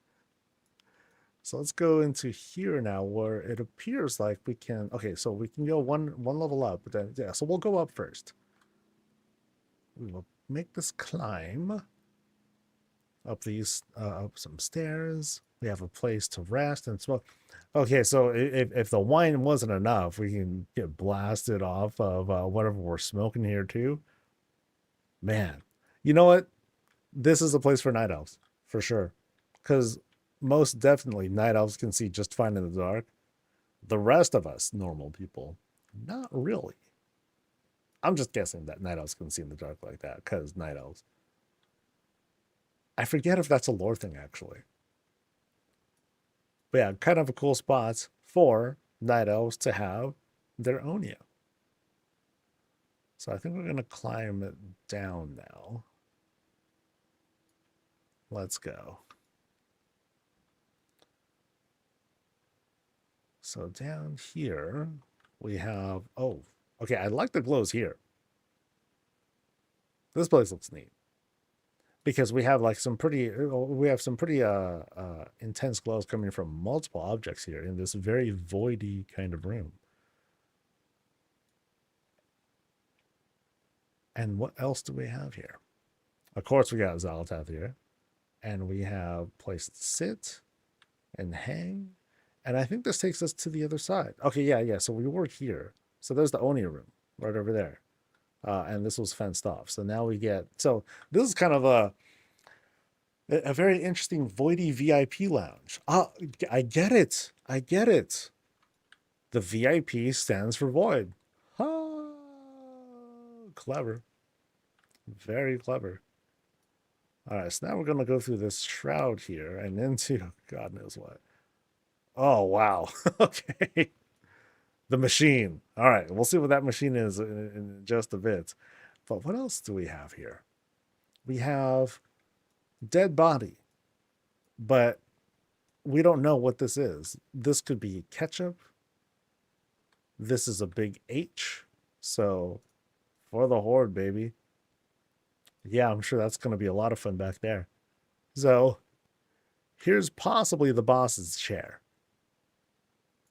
So let's go into here now where it appears like we can, okay, so we can go one level up, but then, yeah, so we'll go up first. We will make this climb up these, up some stairs. We have a place to rest and smoke. Okay, so if the wine wasn't enough, we can get blasted off of whatever we're smoking here too. Man, you know what? This is a place for night elves, for sure. Because most definitely night elves can see just fine in the dark. The rest of us, normal people, not really. I'm just guessing that night elves can see in the dark like that, because night elves. I forget if that's a lore thing, actually. But yeah, kind of a cool spot for night elves to have their Onia. So I think we're going to climb it down now. Let's go. So down here we have, oh, okay, I like the glows here. This place looks neat. Because we have like some pretty intense glows coming from multiple objects here in this very voidy kind of room. And what else do we have here? Of course, we got Zalatath here, and we have place to sit and hang. And I think this takes us to the other side. Okay, yeah. So we were here. So there's the Oni room right over there. And this was fenced off. So now we get, so this is kind of a very interesting voidy VIP lounge. I get it. The VIP stands for void. Clever. Very clever. All right, so now we're going to go through this shroud here and into God knows what. Oh, wow. Okay. The machine. All right, we'll see what that machine is in just a bit. But what else do we have here? We have dead body, but we don't know what this is. This could be ketchup. This is a big H. So for the horde, baby. Yeah, I'm sure that's going to be a lot of fun back there. So here's possibly the boss's chair.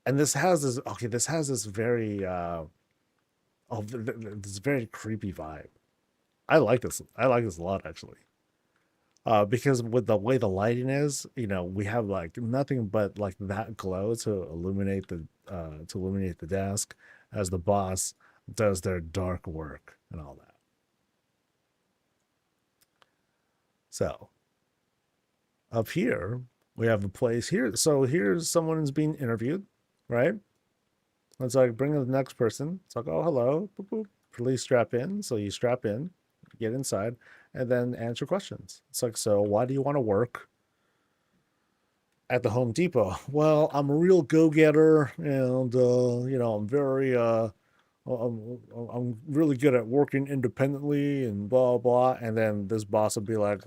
And this has this very this very creepy vibe. I like this a lot, actually. Because with the way the lighting is, we have like nothing but like that glow to illuminate the desk as the boss does their dark work and all that. So up here we have a place here. So here's someone who's being interviewed, right? It's like bring in the next person. It's like, oh hello, boop, boop. Please strap in. So you strap in, get inside, and then answer questions. It's like, so why do you want to work at the Home Depot? Well, I'm a real go-getter, and I'm very I'm really good at working independently and blah blah. And then this boss would be like,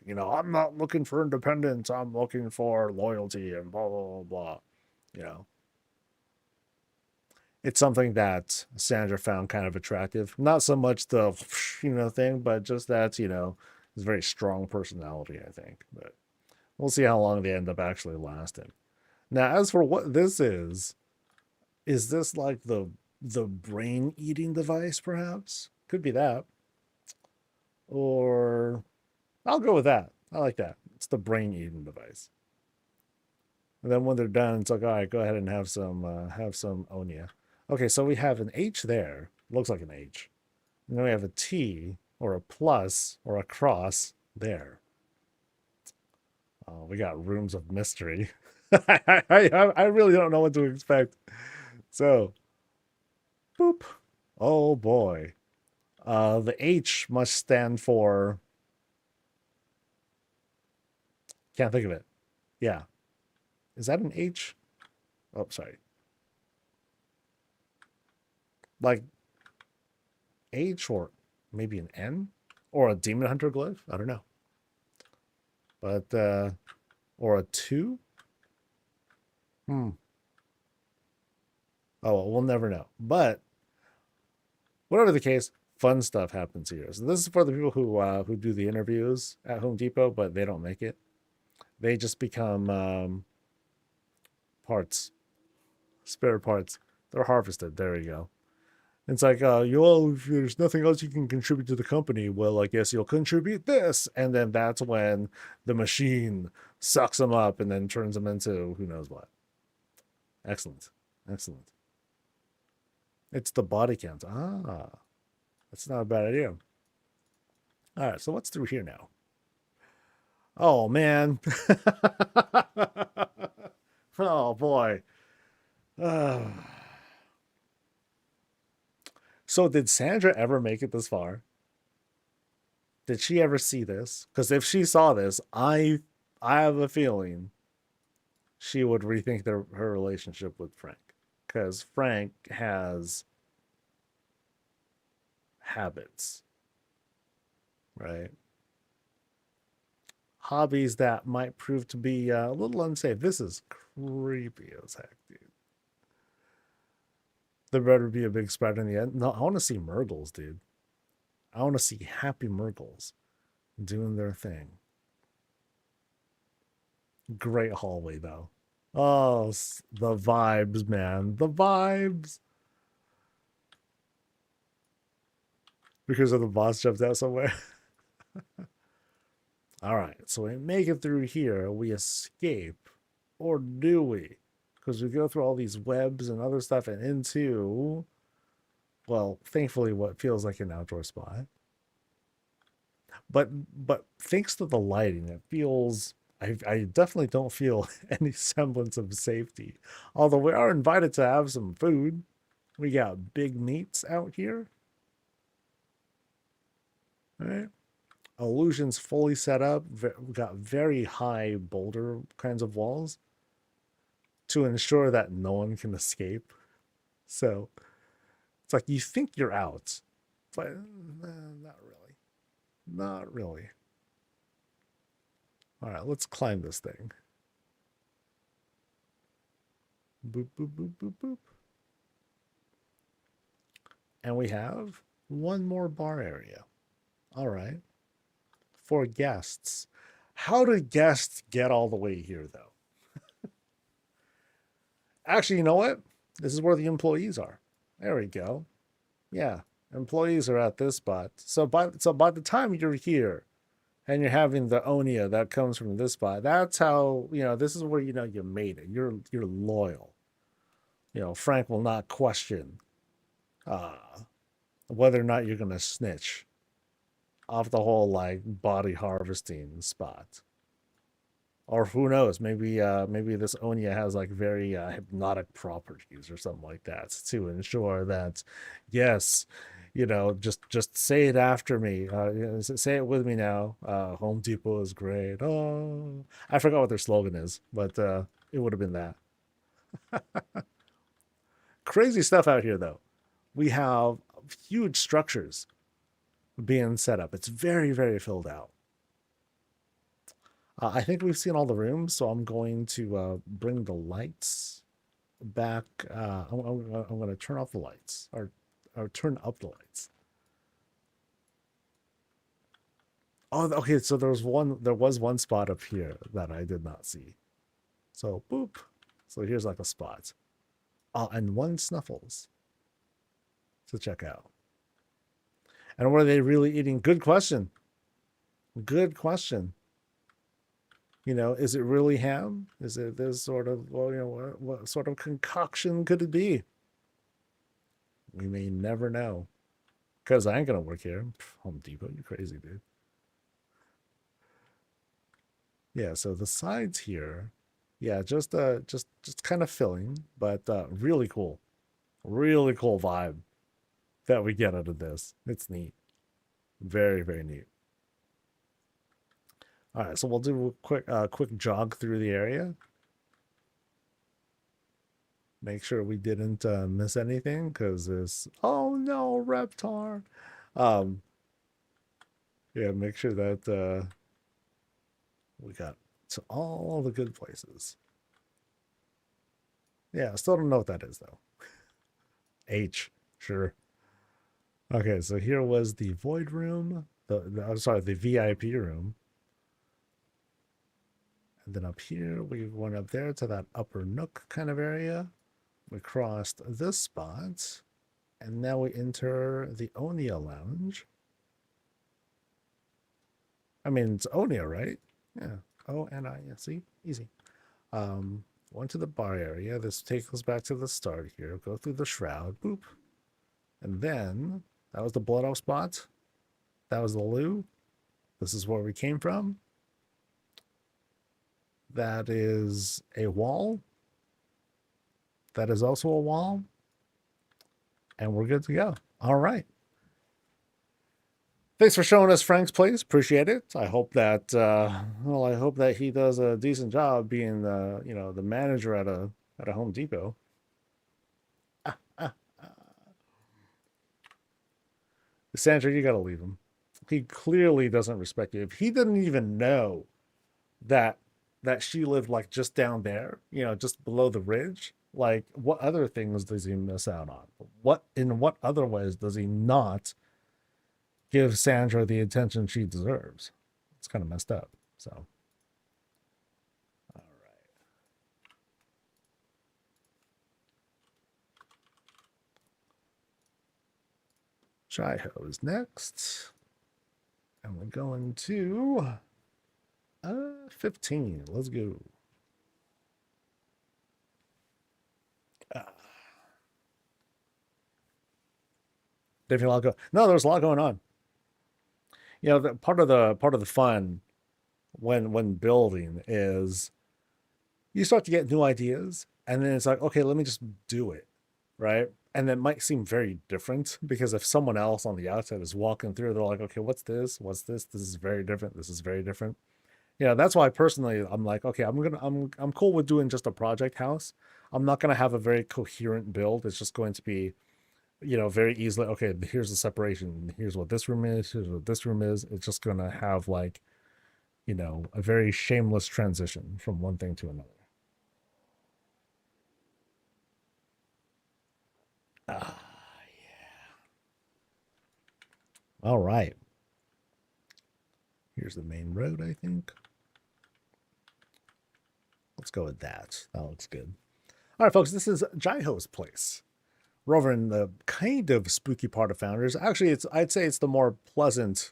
I'm not looking for independence. I'm looking for loyalty and blah blah blah blah. You know, it's something that Sandra found kind of attractive. Not so much the thing, but just that it's a very strong personality. I think, but we'll see how long they end up actually lasting. Now, as for what this is this like the brain eating device? Perhaps could be that, or I'll go with that. I like that. It's the brain eating device. And then when they're done, it's like, all right, go ahead and have some Onia. Okay, so we have an H there. Looks like an H. And then we have a T or a plus or a cross there. We got rooms of mystery. I really don't know what to expect. So, boop. Oh boy. The H must stand for. Can't think of it. Yeah. Is that an H? Oh, sorry. Like H or maybe an N or a demon hunter glyph? I don't know. But or a 2? Oh, well, we'll never know. But whatever the case, fun stuff happens here. So this is for the people who do the interviews at Home Depot, but they don't make it. They just become parts, spare parts. They're harvested. There you go. It's like, if there's nothing else you can contribute to the company, well, I guess you'll contribute this. And then that's when the machine sucks them up and then turns them into who knows what. Excellent. Excellent. It's the body count. Ah, that's not a bad idea. All right, so what's through here now? Oh, man. Oh, boy. So did Sandra ever make it this far? Did she ever see this? Because if she saw this, I have a feeling she would rethink her relationship with Frank. Because Frank has habits, right? Hobbies that might prove to be a little unsafe. This is creepy as heck, dude. There better be a big spider in the end. No, I want to see Murgles, dude. I want to see happy Murgles doing their thing. Great hallway, though. Oh, the vibes, man. The vibes. Because of the boss jumped out somewhere. All right, so we make it through here. We escape. Or do we? Because we go through all these webs and other stuff and into, well, thankfully, what feels like an outdoor spot. But thanks to the lighting, it feels. I definitely don't feel any semblance of safety. Although we are invited to have some food. We got big meats out here. All right. Illusions fully set up. We got very high boulder kinds of walls to ensure that no one can escape. So it's like you think you're out, but not really. Not really. All right, let's climb this thing. Boop, boop, boop, boop, boop. And we have one more bar area. All right. For guests. How do guests get all the way here, though? Actually, you know what? This is where the employees are. There we go. Yeah, employees are at this spot. So by the time you're here, and you're having the Onia that comes from this spot. That's how, this is where you made it. You're loyal. Frank will not question uh whether or not you're gonna snitch off the whole like body harvesting spot. Or who knows, maybe this Onia has like very hypnotic properties or something like that to ensure that, yes, just say it after me. Say it with me now. Home Depot is great. Oh, I forgot what their slogan is, but it would have been that. Crazy stuff out here, though. We have huge structures being set up. It's very, very filled out. I think we've seen all the rooms, so I'm going to bring the lights back. I'm going to turn off the lights or turn up the lights. Oh, okay. So there was one spot up here that I did not see. So boop. So here's like a spot. And one Snuffles to check out. And what are they really eating? Good question. Good question. Is it really ham? Is it this sort of, what sort of concoction could it be? We may never know. Because I ain't going to work here. Home Depot, you crazy, dude. Yeah, so the sides here, yeah, just kind of filling, but really cool. Really cool vibe that we get out of this. It's neat. Very, very neat. All right, so we'll do a quick jog through the area. Make sure we didn't miss anything because this. Oh no, Reptar. Yeah, make sure that we got to all the good places. Yeah, I still don't know what that is though. H, sure. Okay, so here was the void room. I'm sorry, the VIP room. And then up here, we went up there to that upper nook kind of area. We crossed this spot. And now we enter the Onia Lounge. I mean, it's Onia, right? Yeah. O-N-I-A. See? Easy. Went to the bar area. This takes us back to the start here. Go through the shroud. Boop. And then, that was the Blood Elf spot. That was the loo. This is where we came from. That is a wall. That is also a wall. And we're good to go. All right. Thanks for showing us Frank's place. Appreciate it. I hope that I hope that he does a decent job being the manager at a Home Depot. Sandra, you gotta leave him. He clearly doesn't respect you. If he didn't even know that she lived like just down there, just below the ridge, like what other things does he miss out on? In what other ways does he not give Sandra the attention she deserves? It's kind of messed up. So, all right. Jaiho is next. And we're going to 15. Let's go. Did you feel a lot go? No, there was a lot going on. The part of the fun when building is you start to get new ideas, and then it's like, okay, let me just do it, right? And it might seem very different because if someone else on the outside is walking through, they're like, okay, what's this? What's this? This is very different. This is very different. That's why personally I'm like, okay, I'm cool with doing just a project house. I'm not gonna have a very coherent build. It's just going to be, very easily, okay, here's the separation. Here's what this room is. Here's what this room is. It's just gonna have like, a very shameless transition from one thing to another. Yeah. All right. Here's the main road, I think. Let's go with that. That looks good. All right, folks, this is Jaiho's place. We're over in the kind of spooky part of Founders. Actually, I'd say it's the more pleasant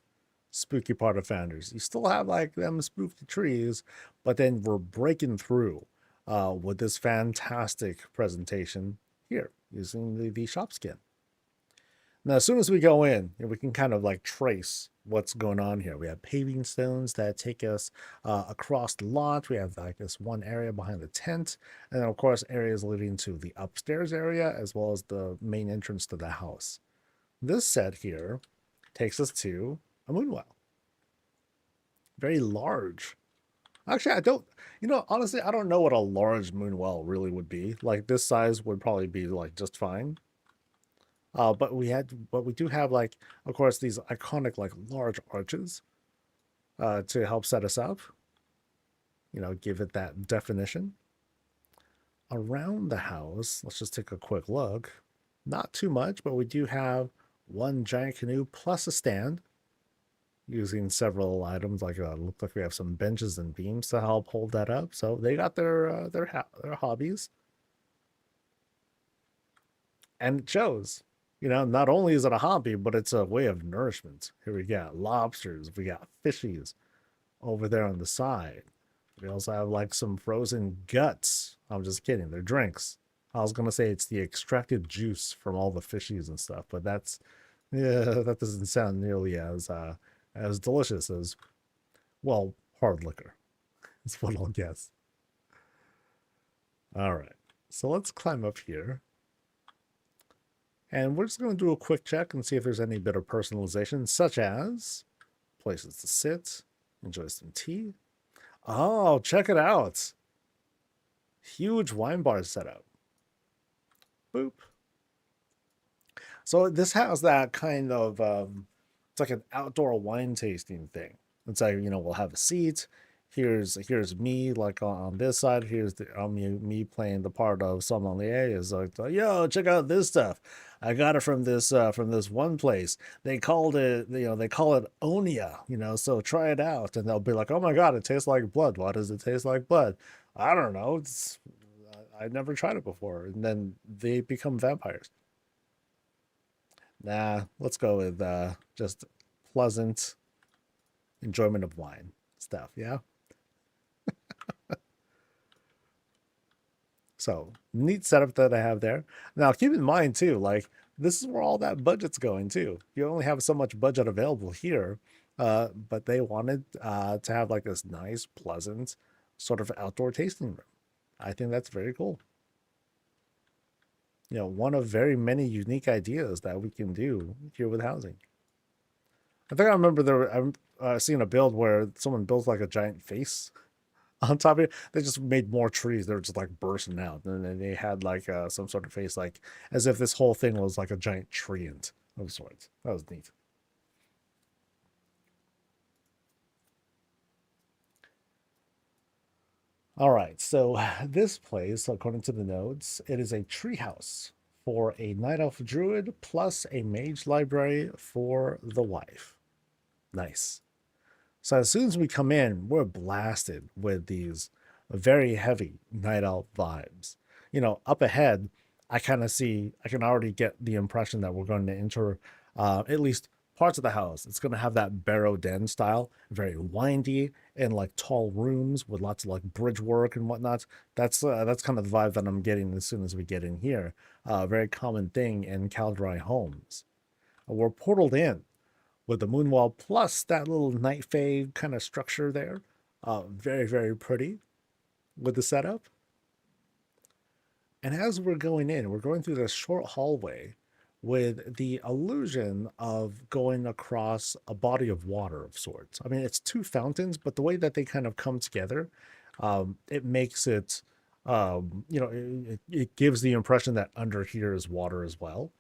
spooky part of Founders. You still have like them spooky trees, but then we're breaking through with this fantastic presentation here using the shop skin. Now, as soon as we go in, we can kind of like trace what's going on here. We have paving stones that take us across the lot. We have like this one area behind the tent. And then, of course, areas leading to the upstairs area as well as the main entrance to the house. This set here takes us to a moonwell. Very large. Actually, I don't, honestly, I don't know what a large moonwell really would be. Like this size would probably be like just fine. But we do have like, of course, these iconic like large arches to help set us up. Give it that definition. Around the house, let's just take a quick look. Not too much, but we do have one giant canoe plus a stand, using several items. Like look like we have some benches and beams to help hold that up. So they got their hobbies, and it shows. Not only is it a hobby, but it's a way of nourishment. Here we got lobsters, we got fishies over there on the side. We also have like some frozen guts. I'm just kidding, they're drinks. I was gonna say it's the extracted juice from all the fishies and stuff, but that doesn't sound nearly as delicious as, well, hard liquor. That's what I'll guess. All right, so let's climb up here. And we're just going to do a quick check and see if there's any bit of personalization, such as places to sit, enjoy some tea. Oh, check it out. Huge wine bar setup. Boop. So this has that kind of, it's like an outdoor wine tasting thing. It's like, we'll have a seat. Here's me like on this side. Here's me playing the part of sommelier. Is like, yo, check out this stuff. I got it from this one place. They called it, they call it Onia. So try it out. And they'll be like, oh my god, it tastes like blood. Why does it taste like blood? I don't know. I've never tried it before. And then they become vampires. Nah, let's go with just pleasant enjoyment of wine stuff. Yeah. So neat setup that I have there. Now keep in mind too, like this is where all that budget's going too. You only have so much budget available here, but they wanted to have like this nice, pleasant sort of outdoor tasting room. I think that's very cool. One of very many unique ideas that we can do here with housing. I think I remember I've seen a build where someone built like a giant face on top of it. They just made more trees. They were just like bursting out. And then they had like some sort of face, like as if this whole thing was like a giant tree of sorts. That was neat. All right, so this place, according to the notes, it is a treehouse for a night elf druid plus a mage library for the wife. Nice. So as soon as we come in, we're blasted with these very heavy night elf vibes. Up ahead, I can already get the impression that we're going to enter at least parts of the house. It's going to have that barrow den style, very windy and like tall rooms with lots of like bridge work and whatnot. That's kind of the vibe that I'm getting as soon as we get in here. Very common thing in Caldrai homes. We're portaled in with the moonwell plus that little night fae kind of structure there. Very, very pretty with the setup. And as we're going in, we're going through this short hallway with the illusion of going across a body of water of sorts. I mean, it's two fountains, but the way that they kind of come together, it makes it, it gives the impression that under here is water as well.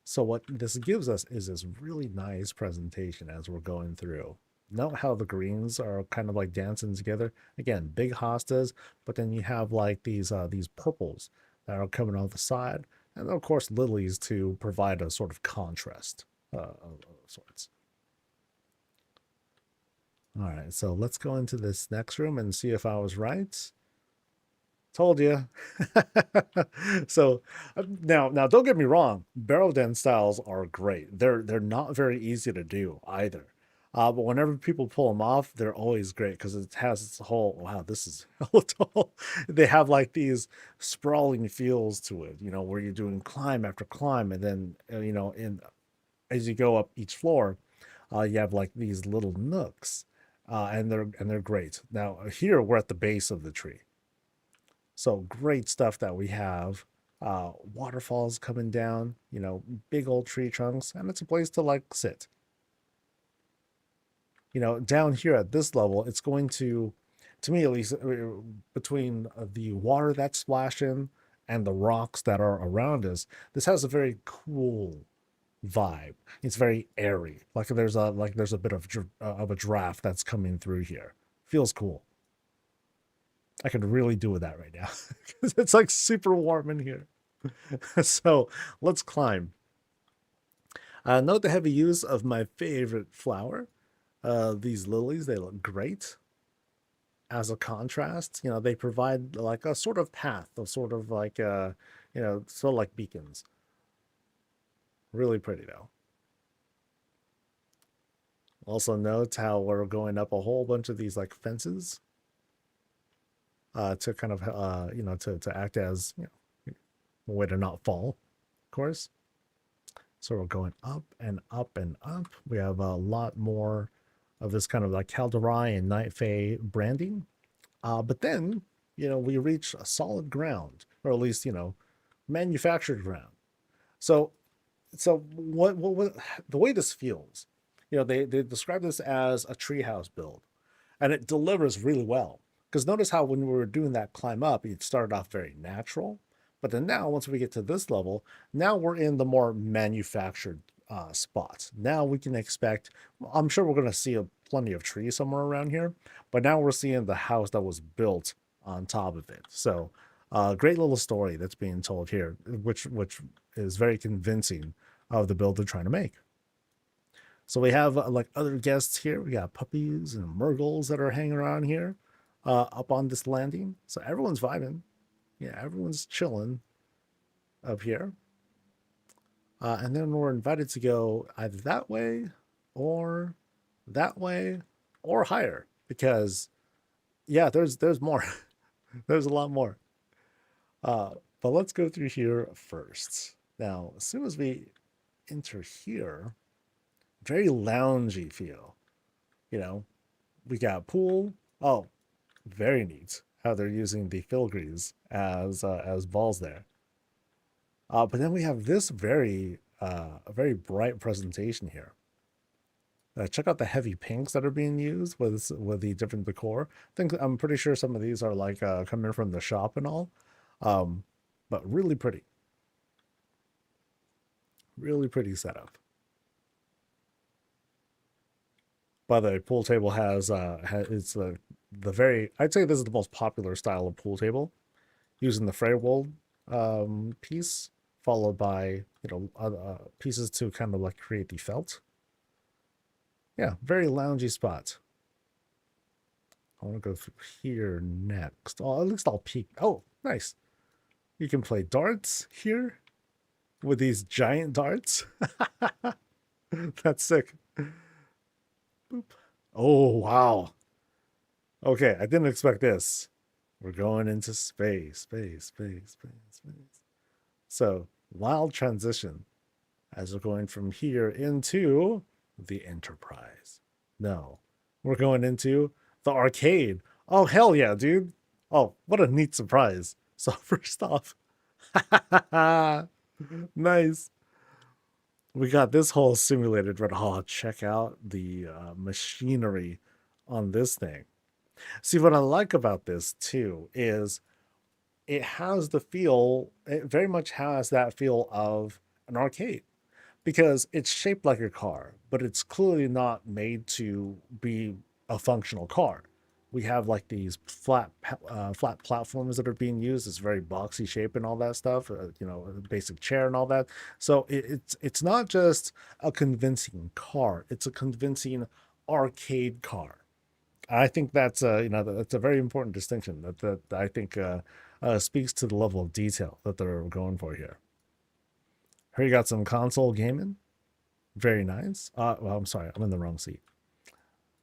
So what this gives us is this really nice presentation as we're going through. Note how the greens are kind of like dancing together. Again, big hostas, but then you have like these purples that are coming off the side. And of course, lilies to provide a sort of contrast of sorts. All right, so let's go into this next room and see if I was right. Told you. So now don't get me wrong, barrel den styles are great. They're not very easy to do either. But whenever people pull them off, they're always great because it has this whole, wow, this is hella tall. They have like these sprawling feels to it, you know, where you're doing climb after climb. And then, you know, as you go up each floor, you have like these little nooks, and they're great. Now here we're at the base of the tree, so great stuff that we have. Waterfalls coming down, you know, big old tree trunks, and it's a place to like sit. You know, down here at this level, it's going to me at least, between the water that's splashing and the rocks that are around us, this has a very cool vibe. It's very airy. Like there's a bit of a draft that's coming through here. Feels cool. I could really do with that right now because it's like super warm in here. So let's climb. Note the heavy use of my favorite flower. These lilies, they look great as a contrast. You know, they provide like a sort of path, a sort of like you know, sort of like beacons. Really pretty though. Also note how we're going up a whole bunch of these like fences to kind of you know, to act as, you know, a way to not fall, of course. So we're going up and up and up. We have a lot more of this kind of like Calderai and Night Fae branding. But then, you know, we reach a solid ground, or at least, you know, manufactured ground. So, so what the way this feels, you know, they describe this as a treehouse build, and it delivers really well. Because notice how when we were doing that climb up, it started off very natural, but then now once we get to this level, now we're in the more manufactured spots. Now we can expect. I'm sure we're going to see plenty of trees somewhere around here, but now we're seeing the house that was built on top of it. So, great little story that's being told here, which is very convincing of the build they're trying to make. So we have like other guests here. We got puppies and Murgles that are hanging around here, up on this landing. So everyone's vibing. Yeah, everyone's chilling up here. And then we're invited to go either that way or that way or higher because yeah, there's more. There's a lot more. Uh, but let's go through here first. Now, as soon as we enter here, very loungy feel. You know, we got pool. Oh, very neat how they're using the filigrees as balls there. But then we have this a very bright presentation here. Check out the heavy pinks that are being used with the different decor. I'm pretty sure some of these are like coming from the shop and all, um, but really pretty setup. By the way, pool table it's the very, I'd say this is the most popular style of pool table, using the Freywold piece followed by, you know, pieces to kind of like create the felt. Yeah, very loungy spot. I want to go through here next. Oh, at least I'll peek. Oh, nice. You can play darts here with these giant darts. That's sick. Boop. Oh, wow. Okay, I didn't expect this. We're going into space. So, wild transition as we're going from here into the Enterprise. No, we're going into the arcade. Oh, hell yeah, dude. Oh, what a neat surprise. So, first off, nice. We got this whole simulated red. Oh, check out the machinery on this thing. See, what I like about this too is it very much has that feel of an arcade because it's shaped like a car, but it's clearly not made to be a functional car. We have like these flat platforms that are being used. It's very boxy shape and all that stuff. You know, a basic chair and all that. So it's not just a convincing car; it's a convincing arcade car. I think that's you know, that's a very important distinction that I think speaks to the level of detail that they're going for here. Here you got some console gaming. Very nice. Well, I'm sorry, I'm in the wrong seat.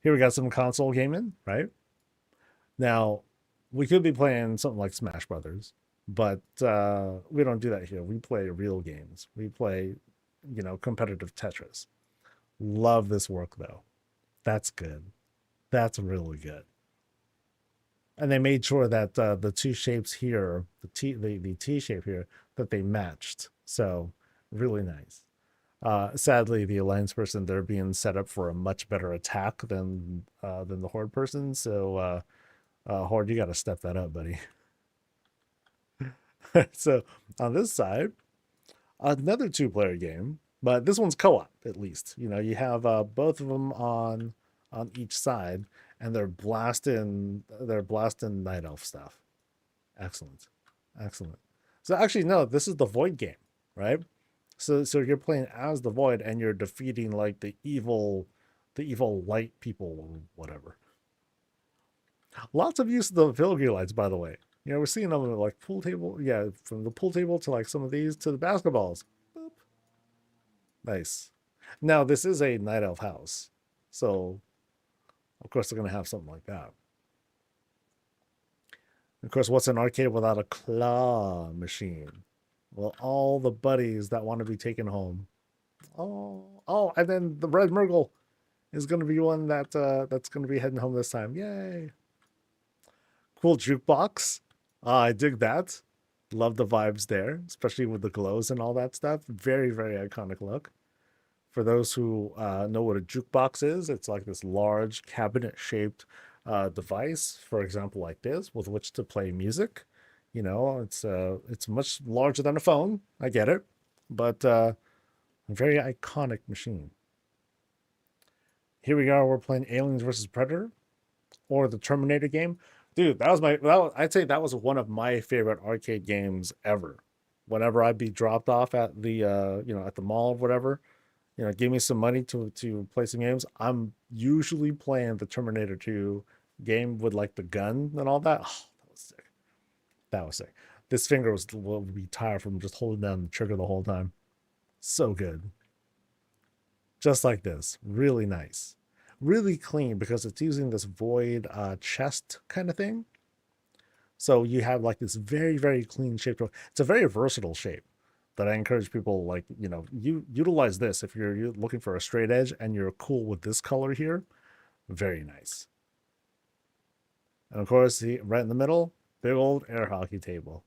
Here we got some console gaming, right? Now, we could be playing something like Smash Brothers, but we don't do that here. We play real games. We play, competitive Tetris. Love this work though. That's good. That's really good. And they made sure that the two shapes here, the T shape here, that they matched. So really nice. Sadly, the alliance person, they're being set up for a much better attack than the horde person. So horde, you got to step that up, buddy. So on this side, another two-player game, but this one's co-op at least. You have both of them on each side, and they're blasting night elf stuff. Excellent, excellent. So actually, no, this is the void game, right? So you're playing as the void, and you're defeating like the evil light people or whatever. Lots of use of the filigree lights, by the way. We're seeing them like pool table. Yeah, from the pool table to like some of these to the basketballs. Boop. Nice. Now, this is a night elf house. So, of course, they're going to have something like that. Of course, what's an arcade without a claw machine? Well, all the buddies that want to be taken home. Oh, and then the red Murgle is going to be one that's going to be heading home this time. Yay. Cool jukebox. I dig that. Love the vibes there, especially with the glows and all that stuff. Very, very iconic look. For those who know what a jukebox is, it's like this large cabinet-shaped device, for example, like this, with which to play music. It's much larger than a phone. I get it, but a very iconic machine. Here we are. We're playing Aliens versus Predator, or the Terminator game. Dude, I'd say that was one of my favorite arcade games ever. Whenever I'd be dropped off at the at the mall or whatever, give me some money to play some games. I'm usually playing the Terminator 2 game with like the gun and all that. Oh, that was sick. That was sick. This finger will be tired from just holding down the trigger the whole time. So good. Just like this. Really nice. Really clean because it's using this void chest kind of thing. So you have like this very, very clean shape. It's a very versatile shape that I encourage people, like, you utilize this if you're looking for a straight edge and you're cool with this color here. Very nice. And of course, right in the middle, big old air hockey table.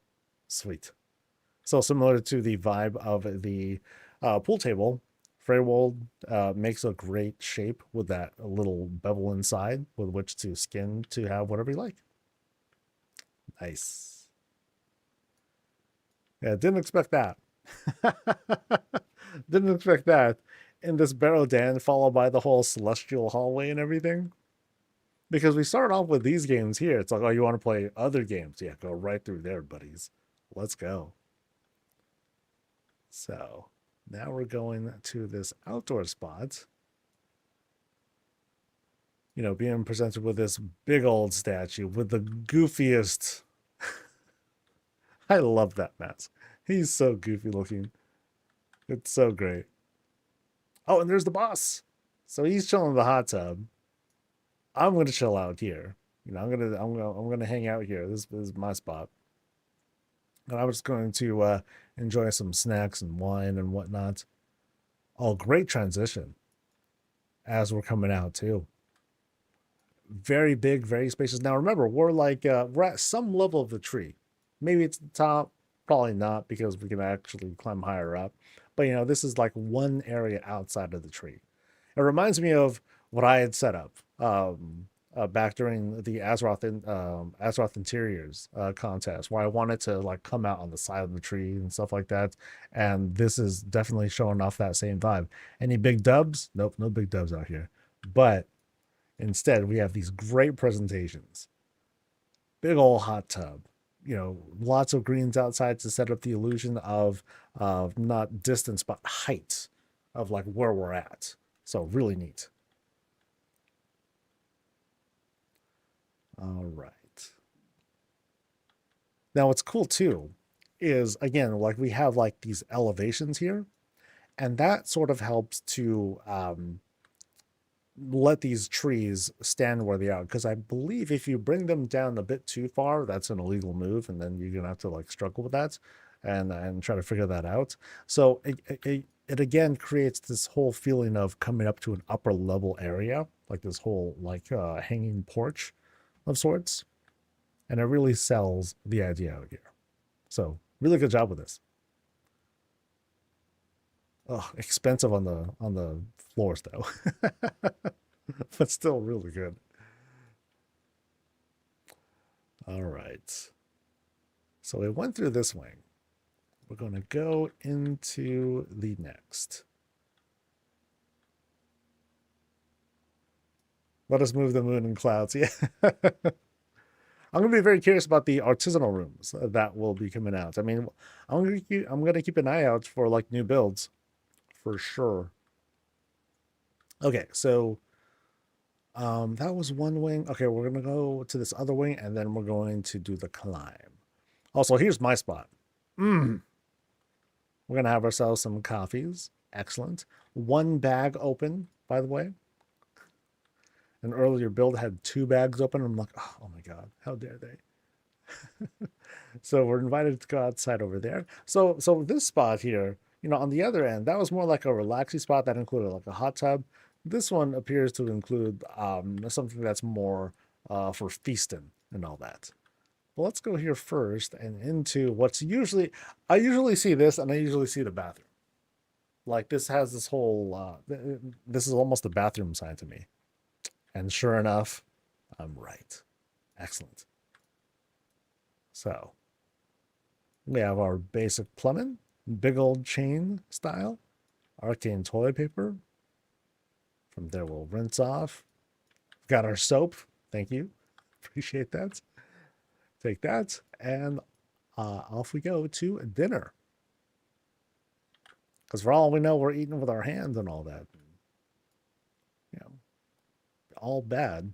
Sweet. So similar to the vibe of the pool table, Freywold makes a great shape with that little bevel inside with which to skin to have whatever you like. Nice. Yeah, didn't expect that. Didn't expect that. In this Barrow Den, followed by the whole celestial hallway and everything. Because we start off with these games here. It's like, oh, you want to play other games? Yeah, go right through there, buddies. Let's go. So now we're going to this outdoor spot. Being presented with this big old statue with the goofiest. I love that mask. He's so goofy looking. It's so great. Oh, and there's the boss. So he's chilling in the hot tub. I'm gonna chill out here. I'm gonna hang out here. This is my spot. And I was going to enjoy some snacks and wine and whatnot. Oh, great transition as we're coming out too. Very big, very spacious. Now remember, we're at some level of the tree. Maybe it's the top, probably not because we can actually climb higher up. But this is like one area outside of the tree. It reminds me of what I had set up back during the Azeroth Interiors contest, where I wanted to like come out on the side of the tree and stuff like that. And this is definitely showing off that same vibe. Any big dubs? Nope, no big dubs out here. But instead, we have these great presentations. Big old hot tub. Lots of greens outside to set up the illusion of not distance, but height of like where we're at. So really neat. All right. Now what's cool too is, again, like we have like these elevations here, and that sort of helps to let these trees stand where they are, because I believe if you bring them down a bit too far, that's an illegal move, and then you're gonna have to like struggle with that and try to figure that out. So it again creates this whole feeling of coming up to an upper level area, like this whole like hanging porch of sorts, and it really sells the idea out here. So really good job with this. Oh, expensive on the floors though, but still really good. All right. So we went through this wing. We're going to go into the next. Let us move the moon and clouds. Yeah. I'm going to be very curious about the artisanal rooms that will be coming out. I mean, I'm going to keep an eye out for like new builds for sure. Okay, so that was one wing. Okay, we're going to go to this other wing, and then we're going to do the climb. Also, here's my spot. We're going to have ourselves some coffees. Excellent. One bag open, by the way. An earlier build had 2 bags open. I'm like, oh my God, how dare they? So we're invited to go outside over there. So this spot here, you know, on the other end, that was more like a relaxing spot that included like a hot tub. This one appears to include something that's more for feasting and all that. Well, let's go here first and into what's usually, I usually see this and I usually see the bathroom. Like this has this whole, this is almost a bathroom sign to me. And sure enough, I'm right. Excellent. So we have our basic plumbing, big old chain style, arcane toilet paper. From there, we'll rinse off. Got our soap. Thank you. Appreciate that. Take that. And off we go to dinner. Because for all we know, we're eating with our hands and all that. You know, all bad.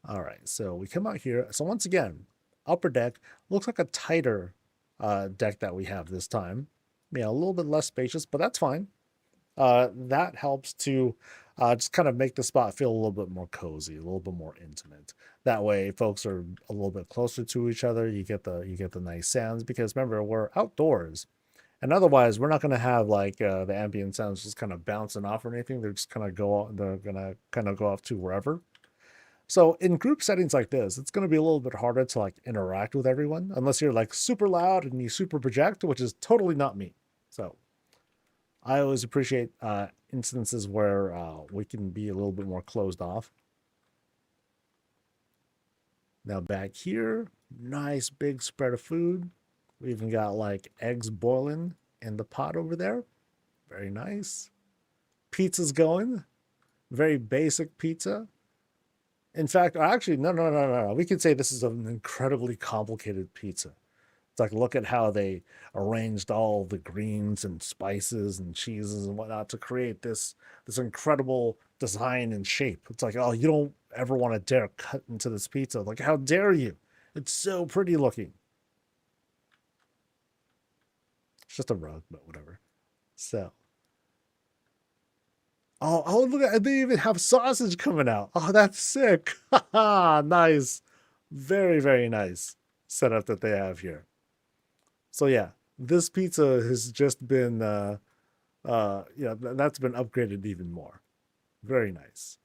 All right, so we come out here. So once again, upper deck looks like a tighter deck that we have this time. Yeah, a little bit less spacious, but that's fine. That helps to just kind of make the spot feel a little bit more cozy, a little bit more intimate. That way, folks are a little bit closer to each other. You get the nice sounds, because remember, we're outdoors, and otherwise we're not going to have like the ambient sounds just kind of bouncing off or anything. They're just kind of they're gonna kind of go off to wherever. So in group settings like this, it's going to be a little bit harder to like interact with everyone unless you're like super loud and you super project, which is totally not me. So I always appreciate instances where we can be a little bit more closed off. Now back here, nice big spread of food. We even got like eggs boiling in the pot over there. Very nice. Pizza's going. Very basic pizza. In fact, actually, no. We could say this is an incredibly complicated pizza. It's like, look at how they arranged all the greens and spices and cheeses and whatnot to create this incredible design and shape. It's like, oh, you don't ever want to dare cut into this pizza. Like, how dare you? It's so pretty looking. It's just a rug, but whatever. So, oh, look at, they even have sausage coming out. Oh, that's sick. Nice. Very, very nice setup that they have here. So yeah, this pizza has just been yeah, that's been upgraded even more. Very nice.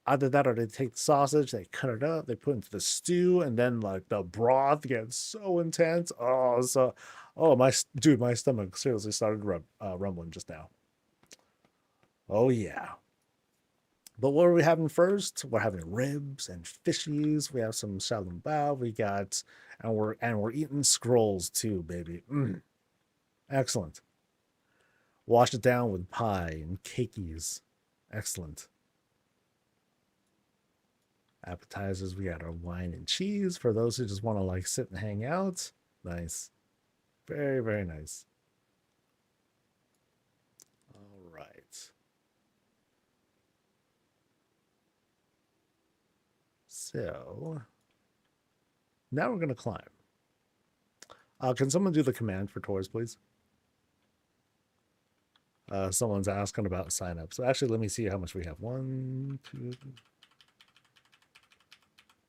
Either that or they take the sausage, they cut it up, they put it into the stew, and then like the broth gets so intense. Oh, so oh my dude, my stomach seriously started rumbling just now. Oh yeah. But what are we having first? We're having ribs and fishies. We have some xiaolongbao. We got, and we're eating scrolls too, baby. Excellent. Wash it down with pie and cakeys. Excellent. Appetizers, we got our wine and cheese for those who just want to like sit and hang out. Nice. Very, very nice. All right. So now we're going to climb. Can someone do the command for tours, please? Someone's asking about sign up. So actually, let me see how much we have. One, two.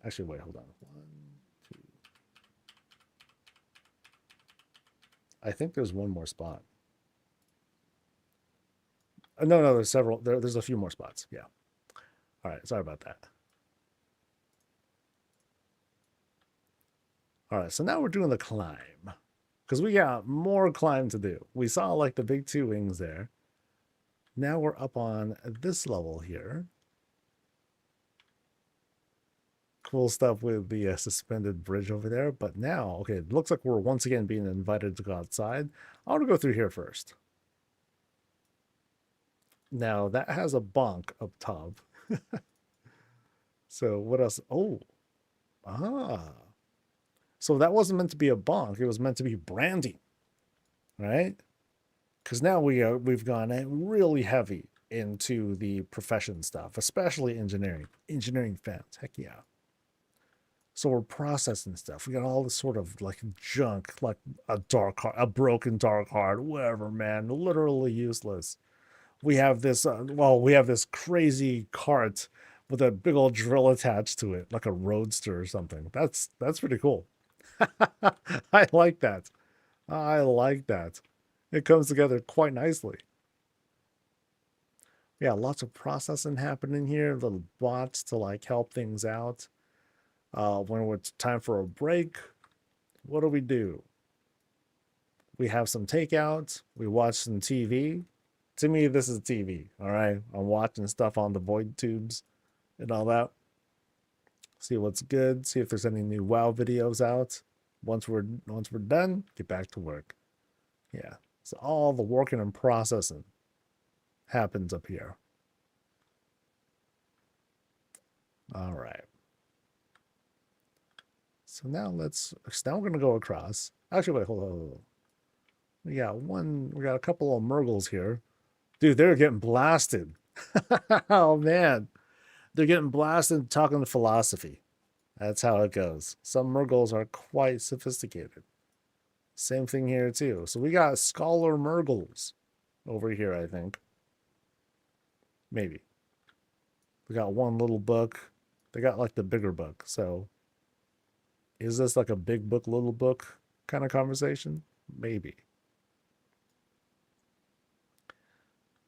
Actually, wait, hold on. One, two. I think there's one more spot. No, there's several. There's a few more spots. Yeah. All right. Sorry about that. All right. So now we're doing the climb because we got more climb to do. We saw like the big two wings there. Now we're up on this level here. Cool stuff with the suspended bridge over there. But now, okay, it looks like we're once again being invited to go outside. I want to go through here first. Now that has a bunk up top. So what else? Oh, ah. So that wasn't meant to be a bunk. It was meant to be branding, right? Because now we've gone really heavy into the profession stuff, especially engineering. Engineering fans, heck yeah. So we're processing stuff. We got all this sort of like junk, like a dark heart, a broken dark heart, whatever, man, literally useless. We have this, we have this crazy cart with a big old drill attached to it, like a roadster or something. That's pretty cool. I like that. I like that. It comes together quite nicely. Yeah, lots of processing happening here, little bots to like help things out. When it's time for a break, what do? We have some takeouts. We watch some TV. To me, this is TV. All right, I'm watching stuff on the void tubes and all that. See what's good. See if there's any new WoW videos out. Once we're done, get back to work. Yeah. So all the working and processing happens up here. All right. So now we're gonna go across. Actually, wait, hold on. We got a couple of Murgles here. Dude, they're getting blasted. Oh man. They're getting blasted talking philosophy. That's how it goes. Some Murgles are quite sophisticated. Same thing here too. So we got scholar Murgles over here, I think. Maybe. We got one little book. They got like the bigger book. So is this like a big book, little book kind of conversation? Maybe.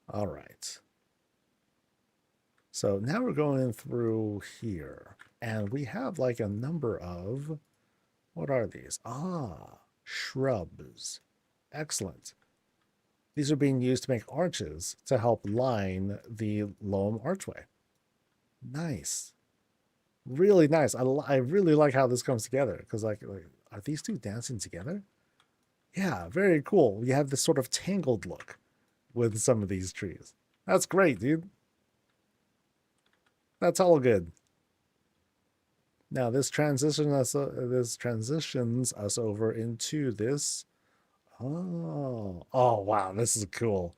All right. So now we're going through here. And we have like a number of, what are these? Ah, shrubs. Excellent. These are being used to make arches to help line the loam archway. Nice. Really nice. I really like how this comes together because like are these two dancing together? Yeah, very cool. You have this sort of tangled look with some of these trees. That's great, dude. That's all good. Now this transitions us over into this. Oh wow, this is cool.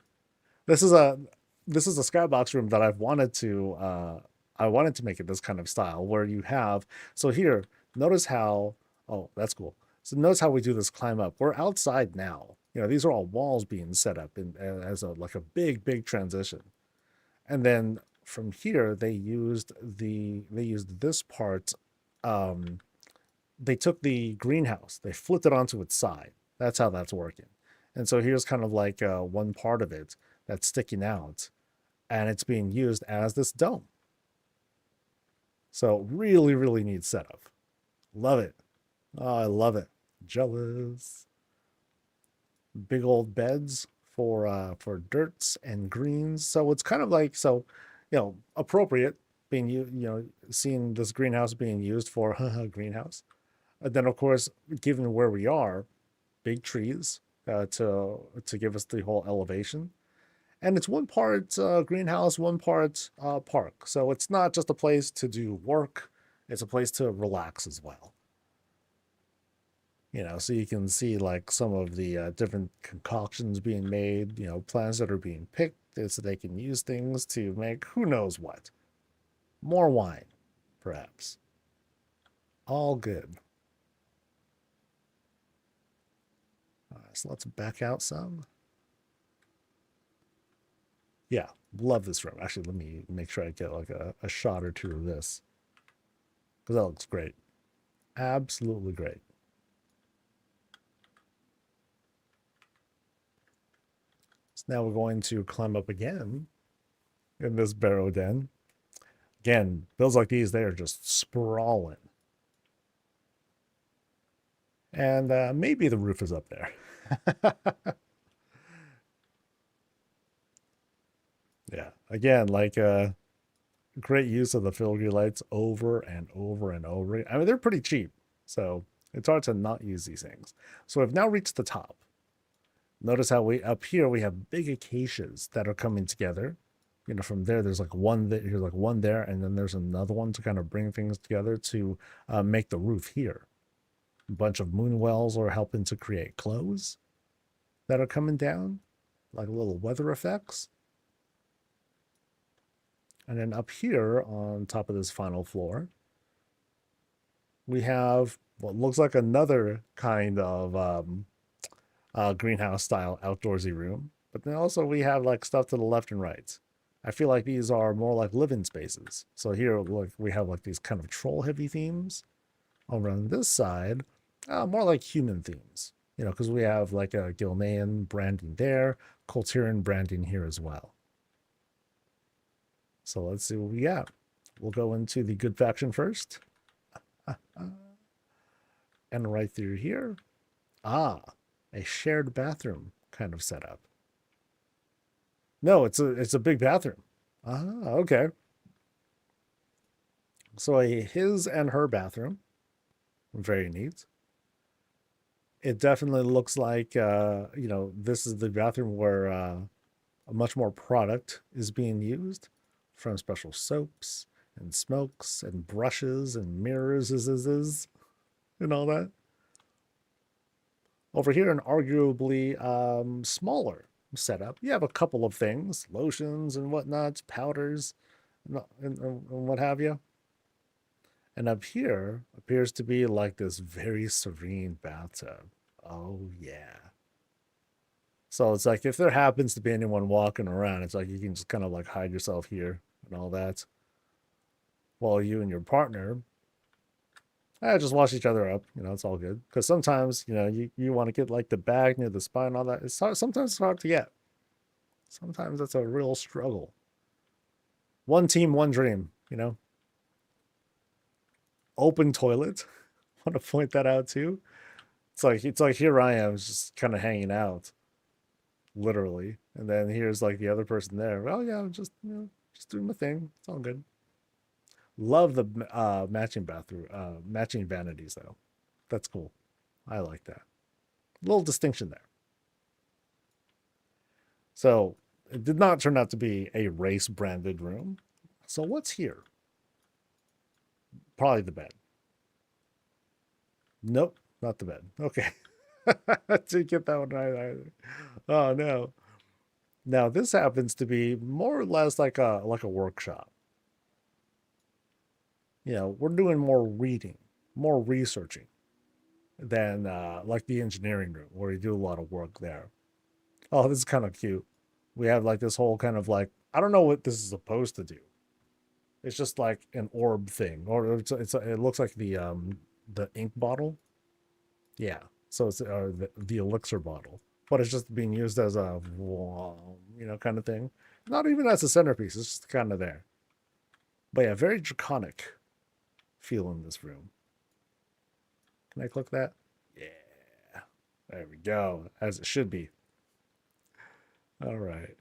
This is a skybox room that I wanted to make it this kind of style where you have, so here, notice how, oh, that's cool. So notice how we do this climb up. We're outside now. You know, these are all walls being set up in as a like a big transition. And then from here they used this part. um they took the greenhouse, they flipped it onto its side. That's how that's working. And so here's kind of like one part of it that's sticking out, and it's being used as this dome. So really neat setup. Love it. Oh, I love it. Jealous. Big old beds for dirts and greens. So it's kind of like, so, you know, appropriate being seeing this greenhouse being used for greenhouse. And then of course, given where we are, big trees to give us the whole elevation. And it's one part greenhouse, one part park. So it's not just a place to do work, it's a place to relax as well. You know, so you can see like some of the different concoctions being made, you know, plants that are being picked so they can use things to make who knows what. More wine, perhaps. All good. So let's back out some. Yeah, love this room. Actually, let me make sure I get like a shot or two of this because that looks great. Absolutely great. So now we're going to climb up again in this barrow den. Again, builds like these, they are just sprawling. And maybe the roof is up there. Yeah, again, like great use of the filigree lights over and over and over. I mean, they're pretty cheap, so it's hard to not use these things. So we've now reached the top. Notice how we up here we have big acacias that are coming together. You know, from there, there's like one that here's like one there, and then there's another one to kind of bring things together to make the roof here. A bunch of moon wells are helping to create clothes that are coming down, like little weather effects. And then up here on top of this final floor, we have what looks like another kind of greenhouse style outdoorsy room. But then also we have like stuff to the left and right. I feel like these are more like living spaces. So here look, we have like these kind of troll heavy themes. Over on this side, more like human themes. You know, because we have like a Gilnean branding there, Coltiran branding here as well. So let's see what we got. We'll go into the good faction first. And right through here. Ah, a shared bathroom kind of setup. No, it's a big bathroom. Ah, okay. So a his and her bathroom. Very neat. It definitely looks like you know, this is the bathroom where much more product is being used, from special soaps and smokes and brushes and mirrors and all that. Over here, an arguably smaller setup. You have a couple of things, lotions and whatnot, powders, and what have you. And up here appears to be like this very serene bathtub. Oh, yeah. So it's like if there happens to be anyone walking around, it's like you can just kind of like hide yourself here and all that. While you and your partner just wash each other up. You know, it's all good. Because sometimes, you know, you want to get like the bag near the spine and all that. It's hard, sometimes it's hard to get. Sometimes it's a real struggle. One team, one dream, you know. Open toilet. Want to point that out too. It's like here I am just kind of hanging out. Literally. And then here's like the other person there. Well, yeah, I'm just, you know, just doing my thing. It's all good. Love the matching bathroom, matching vanities though. That's cool. I like that. Little distinction there. So it did not turn out to be a race branded room. So what's here? Probably the bed. Nope, not the bed. Okay. Didn't get that one right either. Oh no. Now this happens to be more or less like a workshop. You know, we're doing more reading, more researching than like the engineering room where you do a lot of work there. Oh, this is kind of cute. We have like this whole kind of like, I don't know what this is supposed to do. It's just like an orb thing, or it looks like the ink bottle. Yeah, so it's the elixir bottle, but it's just being used as a you know, kind of thing. Not even as a centerpiece. It's just kind of there. But yeah, very draconic feel in this room. Can I click that? Yeah, there we go, as it should be. All right.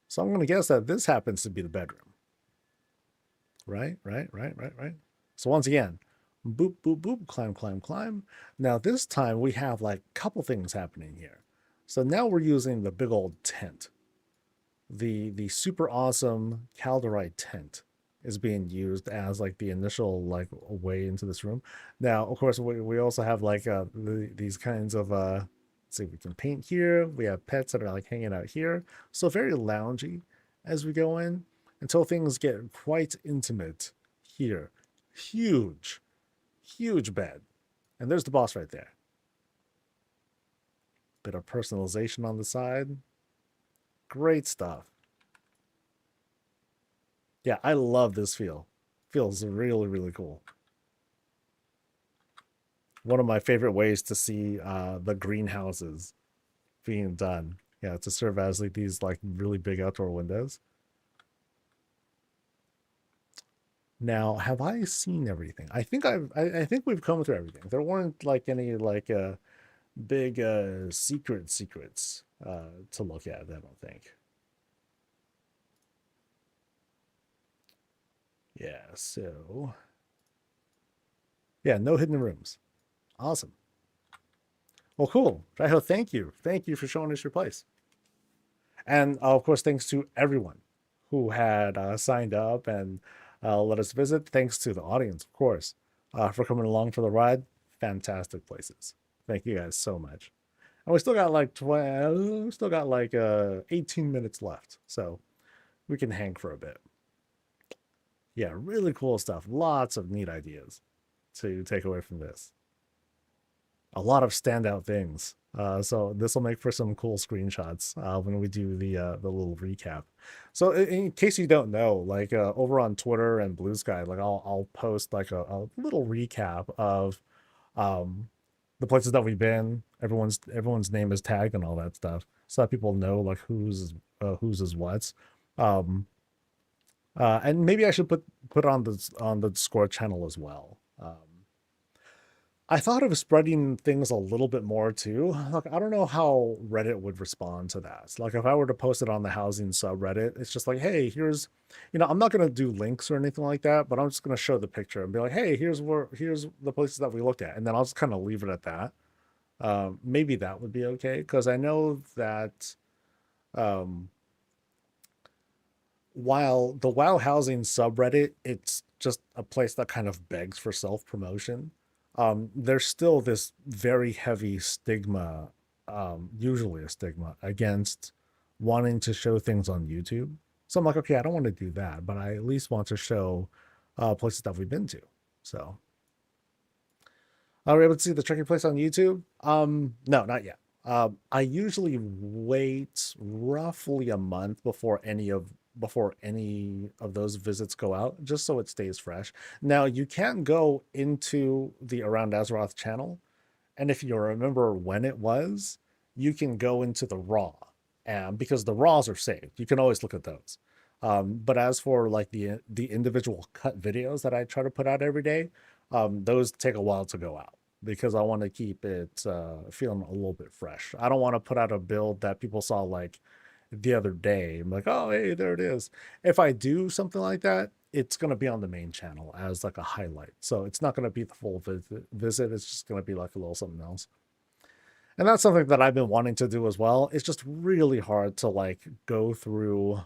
So I'm going to guess that this happens to be the bedroom. Right. So once again, boop, boop, boop, climb, climb, climb. Now this time we have like a couple things happening here. So now we're using the big old tent. The super awesome Calderite tent is being used as like the initial like way into this room. Now, of course, we also have like these kinds of let's see if we can paint here. We have pets that are like hanging out here. So very loungy as we go in until things get quite intimate here. Huge bed. And there's the boss right there. Bit of personalization on the side. Great stuff. Yeah, I love this feel. Feels really, really cool. One of my favorite ways to see the greenhouses being done. Yeah, to serve as like these like really big outdoor windows. Now, have I seen everything? I think we've come through everything. There weren't like any like big secrets to look at, I don't think. Yeah, so yeah, no hidden rooms. Awesome. Well, cool. Raiho, thank you. Thank you for showing us your place. And of course, thanks to everyone who had signed up and let us visit. Thanks to the audience, of course, for coming along for the ride. Fantastic places. Thank you guys so much. And we still got like 12, still got like 18 minutes left. So we can hang for a bit. Yeah, really cool stuff. Lots of neat ideas to take away from this. A lot of standout things. So this will make for some cool screenshots when we do the little recap. So in case you don't know, like over on Twitter and Blue Sky, like I'll post like a little recap of um, the places that we've been. Everyone's name is tagged and all that stuff, so that people know like whose is what's. Um, and maybe I should put on the Discord channel as well. I thought of spreading things a little bit more too. Like, I don't know how Reddit would respond to that. Like, if I were to post it on the housing subreddit, it's just like, hey, here's, I'm not going to do links or anything like that, but I'm just going to show the picture and be like, hey, here's the places that we looked at. And then I'll just kind of leave it at that. Maybe that would be okay. Because I know that um, while the WoW housing subreddit, it's just a place that kind of begs for self promotion. There's still this very heavy stigma, usually a stigma against wanting to show things on YouTube. So I'm like, okay, I don't want to do that, but I at least want to show places that we've been to. So are we able to see the tricky place on YouTube? No, not yet. I usually wait roughly a month before any of those visits go out, just so it stays fresh. Now you can go into the Around Azeroth channel, and if you remember when it was, you can go into the raw, and because the raws are saved, you can always look at those. But as for like the individual cut videos that I try to put out every day, those take a while to go out because I want to keep it feeling a little bit fresh. I don't want to put out a build that people saw like the other day. I'm like, oh, hey, there it is. If I do something like that, it's going to be on the main channel as like a highlight. So it's not going to be the full visit. It's just going to be like a little something else. And that's something that I've been wanting to do as well. It's just really hard to like go through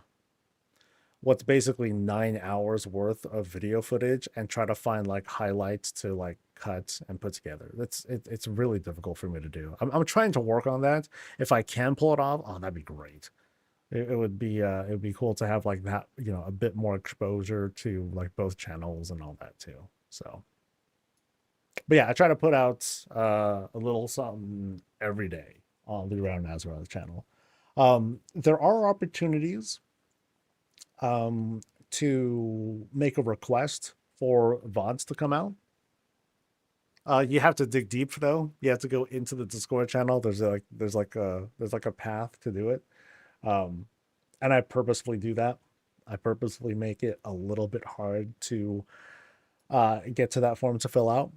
what's basically 9 hours worth of video footage and try to find like highlights to like cut and put together. It's really difficult for me to do. I'm trying to work on that. If I can pull it off, oh, that'd be great. It would be cool to have like that, a bit more exposure to like both channels and all that too. So, but yeah, I try to put out a little something every day on the Around Azeroth channel. There are opportunities to make a request for VODs to come out. You have to dig deep though. You have to go into the Discord channel. There's like a path to do it. And I purposefully do that. I purposefully make it a little bit hard to get to that form to fill out.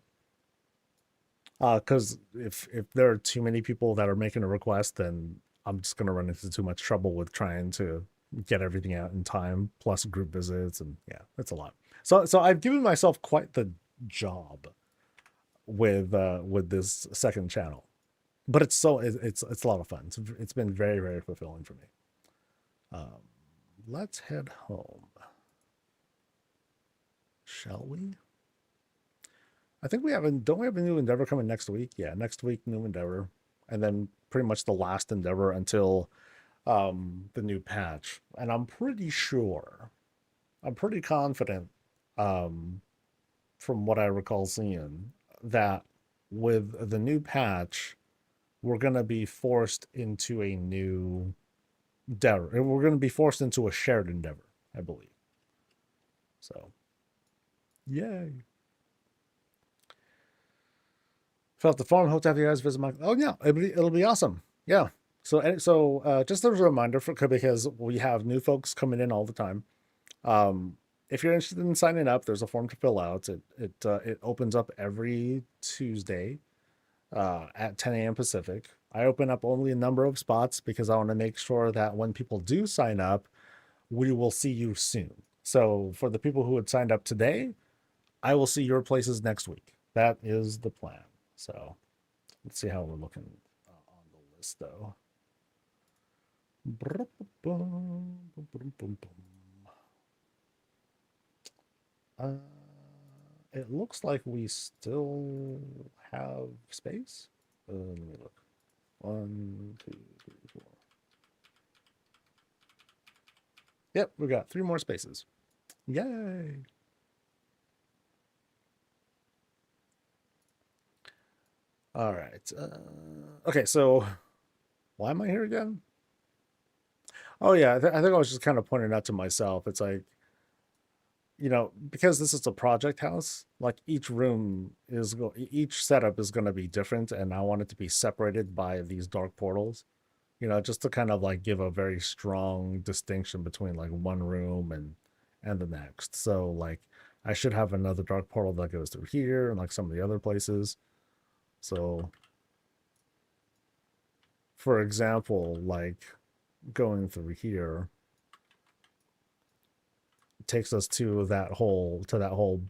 Because if there are too many people that are making a request, then I'm just gonna run into too much trouble with trying to get everything out in time, plus group visits, and yeah, it's a lot. So I've given myself quite the job with this second channel, but it's a lot of fun. It's been very, very fulfilling for me. Let's head home, shall we? I think don't we have a new endeavor coming next week? Yeah, next week, new endeavor. And then pretty much the last endeavor until the new patch. And I'm pretty confident, from what I recall seeing, that with the new patch, we're going to be forced into a new endeavor. We're going to be forced into a shared endeavor, I believe. So, yay. Fill out the form. Hope to have you guys visit my. Oh yeah, it'll be awesome. Yeah. So just as a reminder because we have new folks coming in all the time. If you're interested in signing up, there's a form to fill out. It opens up every Tuesday at 10 a.m. Pacific. I open up only a number of spots because I want to make sure that when people do sign up, we will see you soon. So for the people who had signed up today, I will see your places next week. That is the plan. So let's see how we're looking on the list, though. It looks like we still have space. Let me look. 1, 2, 3, 4. Yep, we got 3 more spaces. Yay! All right. Okay, so why am I here again? Oh yeah, I think I was just kind of pointing out to myself. It's like, because this is a project house, like each setup is going to be different, and I want it to be separated by these dark portals. Just to kind of like give a very strong distinction between like one room and the next. So like I should have another dark portal that goes through here and like some of the other places. So for example, like going through here takes us to that whole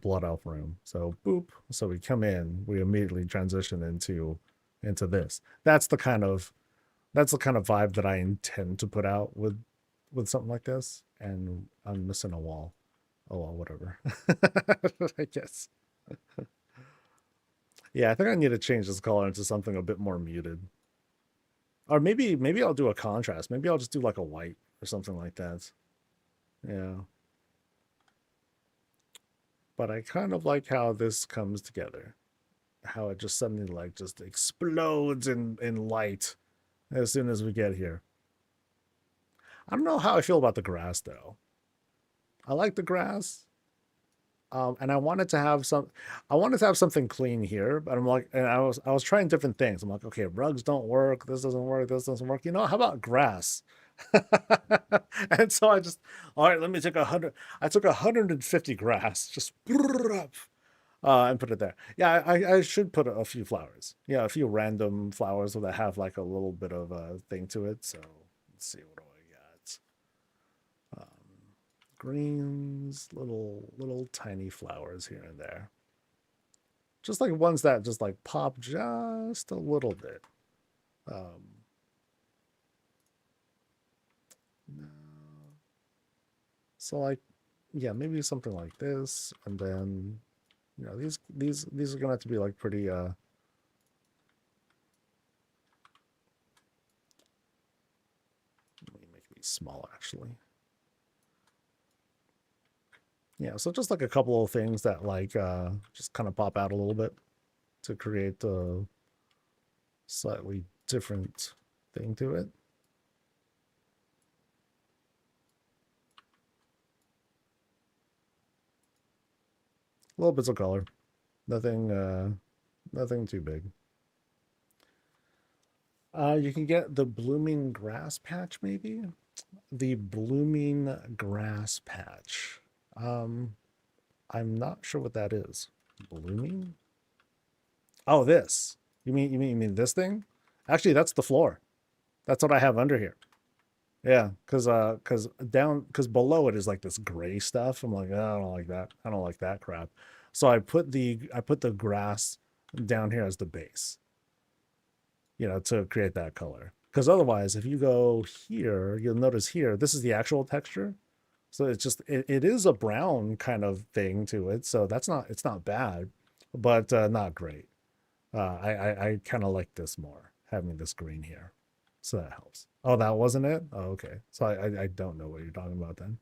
blood elf room. So boop. So we come in, we immediately transition into this. That's the kind of vibe that I intend to put out with something like this. And I'm missing a wall. Oh well, whatever. I guess. Yeah, I think I need to change this color into something a bit more muted. Or maybe I'll do a contrast. Maybe I'll just do like a white or something like that. Yeah. But I kind of like how this comes together. How it just suddenly like just explodes in light as soon as we get here. I don't know how I feel about the grass though. I like the grass. And I wanted to have something clean here, but I'm like, and I was trying different things. I'm like, okay, rugs don't work. This doesn't work. This doesn't work. How about grass? And so all right, let me take 100. I took 150 grass, just and put it there. Yeah, I should put a few flowers. Yeah, a few random flowers that have like a little bit of a thing to it. So let's see, what do I got? Greens, little tiny flowers here and there. Just like ones that just like pop just a little bit. No. So like, yeah, maybe something like this, and then these are gonna have to be like pretty let me make these small actually. Yeah, so just like a couple of things that like just kind of pop out a little bit to create a slightly different thing to it. Little bits of color. Nothing too big. You can get the blooming grass patch, maybe? The blooming grass patch. I'm not sure what that is. Blooming? Oh, this. You mean this thing? Actually, that's the floor. That's what I have under here. Yeah, because below it is like this gray stuff. I'm like, oh, I don't like that. I don't like that crap. So I put the grass down here as the base. To create that color. Because otherwise, if you go here, you'll notice here, this is the actual texture. So it's just it is a brown kind of thing to it. So it's not bad, but not great. I kind of like this more, having this green here. So that helps. Oh, that wasn't it? Oh, okay. So I don't know what you're talking about then.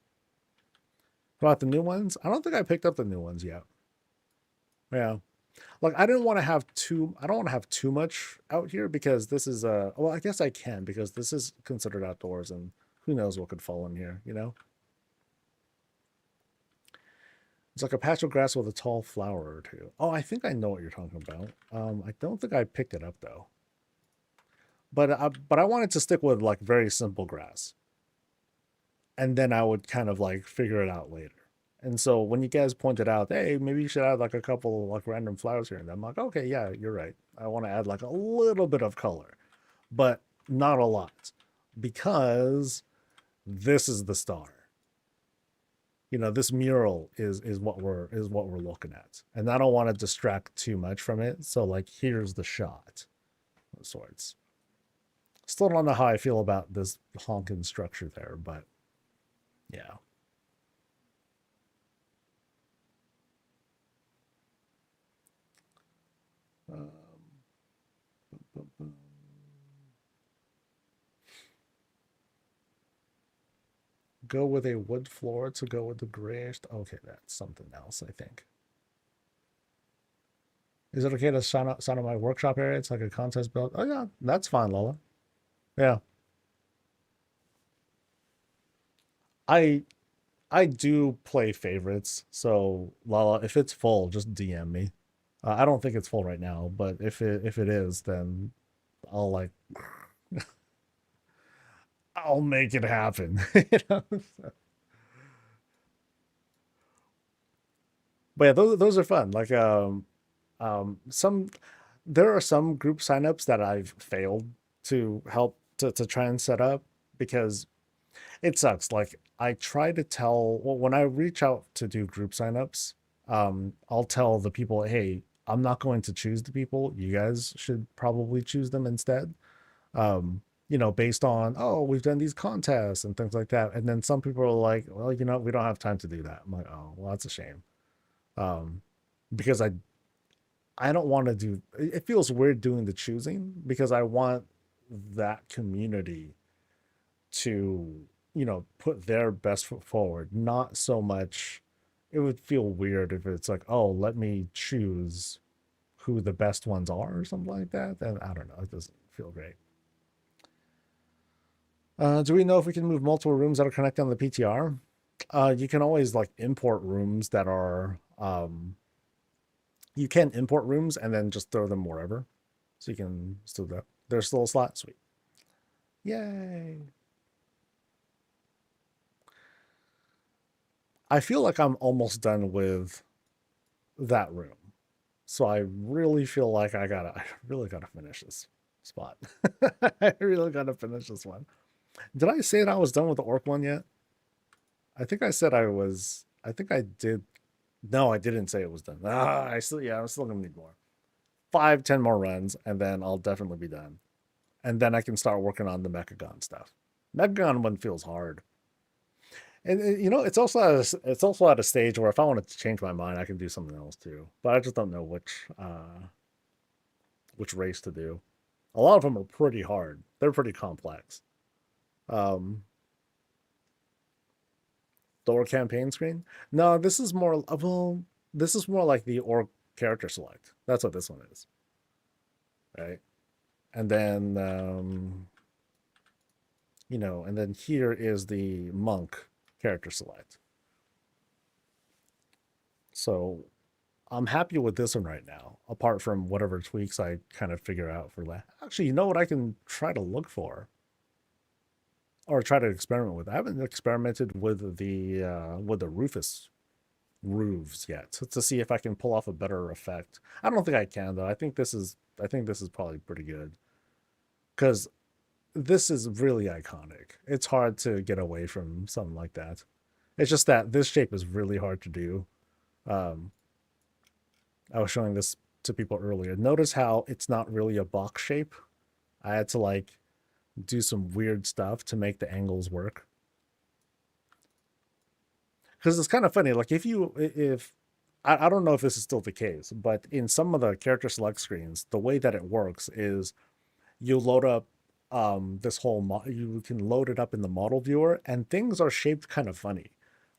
About the new ones? I don't think I picked up the new ones yet. Yeah. Like I didn't want to have too. I don't want to have too much out here because this is well, I guess I can because this is considered outdoors, and who knows what could fall in here. You know, it's like a patch of grass with a tall flower or two. Oh, I think I know what you're talking about. I don't think I picked it up though. But I wanted to stick with like very simple grass, and then I would kind of like figure it out later. And so when you guys pointed out, hey, maybe you should add like a couple like random flowers here and there, I'm like, okay, yeah, you're right. I want to add like a little bit of color, but not a lot, because this is the star. You know, this mural is what we're looking at, and I don't want to distract too much from it. So like, here's the shot of sorts. Still don't know how I feel about this honking structure there, but yeah. Um, go with a wood floor to go with the grayish. Okay, that's something else, I think. Is it okay to sign up my workshop area? It's like a contest build. Oh yeah, that's fine, Lola. Yeah, I I do play favorites. So Lala, if it's full, just DM me. I don't think it's full right now, but if it is, then I'll like I'll make it happen. You know? But yeah, those are fun. Like some there are some group signups that I've failed to help to try and set up because it sucks. Like I try to tell, well, when I reach out to do group signups, I'll tell the people, hey, I'm not going to choose the people. You guys should probably choose them instead. You know, based on, oh, we've done these contests and things like that. And then some people are like, well, you know, we don't have time to do that. I'm like, oh, well, that's a shame. Um, because I don't want to do it feels weird doing the choosing because I want that community to, you know, put their best foot forward, not so much. It would feel weird if it's like, oh, let me choose who the best ones are or something like that. Then I don't know, it doesn't feel great. Do we know if we can move multiple rooms that are connected on the PTR? You can always like import rooms that are you can import rooms and then just throw them wherever. So you can still do that. There's still a slot. Sweet. Yay. I feel like I'm almost done with that room. So I really feel like I really gotta finish this spot. I really gotta finish this one. Did I say that I was done with the orc one yet? I think I said I was. I think I did. No, I didn't say it was done. I still, yeah, I'm still gonna need more. 5, 10 more runs, and then I'll definitely be done. And then I can start working on the Mechagon stuff. Mechagon one feels hard. And you know, it's also at a stage where if I want to change my mind, I can do something else too. But I just don't know which race to do. A lot of them are pretty hard. They're pretty complex. Um, Door campaign screen. No, this is more. Well, this is more like the orc character select. That's what this one is, right? And then you know, and then here is the monk character select. So I'm happy with this one right now, apart from whatever tweaks I kind of figure out for that. Actually, you know what I can try to look for or try to experiment with? I haven't experimented with the Rufus roofs yet to see if I can pull off a better effect. I don't think I can though. I think this is probably pretty good because this is really iconic. It's hard to get away from something like that. It's just that this shape is really hard to do. Um, I was showing this to people earlier. Notice how it's not really a box shape. I had to like do some weird stuff to make the angles work. Because it's kind of funny. Like if I don't know if this is still the case, but in some of the character select screens, the way that it works is you load up this whole you can load it up in the model viewer, and things are shaped kind of funny.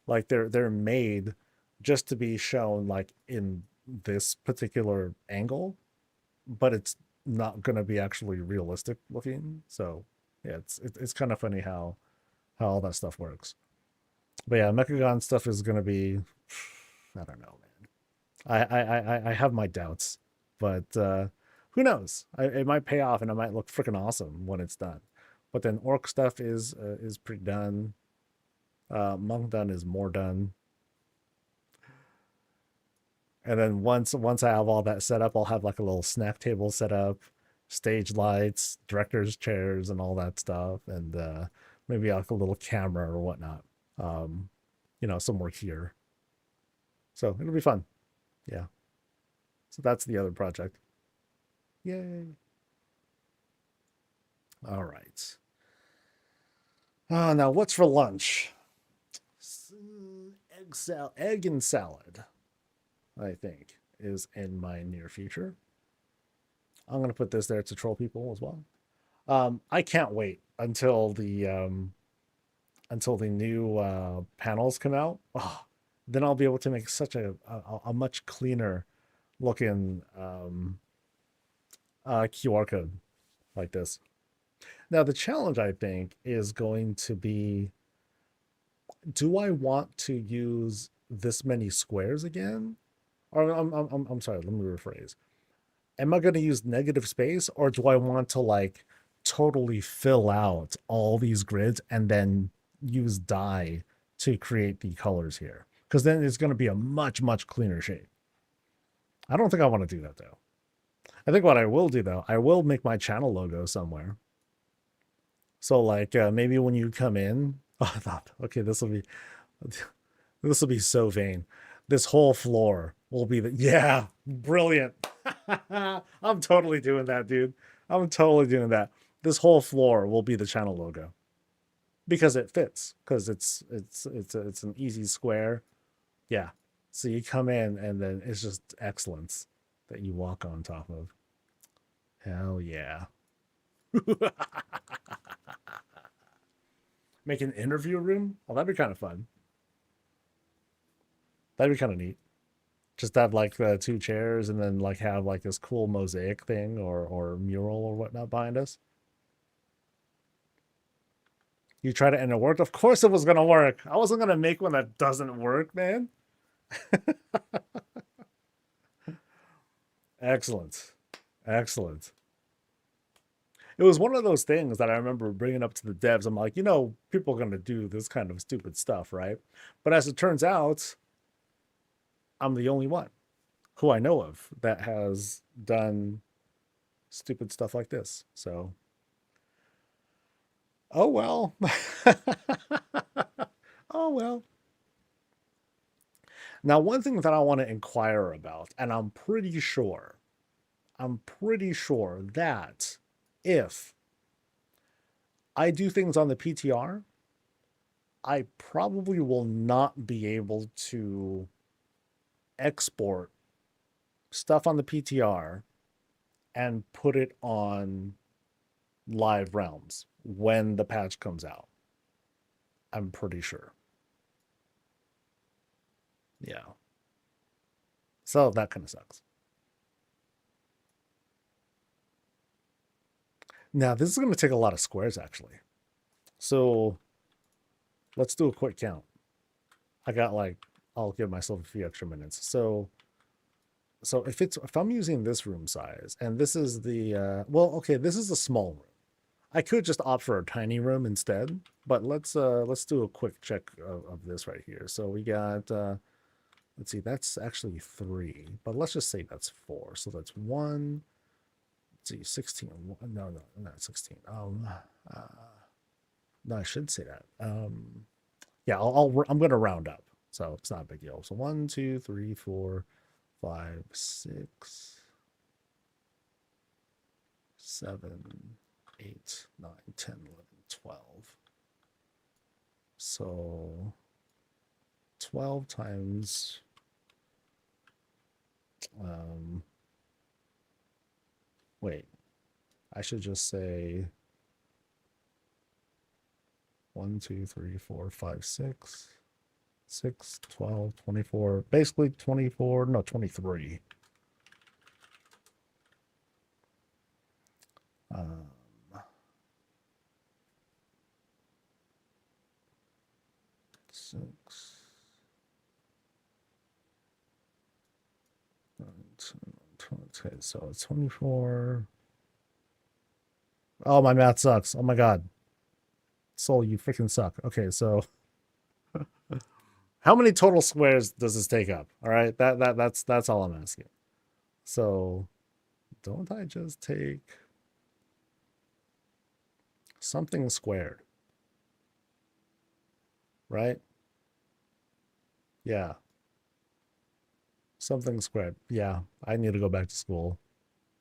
Like they're made just to be shown like in this particular angle, but it's not going to be actually realistic looking. So yeah, it's kind of funny how all that stuff works. But yeah, Mechagon stuff is going to be, I don't know, man. I have my doubts, but who knows? It might pay off, and it might look freaking awesome when it's done. But then orc stuff is pretty done. Monk done is more done. And then once I have all that set up, I'll have like a little snack table set up, stage lights, directors chairs, and all that stuff, and maybe like a little camera or whatnot. Um, somewhere here. So it'll be fun. Yeah. So that's the other project. Yay. All right. Now what's for lunch? Egg and salad, I think, is in my near future. I'm going to put this there to troll people as well. I can't wait until the new panels come out. Oh, then I'll be able to make such a much cleaner looking QR code like this. Now the challenge, I think, is going to be: do I want to use this many squares again? Or I'm sorry, let me rephrase. Am I going to use negative space, or do I want to like totally fill out all these grids and then use dye to create the colors here? Because then it's going to be a much cleaner shape. I don't think I want to do that though. I think what I will do though, I will make my channel logo somewhere. So like maybe when you come in, oh, I thought, okay, this will be so vain. This whole floor will be yeah, brilliant. I'm totally doing that, dude. I'm totally doing that. This whole floor will be the channel logo because it fits. Because it's an easy square. Yeah. So you come in and then it's just excellence that you walk on top of. Hell yeah. Make an interview room? Oh, that'd be kind of fun. That'd be kind of neat. Just have like two chairs and then like have like this cool mosaic thing or mural or whatnot behind us. You tried it and it worked? Of course it was gonna work. I wasn't gonna make one that doesn't work, man. Excellent. Excellent. It was one of those things that I remember bringing up to the devs. I'm like, people are going to do this kind of stupid stuff, right? But as it turns out, I'm the only one who I know of that has done stupid stuff like this. So, oh well. Oh well. Now, one thing that I want to inquire about, and I'm pretty sure that if I do things on the PTR, I probably will not be able to export stuff on the PTR and put it on live realms when the patch comes out. I'm pretty sure. Yeah. So that kind of sucks. Now, this is going to take a lot of squares, actually. So let's do a quick count. I got I'll give myself a few extra minutes. So if I'm using this room size, and this is the, okay, this is a small room. I could just opt for a tiny room instead, but let's do a quick check of this right here. So we got, let's see, that's actually 3, but let's just say that's 4. So that's 1, let's see, 16. No, not 16. No, I should say that. Yeah, I'm going to round up. So it's not a big deal. So 1, 2, 3, 4, 5, 6, 7, 8, 9, 10, 11, 12. So 12 times wait, I should just say 1, 2, 3, 4, 5, 6, 6, 12, 24, basically 24, no, 23. Six, 20, so it's 24. Oh, my math sucks. Oh my god. Soul, you freaking suck. Okay, so how many total squares does this take up? All right, that's all I'm asking. So don't I just take something squared? Right? Yeah. Something squared. Yeah, I need to go back to school,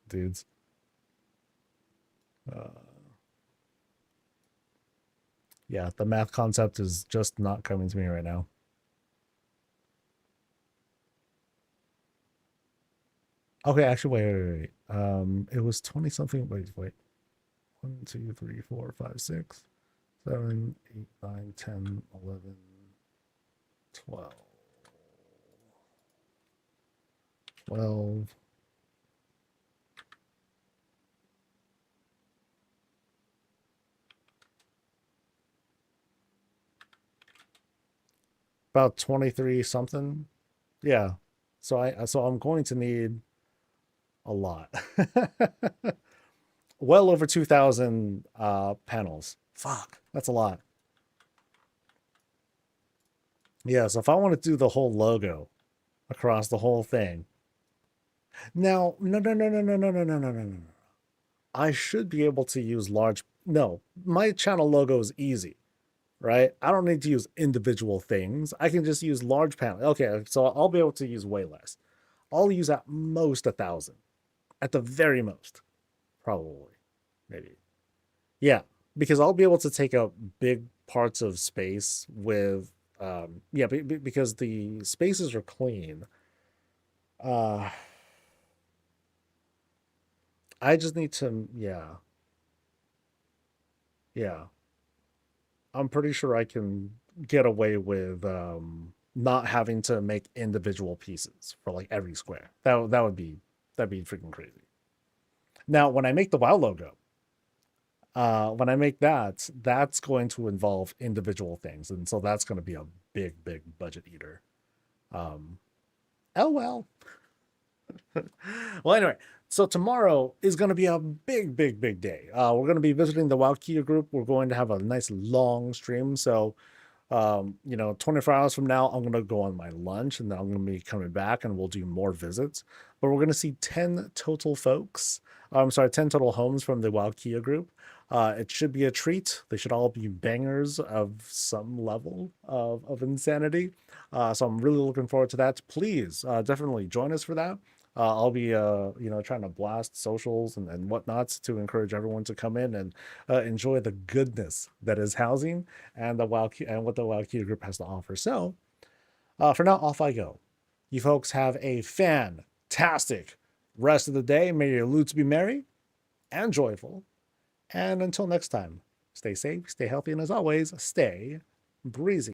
dudes. Uh, yeah, the math concept is just not coming to me right now. Okay, actually, wait. It was 20 something. Wait. 1, 2, 3, 4, 5, 6, 7, 8, 9, 10, 11, 12. 12. About 23 something. Yeah. So I'm going to need a lot. Well over 2,000 panels. Fuck, that's a lot. Yeah, so if I want to do the whole logo across the whole thing. Now, no. I should be able to use large. No, my channel logo is easy, right? I don't need to use individual things. I can just use large panel. Okay, so I'll be able to use way less. I'll use at most 1,000, at the very most, probably, maybe. Yeah, because I'll be able to take out big parts of space with, yeah, because the spaces are clean. Uh, I just need to, yeah. I'm pretty sure I can get away with not having to make individual pieces for like every square. That'd be freaking crazy. Now, when I make the WoW logo, when I make that, that's going to involve individual things, and so that's going to be a big budget eater. Um, oh well. Well, anyway, so tomorrow is going to be a big day. We're going to be visiting the Wowkia group. We're going to have a nice long stream. So, 24 hours from now, I'm going to go on my lunch and then I'm going to be coming back and we'll do more visits. But we're going to see 10 total folks. I'm sorry, 10 total homes from the Wowkia group. It should be a treat. They should all be bangers of some level of insanity. So I'm really looking forward to that. Please definitely join us for that. I'll be, trying to blast socials and whatnots to encourage everyone to come in and enjoy the goodness that is housing and and what the WowQ group has to offer. So, for now, off I go. You folks have a fantastic rest of the day. May your loots be merry and joyful. And until next time, stay safe, stay healthy, and as always, stay breezy.